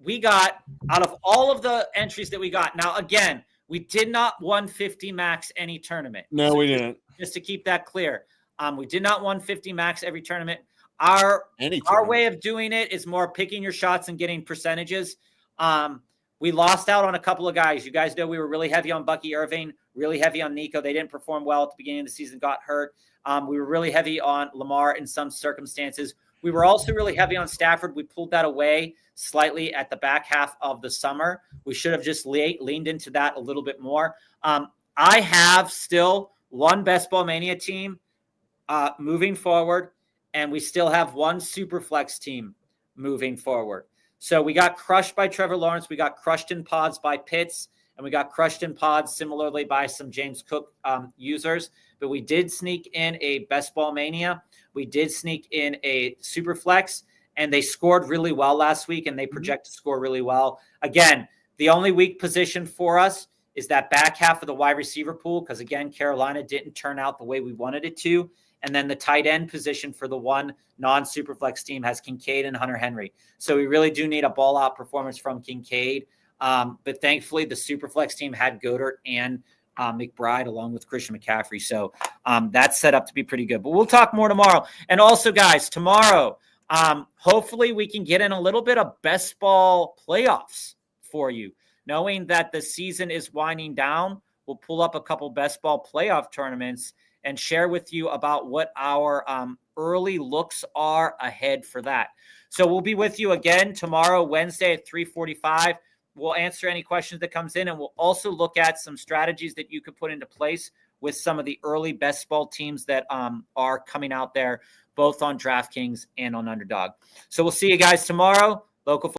We got, out of all of the entries that we got, now again, we did not 150 max any tournament. No, we didn't. Just to keep that clear. We did not 150 max every tournament. Our way of doing it is more picking your shots and getting percentages. We lost out on a couple of guys. You guys know we were really heavy on Bucky Irving, really heavy on Nico. They didn't perform well at the beginning of the season, got hurt. We were really heavy on Lamar in some circumstances. We were also really heavy on Stafford. We pulled that away slightly at the back half of the summer. We should have just leaned into that a little bit more. I have still one Best Ball Mania team moving forward, and we still have one Superflex team moving forward. So we got crushed by Trevor Lawrence. We got crushed in pods by Pitts, and we got crushed in pods similarly by some James Cook users. But we did sneak in a Best Ball Mania. We did sneak in a Superflex, and they scored really well last week, and they project to score really well. Again, the only weak position for us is that back half of the wide receiver pool, because, again, Carolina didn't turn out the way we wanted it to. And then the tight end position for the one non-Superflex team has Kincaid and Hunter Henry. So we really do need a ball-out performance from Kincaid. But thankfully, the Superflex team had Goedert and McBride along with Christian McCaffrey. So that's set up to be pretty good. But we'll talk more tomorrow. And also, guys, tomorrow, hopefully we can get in a little bit of best ball playoffs for you. Knowing that the season is winding down, we'll pull up a couple best ball playoff tournaments and share with you about what our early looks are ahead for that. So we'll be with you again tomorrow, Wednesday at 3:45. We'll answer any questions that comes in, and we'll also look at some strategies that you could put into place with some of the early best ball teams that are coming out there, both on DraftKings and on Underdog. So we'll see you guys tomorrow. Local